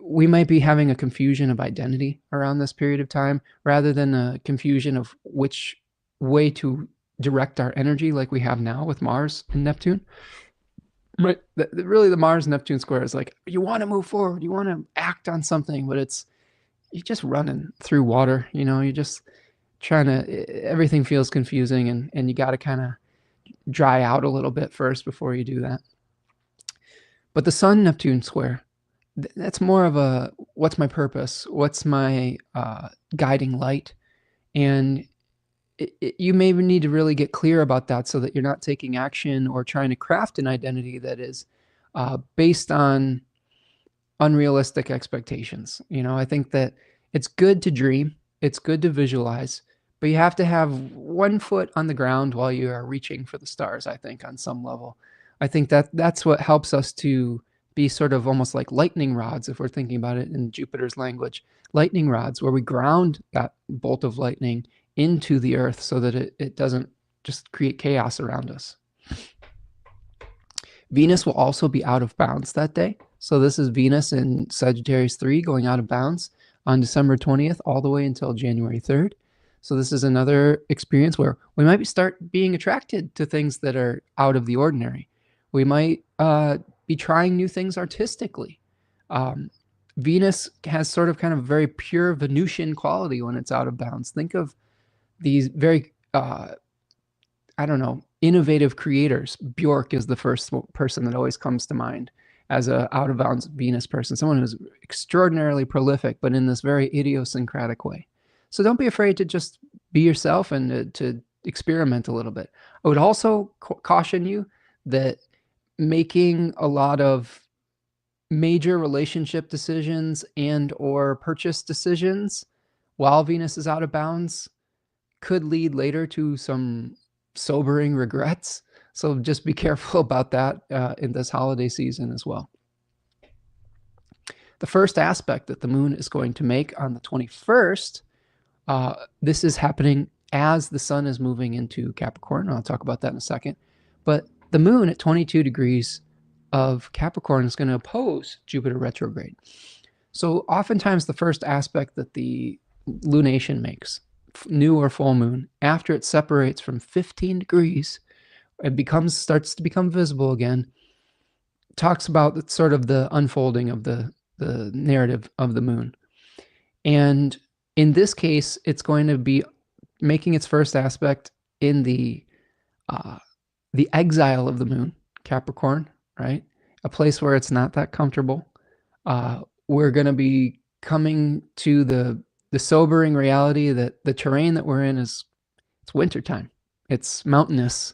We might be having a confusion of identity around this period of time, rather than a confusion of which way to direct our energy like we have now with Mars and Neptune. Right. Really, the Mars-Neptune square is like, you want to move forward, you want to act on something, but you're just running through water, you're just trying to, everything feels confusing, and you got to kind of dry out a little bit first before you do that. But the Sun-Neptune square, that's more of a, what's my purpose? What's my guiding light? And you may need to really get clear about that, so that you're not taking action or trying to craft an identity that is based on unrealistic expectations. I think that it's good to dream, it's good to visualize, but you have to have one foot on the ground while you are reaching for the stars, I think, on some level. I think that's what helps us to be sort of almost like lightning rods, if we're thinking about it in Jupiter's language. Lightning rods, where we ground that bolt of lightning into the earth so that it doesn't just create chaos around us. Venus will also be out of bounds that day. So this is Venus in Sagittarius III going out of bounds on December 20th all the way until January 3rd. So this is another experience where we might start being attracted to things that are out of the ordinary. We might be trying new things artistically. Venus has sort of kind of very pure Venusian quality when it's out of bounds. Think of these very, innovative creators. Bjork is the first person that always comes to mind as a out of bounds Venus person, someone who's extraordinarily prolific, but in this very idiosyncratic way. So don't be afraid to just be yourself and to experiment a little bit. I would also caution you that making a lot of major relationship decisions and or purchase decisions while Venus is out of bounds could lead later to some sobering regrets. So just be careful about that in this holiday season as well. The first aspect that the moon is going to make on the 21st, this is happening as the sun is moving into Capricorn. I'll talk about that in a second. But the moon at 22 degrees of Capricorn is going to oppose Jupiter retrograde. So oftentimes the first aspect that the lunation makes, new or full moon, after it separates from 15 degrees, it starts to become visible again, talks about sort of the unfolding of the narrative of the moon. And in this case, it's going to be making its first aspect in the exile of the moon, Capricorn, right? A place where it's not that comfortable. We're going to be coming to the sobering reality that the terrain that we're in is it's wintertime. It's mountainous.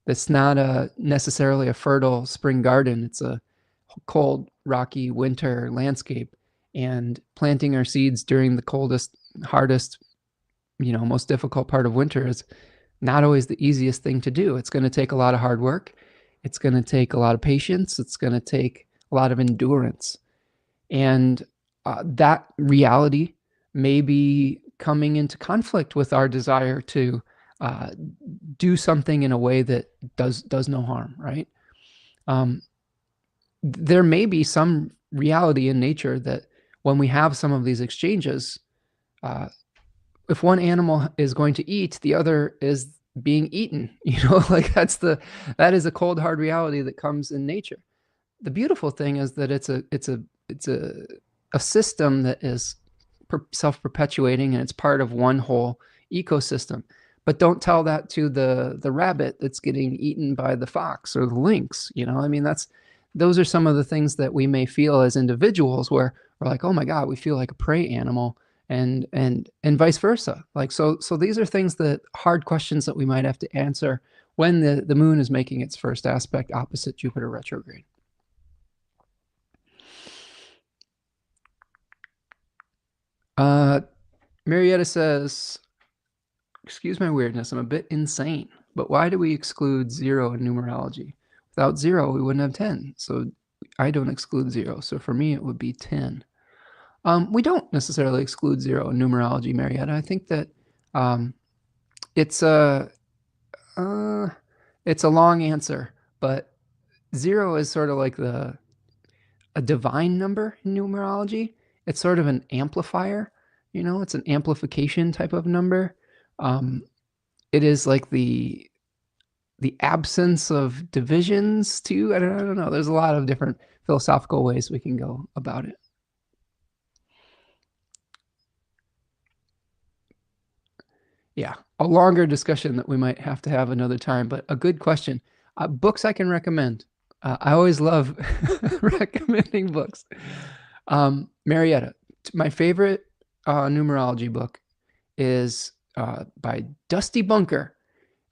It's not necessarily a fertile spring garden. It's a cold, rocky winter landscape. And planting our seeds during the coldest, hardest, most difficult part of winter is not always the easiest thing to do. It's going to take a lot of hard work. It's going to take a lot of patience. It's going to take a lot of endurance. And that reality may be coming into conflict with our desire to do something in a way that does no harm, right? There may be some reality in nature that when we have some of these exchanges, if one animal is going to eat, the other is being eaten. Like that is a cold, hard reality that comes in nature. The beautiful thing is that it's a system that is self-perpetuating, and it's part of one whole ecosystem. But don't tell that to the rabbit that's getting eaten by the fox or the lynx. I mean, those are some of the things that we may feel as individuals, where we're like, oh my God, we feel like a prey animal, and vice versa. Like, so these are things, that hard questions that we might have to answer when the moon is making its first aspect opposite Jupiter retrograde. Marietta says, excuse my weirdness, I'm a bit insane, but why do we exclude 0 in numerology? Without 0, we wouldn't have 10. So I don't exclude 0. So for me, it would be 10. We don't necessarily exclude 0 in numerology, Marietta. I think that it's a long answer, but 0 is sort of like a divine number in numerology. It's sort of an amplifier. It's an amplification type of number. It is like the absence of divisions too. I don't know. There's a lot of different philosophical ways we can go about it. Yeah, a longer discussion that we might have to have another time, but a good question. Books I can recommend. I always love recommending books. Marietta, my favorite numerology book is by Dusty Bunker,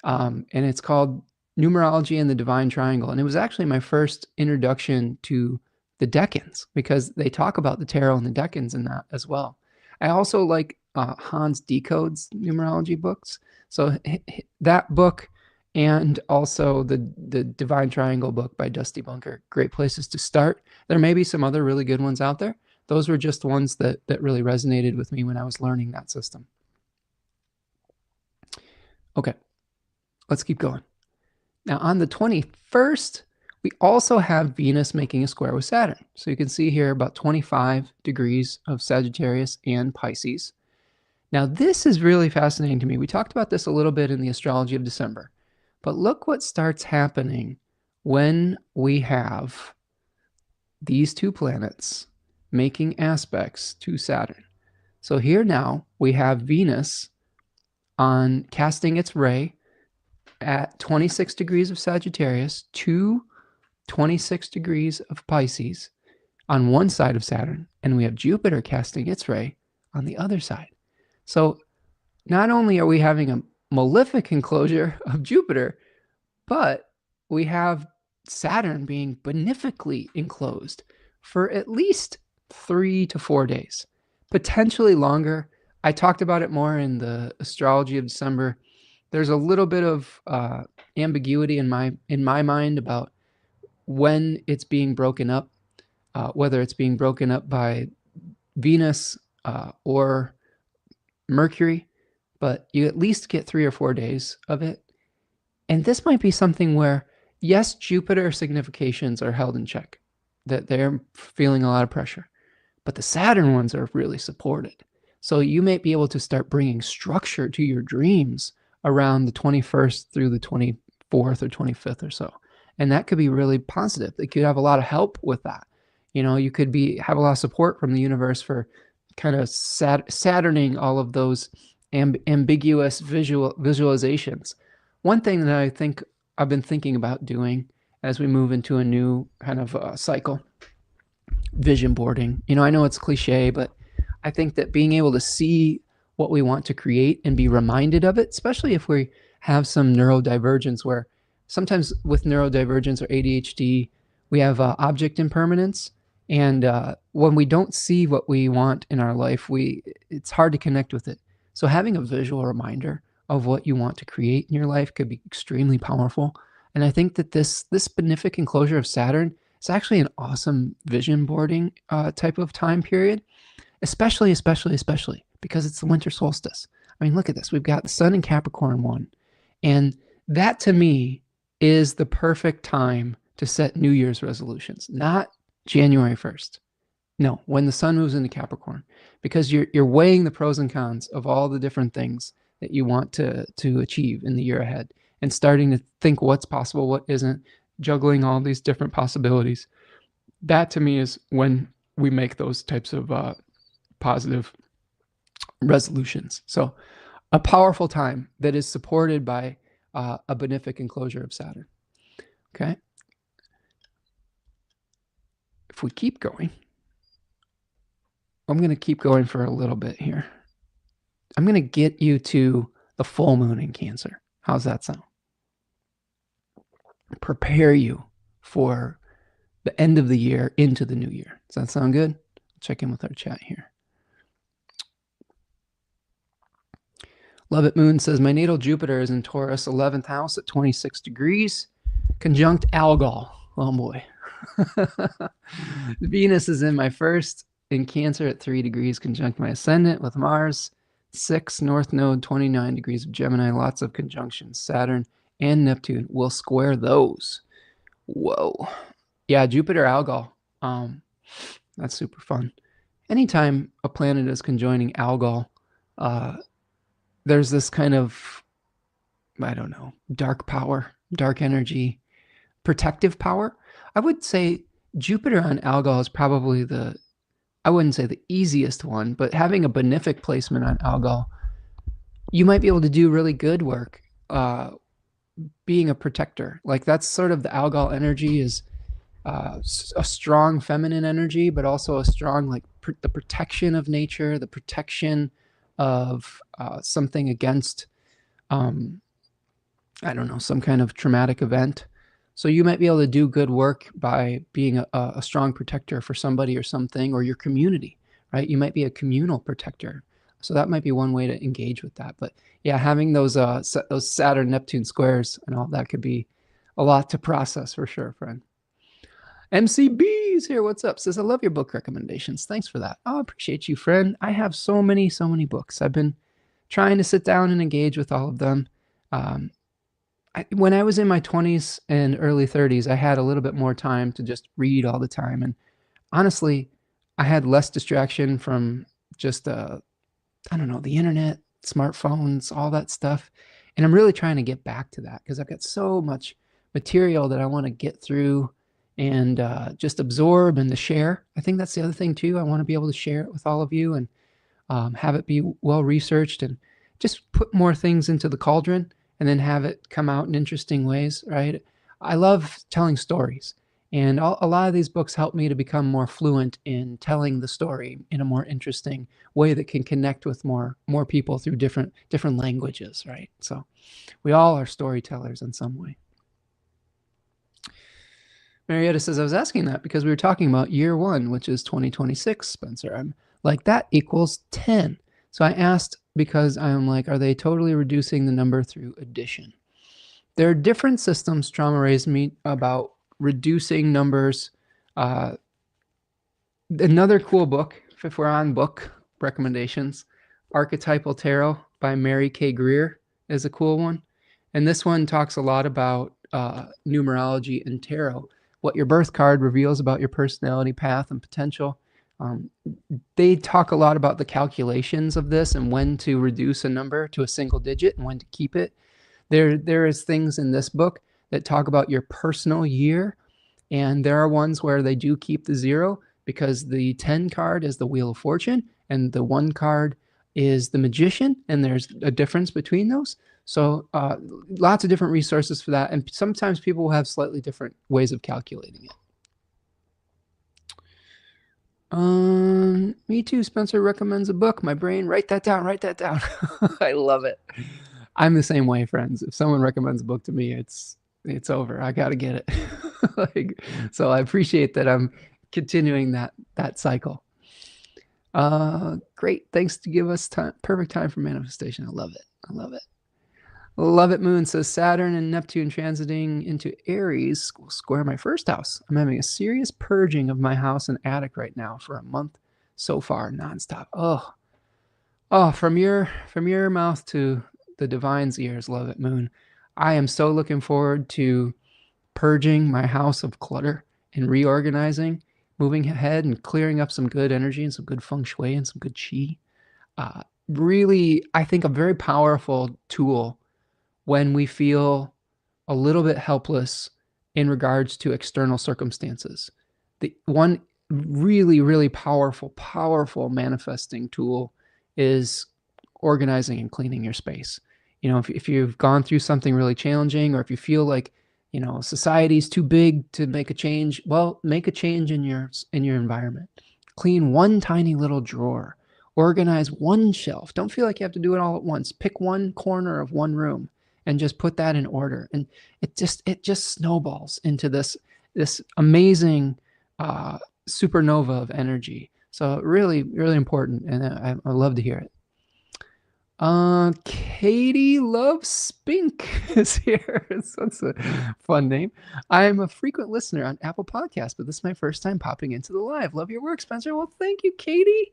and it's called Numerology and the Divine Triangle. And it was actually my first introduction to the Decans, because they talk about the tarot and the Decans in that as well. I also like Hans Decode's numerology books. So that book, and also the Divine Triangle book by Dusty Bunker, great places to start. There may be some other really good ones out there. Those were just ones that really resonated with me when I was learning that system. Okay, let's keep going. Now on the 21st, we also have Venus making a square with Saturn. So you can see here about 25 degrees of Sagittarius and Pisces. Now this is really fascinating to me. We talked about this a little bit in the Astrology of December, but look what starts happening when we have these two planets making aspects to Saturn. So here now we have Venus on casting its ray at 26 degrees of Sagittarius to 26 degrees of Pisces on one side of Saturn, and we have Jupiter casting its ray on the other side. So not only are we having a malefic enclosure of Jupiter, but we have Saturn being benefically enclosed for at least 3 to 4 days, potentially longer. I talked about it more in the Astrology of December. There's a little bit of ambiguity in my mind about when it's being broken up, whether it's being broken up by Venus or Mercury, but you at least get 3 or 4 days of it. And this might be something where, yes, Jupiter significations are held in check, that they're feeling a lot of pressure, but the Saturn ones are really supported. So you may be able to start bringing structure to your dreams around the 21st through the 24th or 25th or so. And that could be really positive. They could have a lot of help with that. You could have a lot of support from the universe for kind of Saturning all of those ambiguous visualizations. One thing that I think I've been thinking about doing as we move into a new kind of cycle. Vision boarding. I know it's cliche, but I think that being able to see what we want to create and be reminded of it, especially if we have some neurodivergence, where sometimes with neurodivergence or ADHD, we have object impermanence. And when we don't see what we want in our life, it's hard to connect with it. So having a visual reminder of what you want to create in your life could be extremely powerful. And I think that this benefic enclosure of Saturn is actually an awesome vision boarding type of time period, especially because it's the winter solstice. I mean, look at this. We've got the sun in Capricorn 1. And that to me is the perfect time to set New Year's resolutions, not January 1st. No, when the sun moves into Capricorn, because you're weighing the pros and cons of all the different things that you want to achieve in the year ahead and starting to think what's possible, what isn't, juggling all these different possibilities. That to me is when we make those types of positive resolutions. So a powerful time that is supported by a benefic enclosure of Saturn. Okay. If we keep going, I'm going to keep going for a little bit here. I'm going to get you to the full moon in Cancer. How's that sound? Prepare you for the end of the year into the new year. Does that sound good? Check in with our chat here. Love It Moon says, my natal Jupiter is in Taurus, 11th house at 26 degrees, conjunct Algol. Oh boy. Venus is in my first in Cancer at 3 degrees, conjunct my ascendant with Mars, 6 North Node, 29 degrees of Gemini, lots of conjunctions. Saturn and Neptune will square those. Whoa. Yeah, Jupiter Algol. That's super fun. Anytime a planet is conjoining Algol, there's this kind of, I don't know, dark power, dark energy, protective power. I would say Jupiter on Algol is probably I wouldn't say the easiest one, but having a benefic placement on Algol, you might be able to do really good work being a protector. Like that's sort of the Algol energy is a strong feminine energy, but also a strong, like the protection of nature, the protection of something against, I don't know, some kind of traumatic event. So you might be able to do good work by being a strong protector for somebody or something, or your community, right? You might be a communal protector. So that might be one way to engage with that. But yeah, having those Saturn-Neptune squares and all that could be a lot to process for sure, friend. MCB is here. What's up? Says, I love your book recommendations. Thanks for that. Oh, I appreciate you, friend. I have so many books. I've been trying to sit down and engage with all of them. When I was in my 20s and early 30s, I had a little bit more time to just read all the time. And honestly, I had less distraction from just, I don't know, the internet, smartphones, all that stuff. And I'm really trying to get back to that because I've got so much material that I want to get through and just absorb and to share. I think that's the other thing too. I want to be able to share it with all of you and have it be well researched and just put more things into the cauldron and then have it come out in interesting ways, right? I love telling stories, and a lot of these books help me to become more fluent in telling the story in a more interesting way that can connect with more people through different languages, right? So we all are storytellers in some way. Marietta says, I was asking that because we were talking about year one, which is 2026, Spencer. I'm like, that equals 10. So I asked because I'm like, are they totally reducing the number through addition? There are different systems Trauma raised me about reducing numbers. Another cool book, if we're on book recommendations, Archetypal Tarot by Mary K. Greer is a cool one. And this one talks a lot about numerology and tarot, what your birth card reveals about your personality path and potential. They talk a lot about the calculations of this and when to reduce a number to a single digit and when to keep it. There is things in this book that talk about your personal year, and there are ones where they do keep the 0 because the 10 card is the Wheel of Fortune and the 1 card is the Magician, and there's a difference between those. So lots of different resources for that, and sometimes people will have slightly different ways of calculating it. Me too. Spencer recommends a book. My brain, write that down. Write that down. I love it. I'm the same way, friends. If someone recommends a book to me, it's over. I got to get it. Like, so I appreciate that I'm continuing that cycle. Great. Thanks to give us time. Perfect time for manifestation. I love it. I love it. Love it. Moon says Saturn and Neptune transiting into Aries will square my first house. I'm having a serious purging of my house and attic right now for a month so far, nonstop. Oh, from your mouth to the divine's ears. Love it, Moon. I am so looking forward to purging my house of clutter and reorganizing, moving ahead and clearing up some good energy and some good feng shui and some good qi. Really, I think a very powerful tool when we feel a little bit helpless in regards to external circumstances. The one really, really powerful manifesting tool is organizing and cleaning your space. You know, if you've gone through something really challenging, or if you feel like, you know, society's too big to make a change, well, make a change in your environment. Clean one tiny little drawer. Organize one shelf. Don't feel like you have to do it all at once. Pick one corner of one room and just put that in order. And it just snowballs into this amazing supernova of energy. So really, really important, and I love to hear it. Katie Loves Spink is here. That's a fun name. I'm a frequent listener on Apple Podcasts, but this is my first time popping into the live. Love your work, Spencer. Well, thank you, Katie.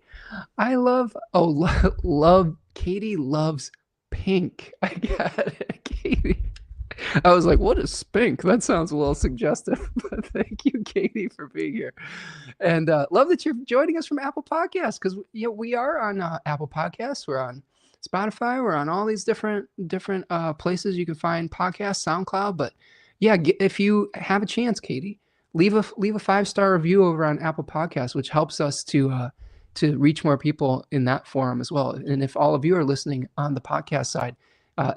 I love Katie Loves Pink. I got it, Katie. I was like, what is Spink? That sounds a little suggestive, but thank you, Katie, for being here. And love that you're joining us from Apple Podcasts, because we are on Apple Podcasts. We're on Spotify. We're on all these different places you can find podcasts, SoundCloud. But yeah, if you have a chance, Katie, leave a 5-star review over on Apple Podcasts, which helps us to reach more people in that forum as well. And if all of you are listening on the podcast side,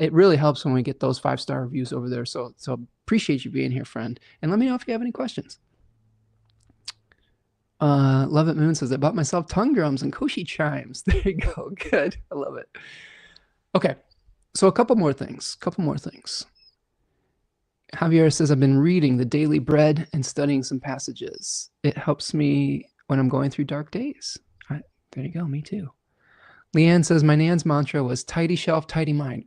it really helps when we get those 5-star reviews over there. So appreciate you being here, friend. And let me know if you have any questions. Love It Moon says, I bought myself tongue drums and koshi chimes. There you go. Good. I love it. Okay. So a couple more things. Javier says, I've been reading The Daily Bread and studying some passages. It helps me when I'm going through dark days. There you go. Me too. Leanne says, my Nan's mantra was tidy shelf, tidy mind.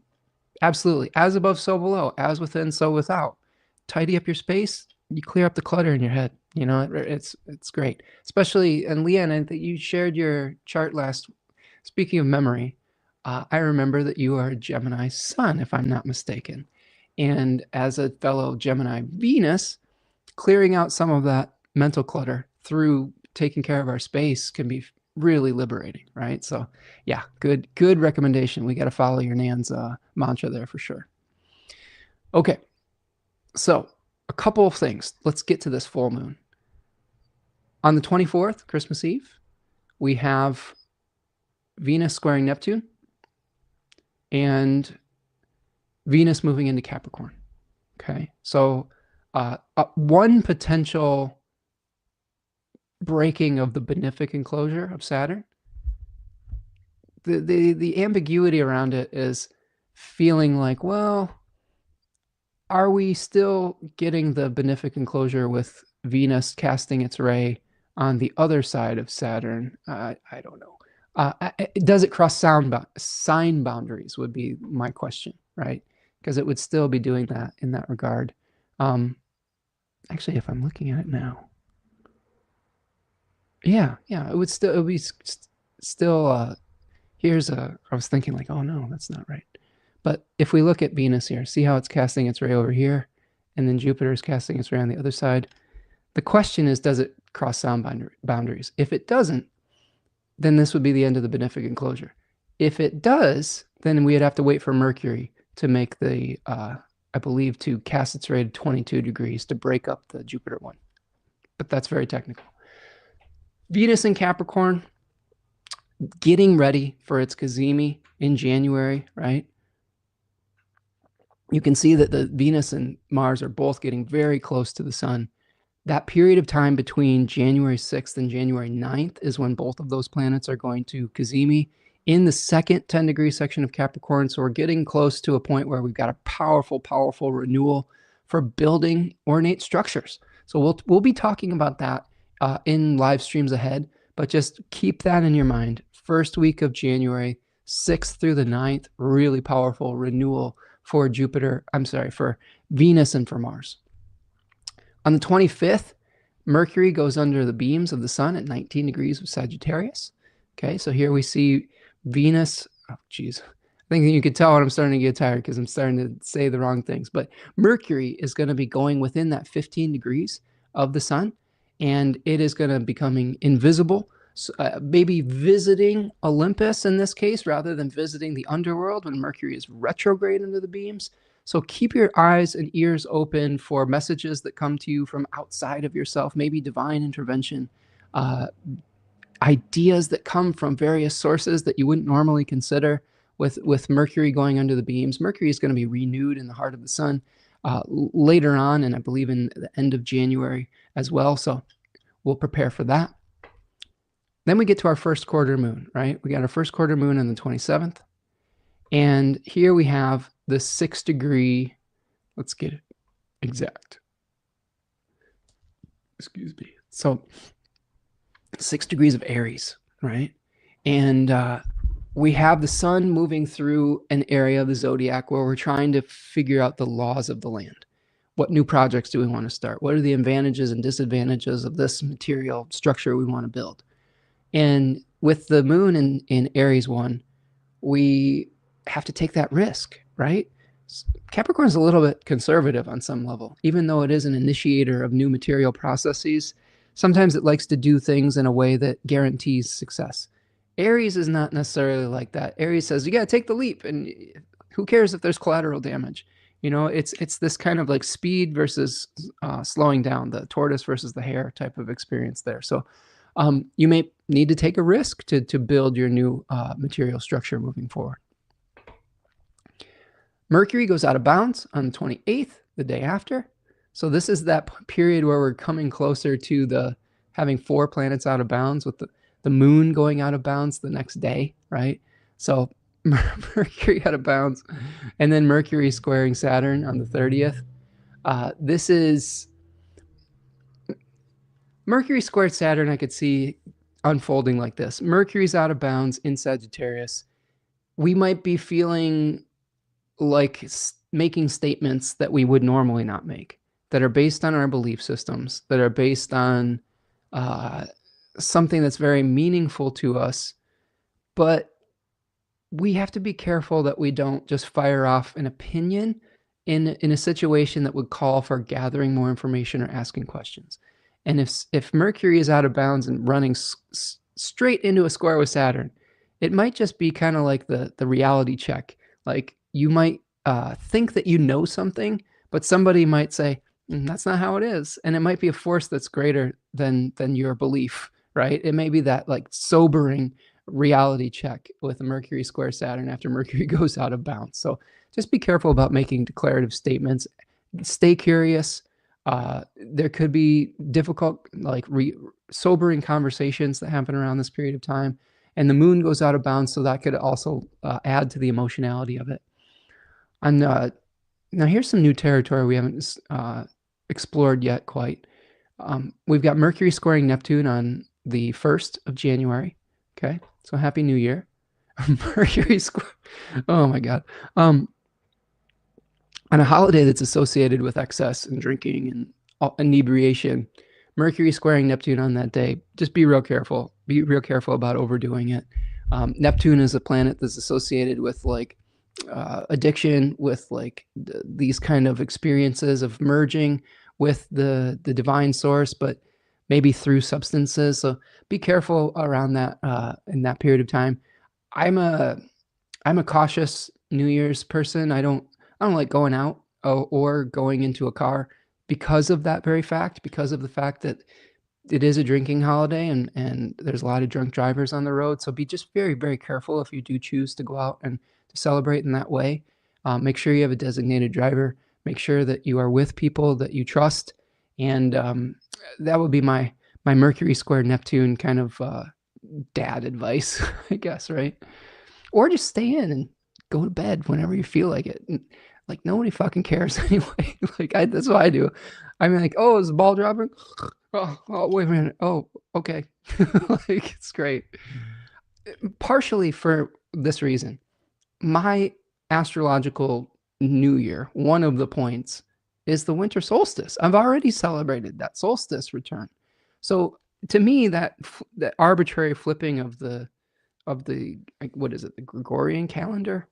Absolutely. As above, so below. As within, so without. Tidy up your space. You clear up the clutter in your head. You know, it's great. Especially, and Leanne, I think you shared your chart last. Speaking of memory, I remember that you are a Gemini sun, if I'm not mistaken. And as a fellow Gemini Venus, clearing out some of that mental clutter through taking care of our space can be really liberating, right? So yeah, good recommendation. We got to follow your Nan's mantra there for sure. Okay, so a couple of things. Let's get to this full moon. On the 24th, Christmas Eve, we have Venus squaring Neptune and Venus moving into Capricorn. Okay, so one potential breaking of the benefic enclosure of Saturn. The ambiguity around it is feeling like, well, are we still getting the benefic enclosure with Venus casting its ray on the other side of Saturn? I don't know. Does it cross sign boundaries would be my question, right? Because it would still be doing that in that regard. Actually, if I'm looking at it now, yeah, it would be still. I was thinking like, oh no, that's not right. But if we look at Venus here, see how it's casting its ray over here, and then Jupiter is casting its ray on the other side. The question is, does it cross sound boundaries? If it doesn't, then this would be the end of the benefic enclosure. If it does, then we'd have to wait for Mercury to make the, I believe, to cast its ray to 22 degrees to break up the Jupiter one. But that's very technical. Venus in Capricorn, getting ready for its cazimi in January, right? You can see that the Venus and Mars are both getting very close to the sun. That period of time between January 6th and January 9th is when both of those planets are going to cazimi in the second 10-degree section of Capricorn. So we're getting close to a point where we've got a powerful, powerful renewal for building ornate structures. So we'll be talking about that in live streams ahead, but just keep that in your mind. First week of January, 6th through the 9th, really powerful renewal for for Venus and for Mars. On the 25th, Mercury goes under the beams of the sun at 19 degrees of Sagittarius. Okay, so here we see Venus. Oh, geez. I think you could tell when I'm starting to get tired because I'm starting to say the wrong things. But Mercury is going to be going within that 15 degrees of the sun, and it is going to be becoming invisible. So, maybe visiting Olympus in this case rather than visiting the underworld when Mercury is retrograde into the beams. So keep your eyes and ears open for messages that come to you from outside of yourself, maybe divine intervention, ideas that come from various sources that you wouldn't normally consider. With Mercury going under the beams, Mercury is going to be renewed in the heart of the sun later on, and I believe in the end of January as well. So we'll prepare for that. Then we get to our first quarter moon, right? We got our first quarter moon on the 27th. And here we have the 6 degree, let's get it exact. Excuse me. So 6 degrees of Aries, right? And we have the sun moving through an area of the zodiac where we're trying to figure out the laws of the land. What new projects do we want to start? What are the advantages and disadvantages of this material structure we want to build? And with the moon in Aries 1, we have to take that risk, right? Capricorn is a little bit conservative on some level, even though it is an initiator of new material processes. Sometimes it likes to do things in a way that guarantees success. Aries is not necessarily like that. Aries says, you got to take the leap, and who cares if there's collateral damage? You know, it's this kind of like speed versus slowing down, the tortoise versus the hare type of experience there. So you may need to take a risk to build your new material structure moving forward. Mercury goes out of bounds on the 28th, the day after. So this is that period where we're coming closer to having 4 planets out of bounds, with the moon going out of bounds the next day, right? So Mercury out of bounds, and then Mercury squaring Saturn on the 30th. This is Mercury squared Saturn. I could see unfolding like this. Mercury's out of bounds in Sagittarius. We might be feeling like making statements that we would normally not make, that are based on our belief systems, that are based on something that's very meaningful to us. But we have to be careful that we don't just fire off an opinion in a situation that would call for gathering more information or asking questions. And if Mercury is out of bounds and running straight into a square with Saturn, it might just be kind of like the reality check. Like, you might think that you know something, but somebody might say, that's not how it is. And it might be a force that's greater than your belief, right? It may be that like sobering reality check with a Mercury square Saturn after Mercury goes out of bounds. So just be careful about making declarative statements. Stay curious. There could be difficult, like sobering conversations that happen around this period of time. And the moon goes out of bounds, so that could also add to the emotionality of it. Now here's some new territory we haven't explored yet quite. We've got Mercury squaring Neptune on the 1st of January. Okay, so Happy New Year. Mercury square. Oh my God. On a holiday that's associated with excess and drinking and inebriation, Mercury squaring Neptune on that day. Just be real careful. Be real careful about overdoing it. Neptune is a planet that's associated with like addiction, with like these kind of experiences of merging with the divine source, but maybe through substances. So be careful around that in that period of time. I'm a cautious New Year's person. I don't like going out or going into a car because of that very fact, because of the fact that it is a drinking holiday, and there's a lot of drunk drivers on the road. So be just very, very careful if you do choose to go out and to celebrate in that way. Make sure you have a designated driver. Make sure that you are with people that you trust. And that would be my Mercury square Neptune kind of dad advice, I guess, right? Or just stay in and go to bed whenever you feel like it. Like nobody fucking cares anyway. Like that's what I do. I'm like, oh, is the ball dropping? Oh, wait a minute. Oh, okay. Like it's great. Partially for this reason, my astrological new year, one of the points is the winter solstice. I've already celebrated that solstice return. So to me, that arbitrary flipping of the what is it, the Gregorian calendar,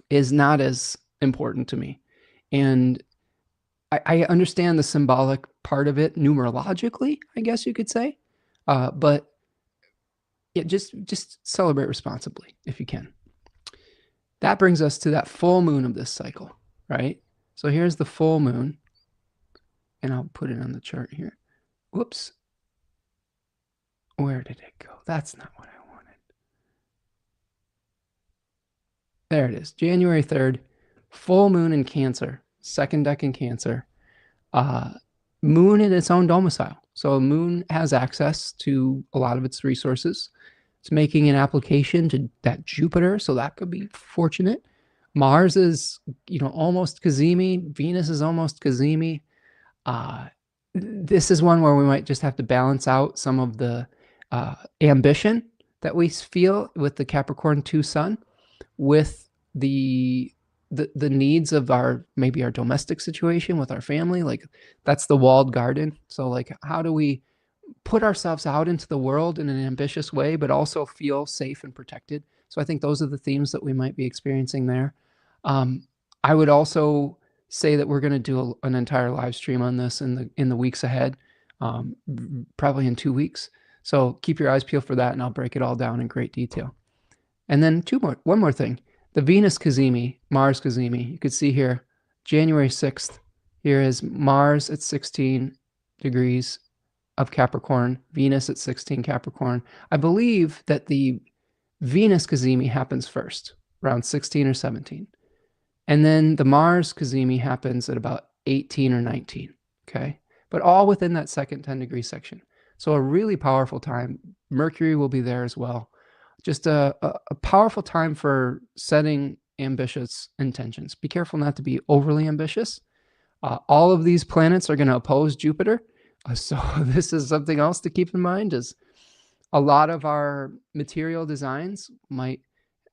is not as important to me. And I understand the symbolic part of it numerologically, I guess you could say. But yeah, just celebrate responsibly if you can. That brings us to that full moon of this cycle, right? So here's the full moon, and I'll put it on the chart here. Whoops. Where did it go? That's not what I wanted. There it is. January 3rd, full moon in Cancer, second deck in Cancer. Moon in its own domicile. So moon has access to a lot of its resources. It's making an application to that Jupiter, so that could be fortunate. Mars is, almost Cazimi. Venus is almost Cazimi. This is one where we might just have to balance out some of the ambition that we feel with the Capricorn 2 Sun, with the needs of maybe our domestic situation with our family. Like that's the walled garden. So like, how do we put ourselves out into the world in an ambitious way, but also feel safe and protected? So I think those are the themes that we might be experiencing there. I would also say that we're going to do an entire live stream on this in the weeks ahead, probably in 2 weeks. So keep your eyes peeled for that, and I'll break it all down in great detail. And then one more thing. The Venus Cazimi, Mars Cazimi, you could see here, January 6th, here is Mars at 16 degrees of Capricorn, Venus at 16 Capricorn. I believe that the Venus Cazimi happens first, around 16 or 17. And then the Mars Cazimi happens at about 18 or 19, okay? But all within that second 10-degree section. So a really powerful time. Mercury will be there as well. Just a powerful time for setting ambitious intentions. Be careful not to be overly ambitious. All of these planets are going to oppose Jupiter. So this is something else to keep in mind, is a lot of our material designs might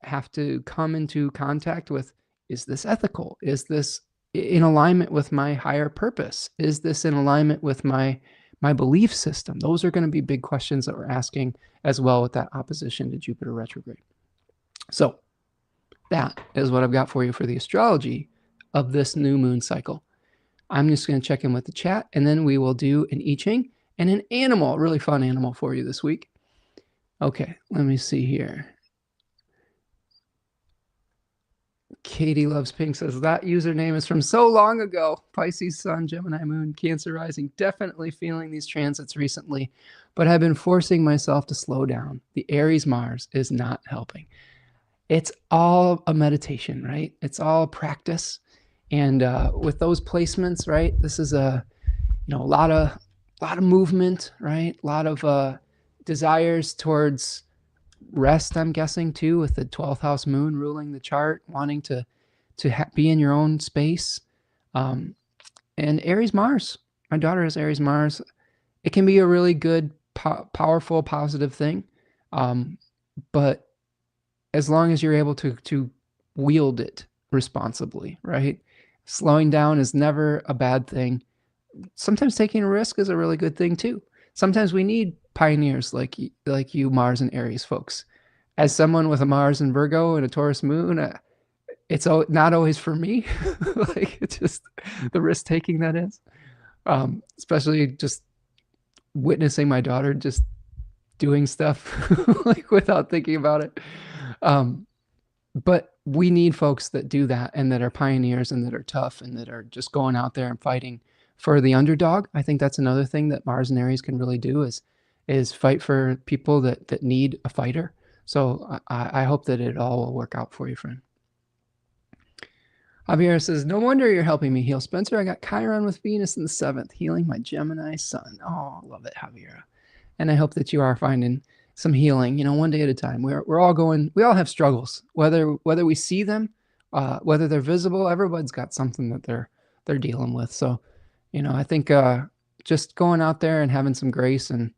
have to come into contact with, is this ethical? Is this in alignment with my higher purpose? Is this in alignment with my belief system? Those are going to be big questions that we're asking as well with that opposition to Jupiter retrograde. So that is what I've got for you for the astrology of this new moon cycle. I'm just going to check in with the chat, and then we will do an I-Ching and an animal, a really fun animal for you this week. Okay, let me see here. Katie Loves Pink says, that username is from so long ago. Pisces Sun, Gemini Moon, Cancer Rising. Definitely feeling these transits recently, but I've been forcing myself to slow down. The Aries Mars is not helping. It's all a meditation, right? It's all practice. And with those placements, right, this is a lot of movement, right? A lot of desires towards rest, I'm guessing, too, with the 12th house moon ruling the chart, wanting to be in your own space. And Aries Mars, my daughter has Aries Mars. It can be a really good, powerful, positive thing. But as long as you're able to wield it responsibly, right? Slowing down is never a bad thing. Sometimes taking a risk is a really good thing too. Sometimes we need pioneers like you, Mars and Aries folks. As someone with a Mars and Virgo and a Taurus moon, it's not always for me. Like, it's just the risk taking that is, especially just witnessing my daughter just doing stuff like without thinking about it. But we need folks that do that and that are pioneers and that are tough and that are just going out there and fighting for the underdog. I think that's another thing that Mars and Aries can really do is fight for people that need a fighter. So I hope that it all will work out for you, friend. Javier says, no wonder you're helping me heal. Spencer, I got Chiron with Venus in the 7th, healing my Gemini sun. Oh, love it, Javier. And I hope that you are finding some healing, one day at a time. We all have struggles, whether we see them, whether they're visible. Everybody's got something that they're dealing with. So, I think just going out there and having some grace and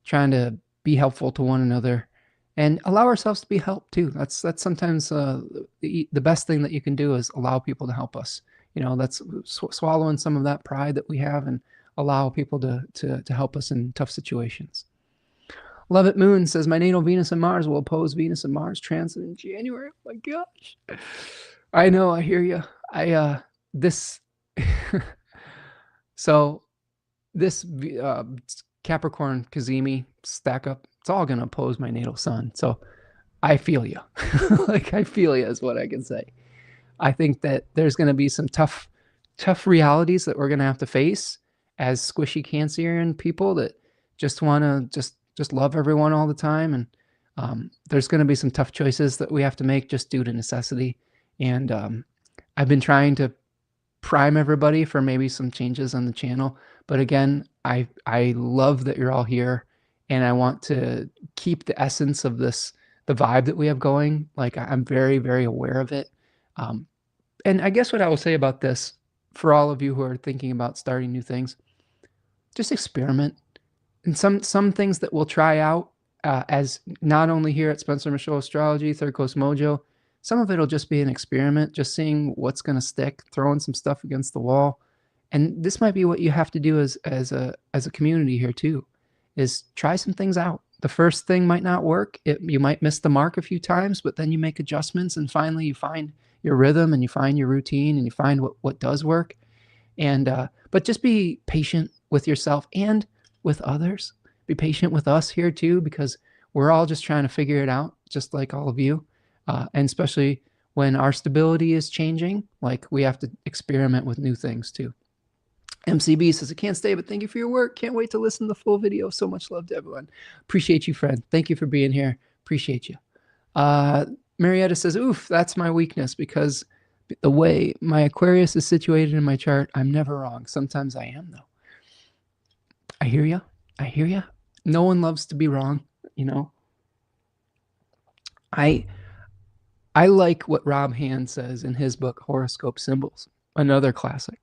trying to be helpful to one another and allow ourselves to be helped too. That's sometimes the best thing that you can do is allow people to help us. That's swallowing some of that pride that we have and allow people to help us in tough situations. Love It Moon says, my natal Venus and Mars will oppose Venus and Mars transit in January. Oh my gosh. I know, I hear you. So this Capricorn Cazimi stack up, it's all going to oppose my natal sun. So I feel you. I feel you is what I can say. I think that there's going to be some tough realities that we're going to have to face as squishy Cancerian people that just want to just love everyone all the time. And there's going to be some tough choices that we have to make just due to necessity. And I've been trying to prime everybody for maybe some changes on the channel. But again, I love that you're all here, and I want to keep the essence of the vibe that we have going. I'm very, very aware of it. And I guess what I will say about this, for all of you who are thinking about starting new things, just experiment. And some things that we'll try out as not only here at Spencer Michaud Astrology, Third Coast Mojo, some of it will just be an experiment, just seeing what's going to stick, throwing some stuff against the wall. And this might be what you have to do as a community here too, is try some things out. The first thing might not work. You might miss the mark a few times, but then you make adjustments and finally you find your rhythm and you find your routine and you find what does work. And but just be patient with yourself and with others. Be patient with us here too, because we're all just trying to figure it out, just like all of you. And especially when our stability is changing, we have to experiment with new things too. MCB says, I can't stay, but thank you for your work. Can't wait to listen to the full video. So much love to everyone. Appreciate you, friend. Thank you for being here. Appreciate you. Marietta says, oof, that's my weakness, because the way my Aquarius is situated in my chart, I'm never wrong. Sometimes I am, though. I hear you. I hear you. No one loves to be wrong, I like what Rob Hand says in his book, Horoscope Symbols, another classic.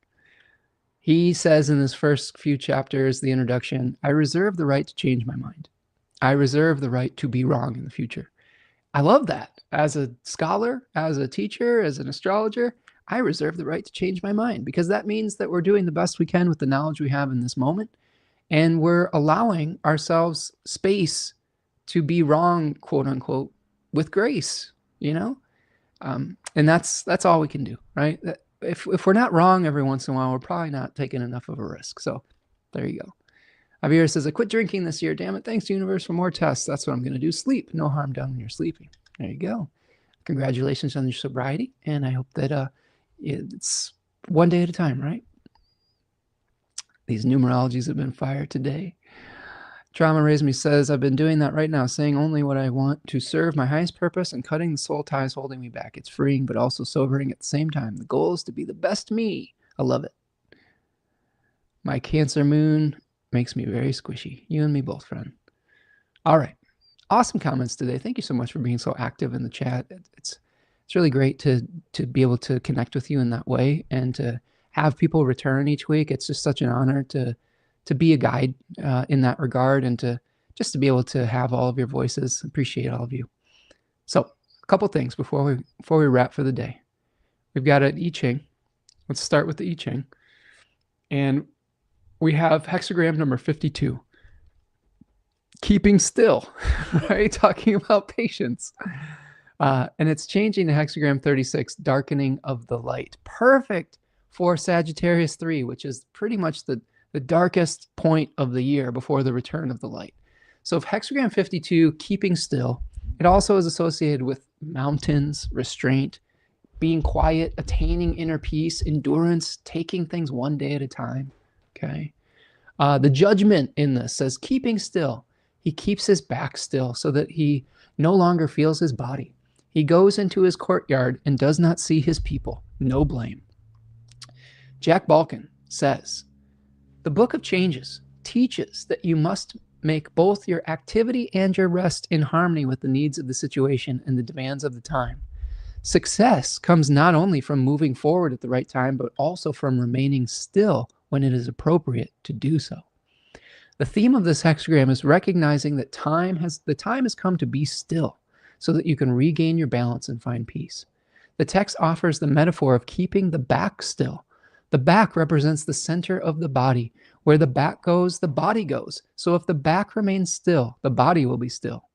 He says in his first few chapters, the introduction, I reserve the right to change my mind. I reserve the right to be wrong in the future. I love that. As a scholar, as a teacher, as an astrologer, I reserve the right to change my mind, because that means that we're doing the best we can with the knowledge we have in this moment. And we're allowing ourselves space to be wrong, quote unquote, with grace, and that's all we can do, right? If we're not wrong every once in a while, we're probably not taking enough of a risk. So there you go. Javier says, I quit drinking this year. Damn it. Thanks, universe, for more tests. That's what I'm going to do. Sleep. No harm done when you're sleeping. There you go. Congratulations on your sobriety. And I hope that it's one day at a time, right? These numerologies have been fired today. Trauma Raised Me says, I've been doing that right now, saying only what I want to serve my highest purpose and cutting the soul ties holding me back. It's freeing, but also sobering at the same time. The goal is to be the best me. I love it. My Cancer moon makes me very squishy. You and me both, friend. All right. Awesome comments today. Thank you so much for being so active in the chat. It's really great to be able to connect with you in that way and to have people return each week. It's just such an honor to be a guide in that regard, and to be able to have all of your voices. Appreciate all of you. So a couple things before we wrap for the day. We've got an I-Ching. Let's start with the I-Ching. And we have hexagram number 52. Keeping still, right? Talking about patience. And it's changing to hexagram 36, darkening of the light. Perfect for Sagittarius III, which is pretty much the darkest point of the year before the return of the light. So if hexagram 52, keeping still, it also is associated with mountains, restraint, being quiet, attaining inner peace, endurance, taking things one day at a time. Okay. The judgment in this says keeping still. He keeps his back still so that he no longer feels his body. He goes into his courtyard and does not see his people. No blame. Jack Balkin says, the Book of Changes teaches that you must make both your activity and your rest in harmony with the needs of the situation and the demands of the time. Success comes not only from moving forward at the right time, but also from remaining still when it is appropriate to do so. The theme of this hexagram is recognizing that the time has come to be still so that you can regain your balance and find peace. The text offers the metaphor of keeping the back still. The back represents the center of the body. Where the back goes, the body goes. So if the back remains still, the body will be still.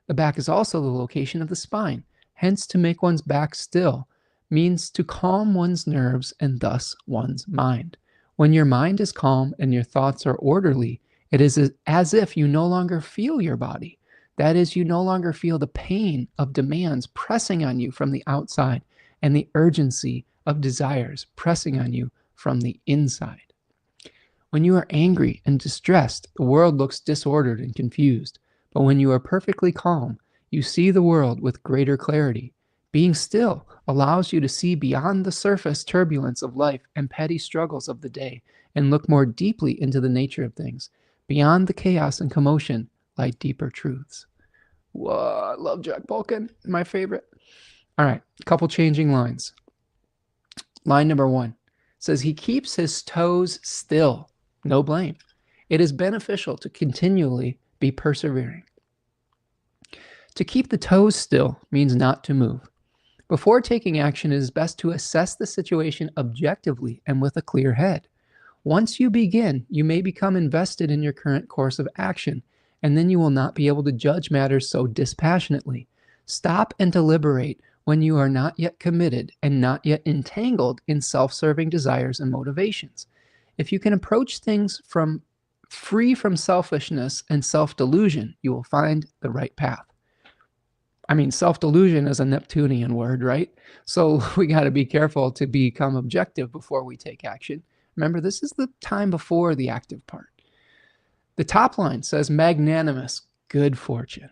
The back is also the location of the spine. Hence, to make one's back still means to calm one's nerves and thus one's mind. When your mind is calm and your thoughts are orderly, it is as if you no longer feel your body. That is, you no longer feel the pain of demands pressing on you from the outside and the urgency of desires pressing on you from the inside. When you are angry and distressed, the world looks disordered and confused. But when you are perfectly calm, you see the world with greater clarity. Being still allows you to see beyond the surface turbulence of life and petty struggles of the day and look more deeply into the nature of things. Beyond the chaos and commotion lie deeper truths. Whoa, I love Jack Balkin, my favorite. All right, a couple changing lines. Line number 1 says he keeps his toes still. No blame. It is beneficial to continually be persevering. To keep the toes still means not to move. Before taking action, it is best to assess the situation objectively and with a clear head. Once you begin, you may become invested in your current course of action, and then you will not be able to judge matters so dispassionately. Stop and deliberate when you are not yet committed and not yet entangled in self-serving desires and motivations. If you can approach things free from selfishness and self-delusion, you will find the right path. I mean, self-delusion is a Neptunian word, right? So we got to be careful to become objective before we take action. Remember, this is the time before the active part. The top line says magnanimous, good fortune.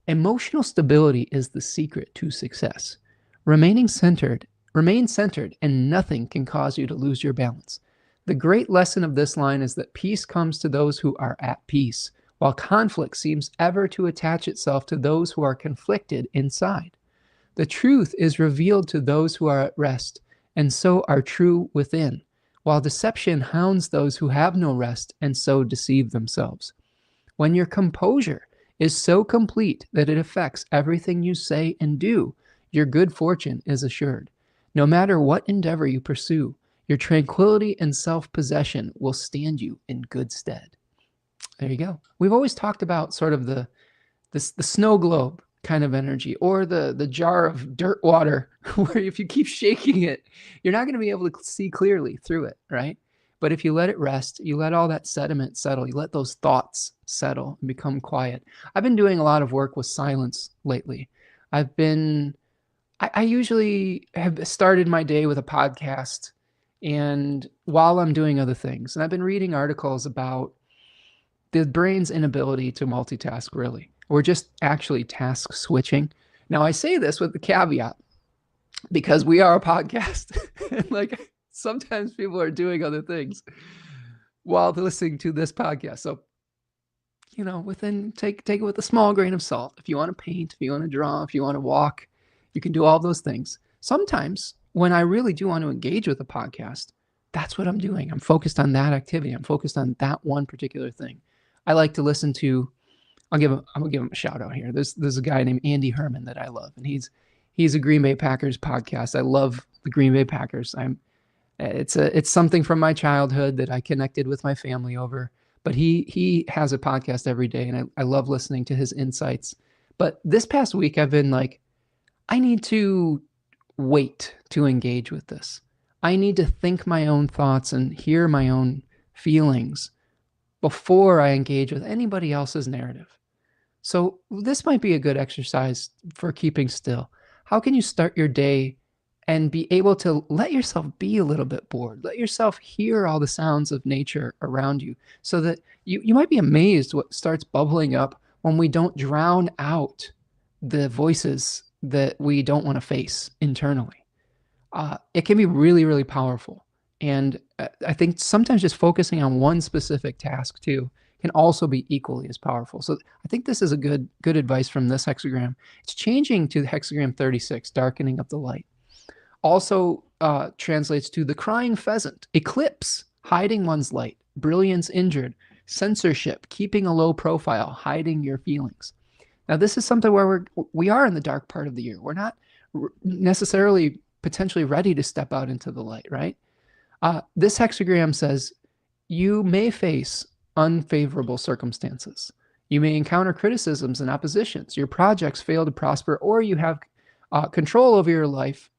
Emotional stability is the secret to success. Remain centered, and nothing can cause you to lose your balance. The great lesson of this line is that peace comes to those who are at peace, while conflict seems ever to attach itself to those who are conflicted inside. The truth is revealed to those who are at rest, and so are true within, while deception hounds those who have no rest and so deceive themselves. When your composure is so complete that it affects everything you say and do, your good fortune is assured. No matter what endeavor you pursue, your tranquility and self-possession will stand you in good stead. There you go. We've always talked about sort of the snow globe kind of energy, or the jar of dirt water, where if you keep shaking it, you're not going to be able to see clearly through it, right? But if you let it rest, you let all that sediment settle, you let those thoughts settle and become quiet. I've been doing a lot of work with silence lately. I usually have started my day with a podcast, and while I'm doing other things, and I've been reading articles about the brain's inability to multitask, really, or just actually task switching. Now, I say this with the caveat because we are a podcast, and like sometimes people are doing other things while listening to this podcast. So, you know, take it with a small grain of salt. If you want to paint, if you want to draw, if you want to walk, you can do all those things. Sometimes when I really do want to engage with a podcast, that's what I'm doing. I'm focused on that activity. I'm focused on that one particular thing. I like to listen to, I'm gonna give him a shout out here. There's a guy named Andy Herman that I love, and he's a Green Bay Packers podcast. I love the Green Bay Packers. It's something from my childhood that I connected with my family over. But he has a podcast every day, and I love listening to his insights. But this past week, I've been like, I need to wait to engage with this. I need to think my own thoughts and hear my own feelings before I engage with anybody else's narrative. So this might be a good exercise for keeping still. How can you start your day and be able to let yourself be a little bit bored. Let yourself hear all the sounds of nature around you, so that you might be amazed what starts bubbling up when we don't drown out the voices that we don't want to face internally. It can be really, really powerful. And I think sometimes just focusing on one specific task too can also be equally as powerful. So I think this is a good advice from this hexagram. It's changing to the hexagram 36, darkening of the light. Also translates to the crying pheasant, eclipse, hiding one's light, brilliance injured, censorship, keeping a low profile, hiding your feelings. Now, this is something where we are in the dark part of the year. We're not necessarily potentially ready to step out into the light, right? This hexagram says you may face unfavorable circumstances. You may encounter criticisms and oppositions. Your projects fail to prosper, or you have control over your life,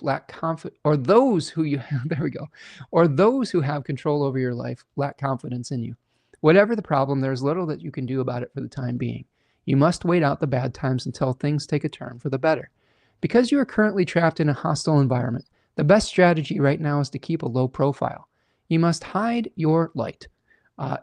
lack confidence, or those who you there we go, or those who have control over your life lack confidence in you. Whatever the problem, there's little that you can do about it for the time being. You must wait out the bad times until things take a turn for the better. Because you are currently trapped in a hostile environment, the best strategy right now is to keep a low profile. You must hide your light.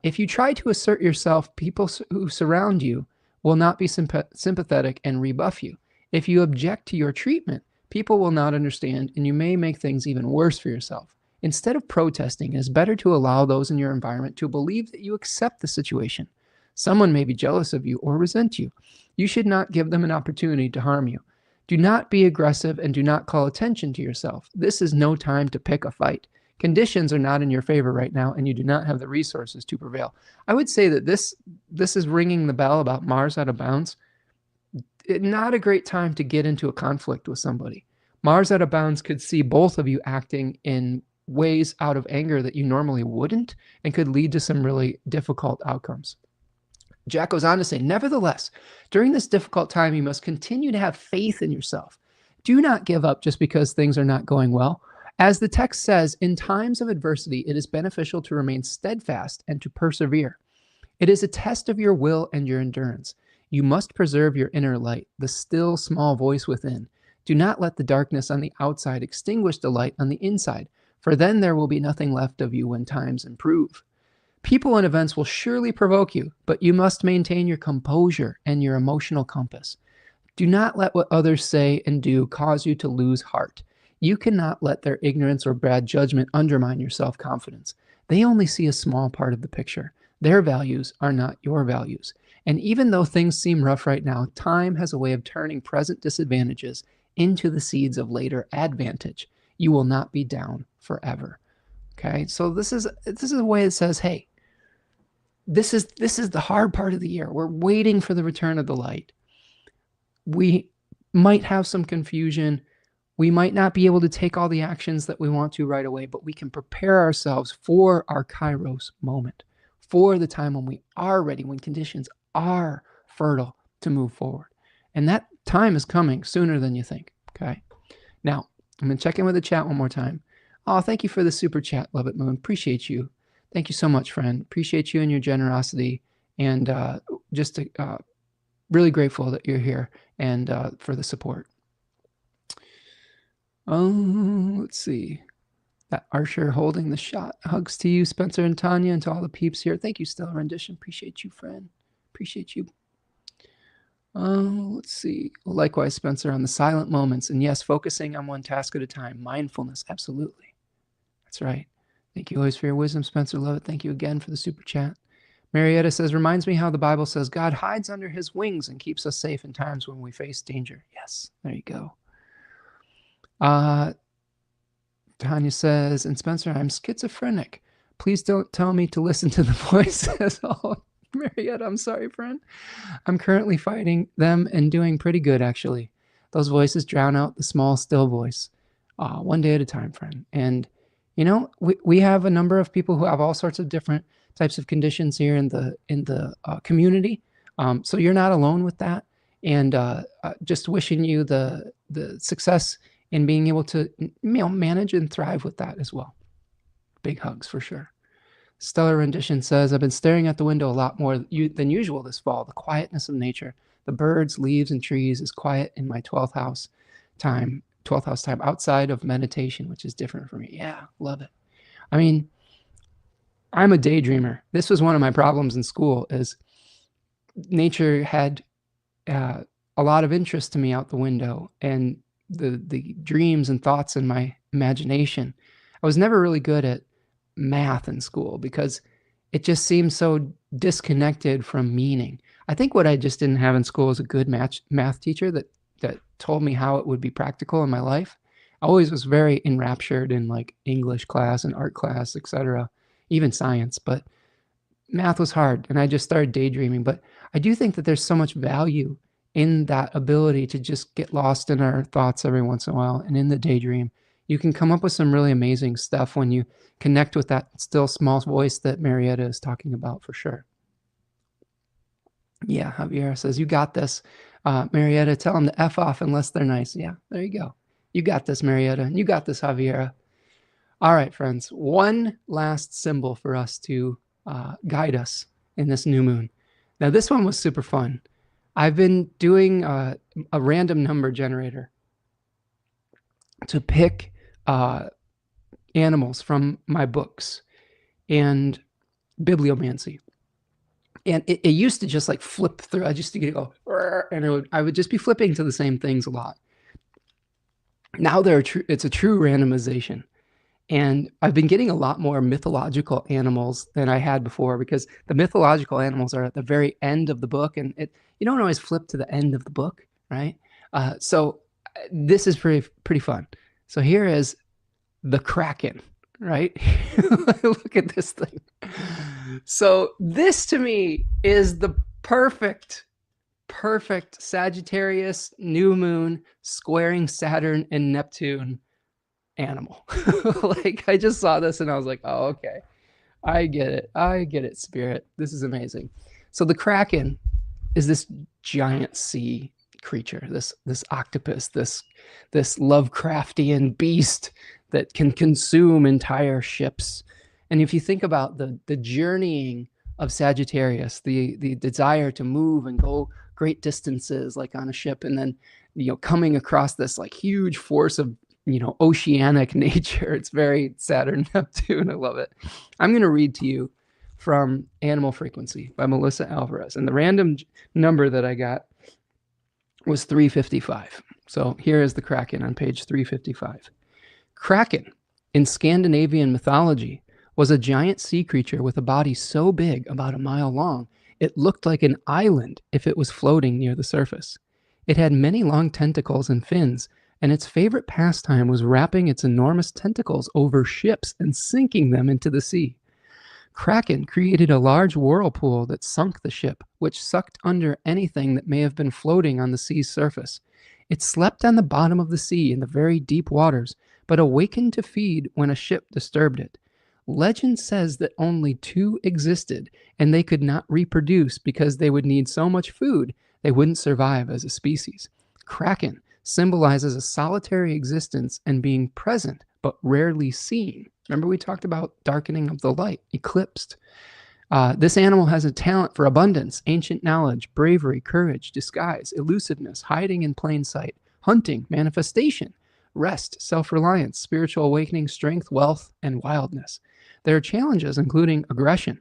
If you try to assert yourself, people who surround you will not be sympathetic and rebuff you. If you object to your treatment, people will not understand, and you may make things even worse for yourself. Instead of protesting, it is better to allow those in your environment to believe that you accept the situation. Someone may be jealous of you or resent you. You should not give them an opportunity to harm you. Do not be aggressive and do not call attention to yourself. This is no time to pick a fight. Conditions are not in your favor right now, and you do not have the resources to prevail. I would say that this is ringing the bell about Mars out of bounds. Not a great time to get into a conflict with somebody. Mars out of bounds could see both of you acting in ways out of anger that you normally wouldn't, and could lead to some really difficult outcomes. Jack goes on to say, nevertheless, during this difficult time, you must continue to have faith in yourself. Do not give up just because things are not going well. As the text says, in times of adversity, it is beneficial to remain steadfast and to persevere. It is a test of your will and your endurance. You must preserve your inner light, the still small voice within. Do not let the darkness on the outside extinguish the light on the inside, for then there will be nothing left of you when times improve. People and events will surely provoke you, but you must maintain your composure and your emotional compass. Do not let what others say and do cause you to lose heart. You cannot let their ignorance or bad judgment undermine your self-confidence. They only see a small part of the picture. Their values are not your values. And even though things seem rough right now, time has a way of turning present disadvantages into the seeds of later advantage. You will not be down forever. Okay, so this is a way that says, hey, this is the hard part of the year. We're waiting for the return of the light. We might have some confusion. We might not be able to take all the actions that we want to right away, but we can prepare ourselves for our Kairos moment, for the time when we are ready, when conditions are fertile to move forward. And that time is coming sooner than you think, okay? Now, I'm going to check in with the chat one more time. Oh, thank you for the super chat, Love It Moon. Appreciate you. Thank you so much, friend. Appreciate you and your generosity, and just really grateful that you're here and for the support. Let's see. That Archer holding the shot. Hugs to you, Spencer and Tanya, and to all the peeps here. Thank you, Stellar Rendition. Appreciate you, friend. Appreciate you. Let's see. Likewise, Spencer, on the silent moments. And yes, focusing on one task at a time. Mindfulness, absolutely. That's right. Thank you always for your wisdom, Spencer. Love it. Thank you again for the super chat. Marietta says, reminds me how the Bible says God hides under his wings and keeps us safe in times when we face danger. Yes, there you go. Tanya says, and Spencer, I'm schizophrenic. Please don't tell me to listen to the voices. Oh, Marietta, I'm sorry, friend. I'm currently fighting them and doing pretty good, actually. Those voices drown out the small, still voice. One day at a time, friend. And, you know, we have a number of people who have all sorts of different types of conditions here in the community. So you're not alone with that. And just wishing you the success in being able to manage and thrive with that as well. Big hugs for sure. Stellar Rendition says, I've been staring at the window a lot more than usual this fall. The quietness of nature, the birds, leaves, and trees is quiet in my 12th house time outside of meditation, which is different for me. Yeah, love it. I mean, I'm a daydreamer. This was one of my problems in school, is nature had a lot of interest to me out the window, and the dreams and thoughts in my imagination. I was never really good at math in school because it just seemed so disconnected from meaning. I think what I just didn't have in school was a good math teacher that told me how it would be practical in my life. I always was very enraptured in like English class and art class, etc., even science, but math was hard, and I just started daydreaming. But I do think that there's so much value in that ability to just get lost in our thoughts every once in a while, and in the daydream. You can come up with some really amazing stuff when you connect with that still small voice that Marietta is talking about, for sure. Yeah, Javiera says, you got this. Marietta, tell them to F off unless they're nice. Yeah, there you go. You got this, Marietta. You got this, Javiera. All right, friends. One last symbol for us to guide us in this new moon. Now, this one was super fun. I've been doing a random number generator to pick animals from my books and bibliomancy. And it used to just like flip through. I just to go, and I would just be flipping to the same things a lot. Now it's a true randomization. And I've been getting a lot more mythological animals than I had before, because the mythological animals are at the very end of the book, and you don't always flip to the end of the book, right? So this is pretty fun. So here is the Kraken, right? Look at this thing. So this to me is the perfect Sagittarius new moon squaring Saturn and Neptune animal. Like, I just saw this and I was like, oh, okay. I get it, spirit. This is amazing. So the Kraken is this giant sea creature, this octopus, this Lovecraftian beast that can consume entire ships. And if you think about the journeying of Sagittarius, the desire to move and go great distances, like on a ship, and then, you know, coming across this like huge force of, you know, oceanic nature. It's very Saturn Neptune. I love it. I'm going to read to you from Animal Frequency by Melissa Alvarez. And the random number that I got was 355. So here is the Kraken on page 355. Kraken, in Scandinavian mythology, was a giant sea creature with a body so big, about a mile long, it looked like an island if it was floating near the surface. It had many long tentacles and fins, and its favorite pastime was wrapping its enormous tentacles over ships and sinking them into the sea. Kraken created a large whirlpool that sunk the ship, which sucked under anything that may have been floating on the sea's surface. It slept on the bottom of the sea in the very deep waters, but awakened to feed when a ship disturbed it. Legend says that only two existed, and they could not reproduce because they would need so much food they wouldn't survive as a species. Kraken symbolizes a solitary existence and being present but rarely seen. Remember, we talked about darkening of the light, eclipsed. This animal has a talent for abundance, ancient knowledge, bravery, courage, disguise, elusiveness, hiding in plain sight, hunting, manifestation, rest, self-reliance, spiritual awakening, strength, wealth, and wildness. There are challenges including aggression,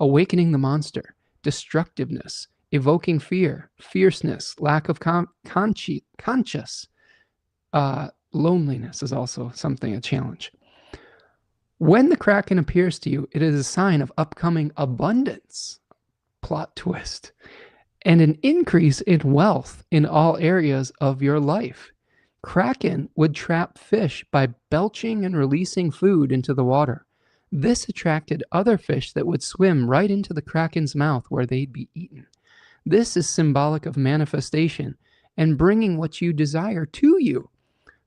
awakening the monster, destructiveness, evoking fear, fierceness, lack of conscience. Loneliness is also a challenge. When the Kraken appears to you, it is a sign of upcoming abundance, plot twist, and an increase in wealth in all areas of your life. Kraken would trap fish by belching and releasing food into the water. This attracted other fish that would swim right into the Kraken's mouth where they'd be eaten. This is symbolic of manifestation and bringing what you desire to you.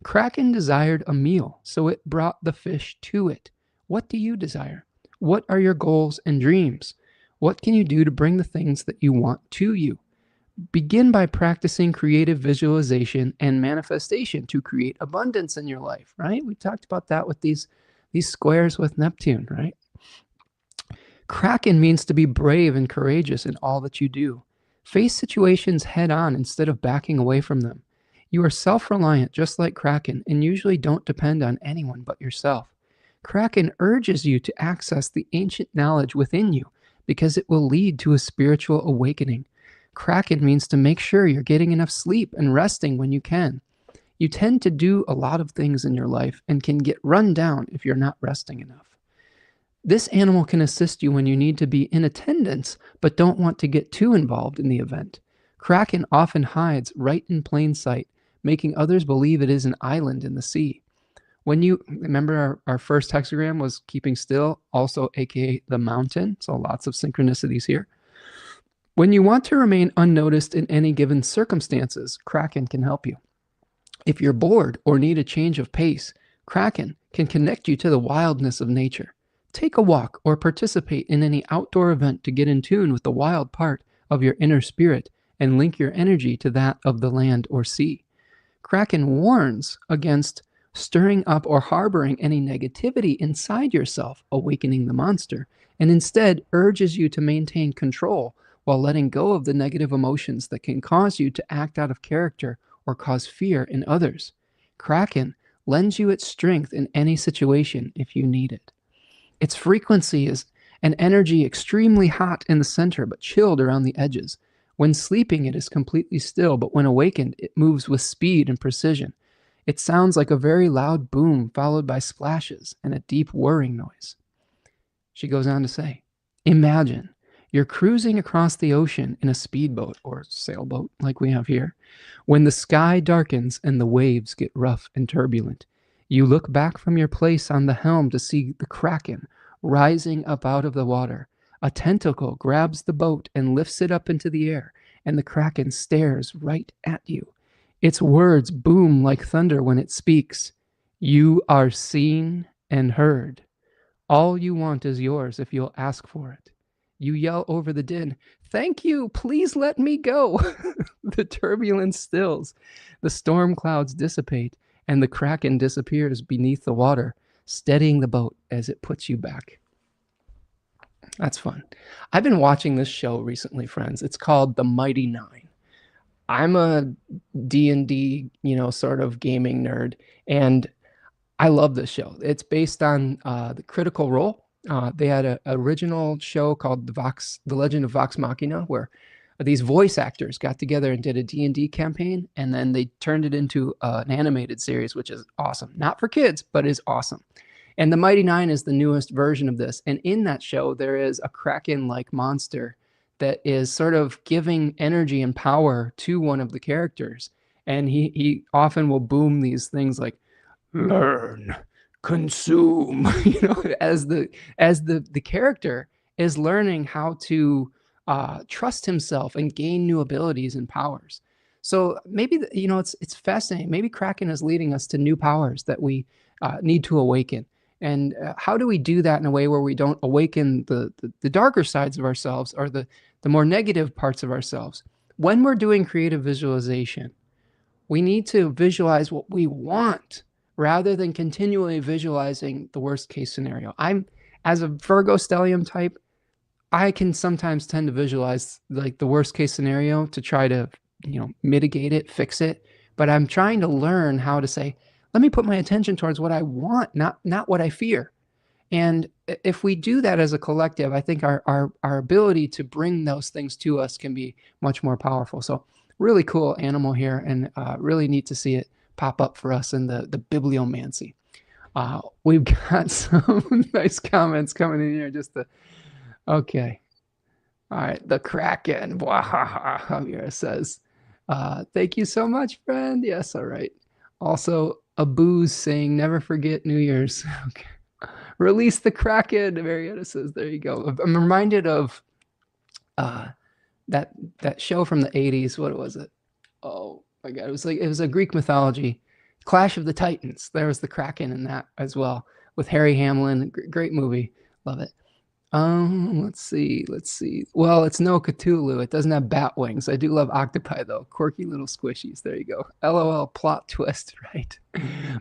Kraken desired a meal, so it brought the fish to it. What do you desire? What are your goals and dreams? What can you do to bring the things that you want to you? Begin by practicing creative visualization and manifestation to create abundance in your life, right? We talked about that with these squares with Neptune, right? Kraken means to be brave and courageous in all that you do. Face situations head on instead of backing away from them. You are self-reliant just like Kraken and usually don't depend on anyone but yourself. Kraken urges you to access the ancient knowledge within you because it will lead to a spiritual awakening. Kraken means to make sure you're getting enough sleep and resting when you can. You tend to do a lot of things in your life and can get run down if you're not resting enough. This animal can assist you when you need to be in attendance but don't want to get too involved in the event. Kraken often hides right in plain sight, making others believe it is an island in the sea. When you remember our first hexagram was keeping still, also aka the mountain, so lots of synchronicities here. When you want to remain unnoticed in any given circumstances, Kraken can help you. If you're bored or need a change of pace, Kraken can connect you to the wildness of nature. Take a walk or participate in any outdoor event to get in tune with the wild part of your inner spirit and link your energy to that of the land or sea. Kraken warns against stirring up or harboring any negativity inside yourself, awakening the monster, and instead urges you to maintain control while letting go of the negative emotions that can cause you to act out of character or cause fear in others. Kraken lends you its strength in any situation if you need it. Its frequency is an energy extremely hot in the center but chilled around the edges. When sleeping, it is completely still, but when awakened, it moves with speed and precision. It sounds like a very loud boom followed by splashes and a deep whirring noise. She goes on to say, imagine you're cruising across the ocean in a speedboat or sailboat like we have here. When the sky darkens and the waves get rough and turbulent, you look back from your place on the helm to see the Kraken rising up out of the water. A tentacle grabs the boat and lifts it up into the air, and the Kraken stares right at you. Its words boom like thunder when it speaks. You are seen and heard. All you want is yours if you'll ask for it. You yell over the din, thank you, please let me go. The turbulence stills, the storm clouds dissipate, and the Kraken disappears beneath the water, steadying the boat as it puts you back. That's fun. I've been watching this show recently, friends. It's called The Mighty Nine. I'm a D&D, sort of gaming nerd, and I love this show. It's based on the Critical Role. They had an original show called The Legend of Vox Machina, where these voice actors got together and did a D&D campaign, and then they turned it into an animated series, which is awesome. Not for kids, but is awesome. And the Mighty Nine is the newest version of this. And in that show, there is a Kraken-like monster that is sort of giving energy and power to one of the characters. And he often will boom these things like, learn, consume, as the character is learning how to trust himself and gain new abilities and powers. So maybe, it's fascinating. Maybe Kraken is leading us to new powers that we need to awaken. And how do we do that in a way where we don't awaken the darker sides of ourselves or the more negative parts of ourselves? When we're doing creative visualization, we need to visualize what we want rather than continually visualizing the worst case scenario. As a Virgo stellium type, I can sometimes tend to visualize like the worst case scenario to try to, mitigate it, fix it. But I'm trying to learn how to say, let me put my attention towards what I want, not what I fear. And if we do that as a collective, I think our ability to bring those things to us can be much more powerful. So really cool animal here, and really neat to see it pop up for us in the bibliomancy. We've got some nice comments coming in here. Okay. All right. The Kraken. Javier says, thank you so much, friend. Yes. All right. Also, Abu's saying, never forget New Year's. Okay. Release the Kraken. Marietta says, there you go. I'm reminded of that show from the 80s. What was it? Oh my God. It was a Greek mythology, Clash of the Titans. There was the Kraken in that as well with Harry Hamlin. Great movie. Love it. Let's see. Well, it's no Cthulhu. It doesn't have bat wings. I do love octopi though. Quirky little squishies. There you go. LOL, plot twist, right?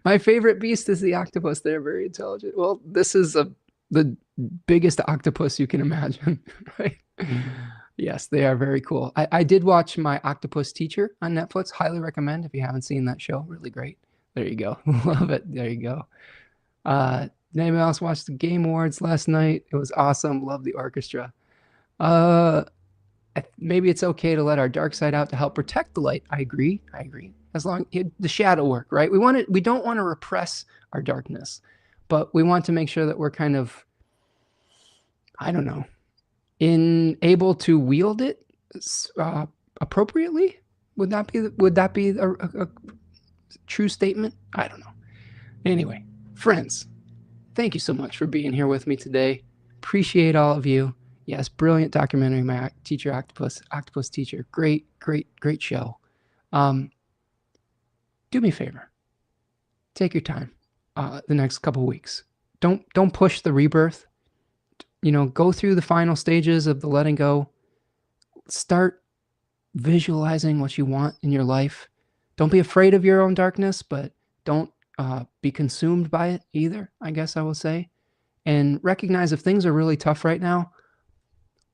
My favorite beast is the octopus. They're very intelligent. Well, this is the biggest octopus you can imagine, right? Yes, they are very cool. I did watch My Octopus Teacher on Netflix. Highly recommend if you haven't seen that show. Really great. There you go. Love it. There you go. Did anybody else watch the Game Awards last night? It was awesome. Love the orchestra. Uh, Maybe it's okay to let our dark side out to help protect the light. I agree. I agree. As long the shadow work, right? We don't want to repress our darkness, but we want to make sure that we're kind of, I don't know, able to wield it appropriately. Would that be a true statement? I don't know. Anyway, friends, thank you so much for being here with me today. Appreciate all of you. Yes, brilliant documentary, My Teacher Octopus Teacher. Great, great, great show. Do me a favor. Take your time the next couple weeks. Don't push the rebirth. Go through the final stages of the letting go. Start visualizing what you want in your life. Don't be afraid of your own darkness, but don't be consumed by it either, I guess I will say. And recognize if things are really tough right now,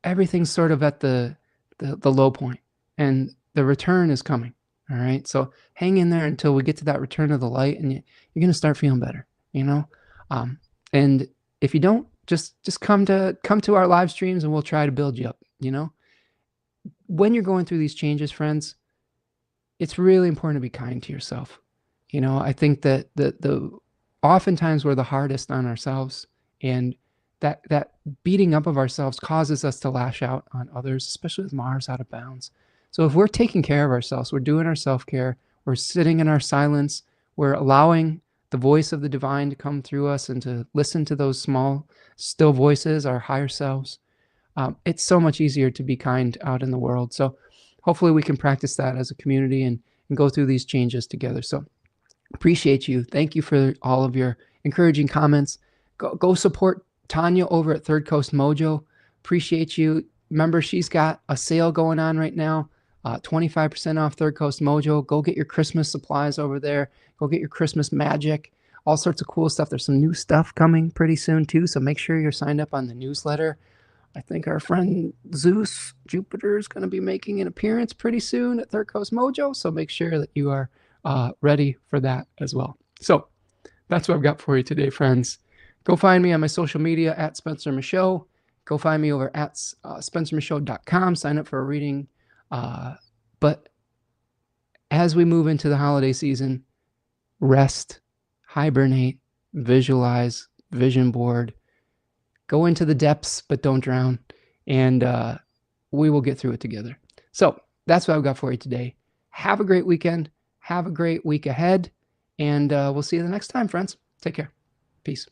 everything's sort of at the low point, and the return is coming. All right, so hang in there until we get to that return of the light, and you're gonna start feeling better. And if you don't, just come to our live streams, and we'll try to build you up. When you're going through these changes, friends, it's really important to be kind to yourself. I think that the oftentimes we're the hardest on ourselves, and that beating up of ourselves causes us to lash out on others, especially with Mars out of bounds. So if we're taking care of ourselves, we're doing our self-care, we're sitting in our silence, we're allowing the voice of the divine to come through us and to listen to those small, still voices, our higher selves, it's so much easier to be kind out in the world. So hopefully we can practice that as a community and go through these changes together. So appreciate you. Thank you for all of your encouraging comments. Go support Tanya over at Third Coast Mojo. Appreciate you. Remember, she's got a sale going on right now. 25% off Third Coast Mojo. Go get your Christmas supplies over there. Go get your Christmas magic. All sorts of cool stuff. There's some new stuff coming pretty soon too. So make sure you're signed up on the newsletter. I think our friend Zeus Jupiter is going to be making an appearance pretty soon at Third Coast Mojo. So make sure that you are ready for that as well. So that's what I've got for you today, friends. Go find me on my social media at Spencer Michaud. Go find me over at spencermichaud.com. Sign up for a reading. But as we move into the holiday season, rest, hibernate, visualize, vision board, go into the depths, but don't drown. And we will get through it together. So that's what I've got for you today. Have a great weekend. Have a great week ahead. And we'll see you the next time, friends. Take care. Peace.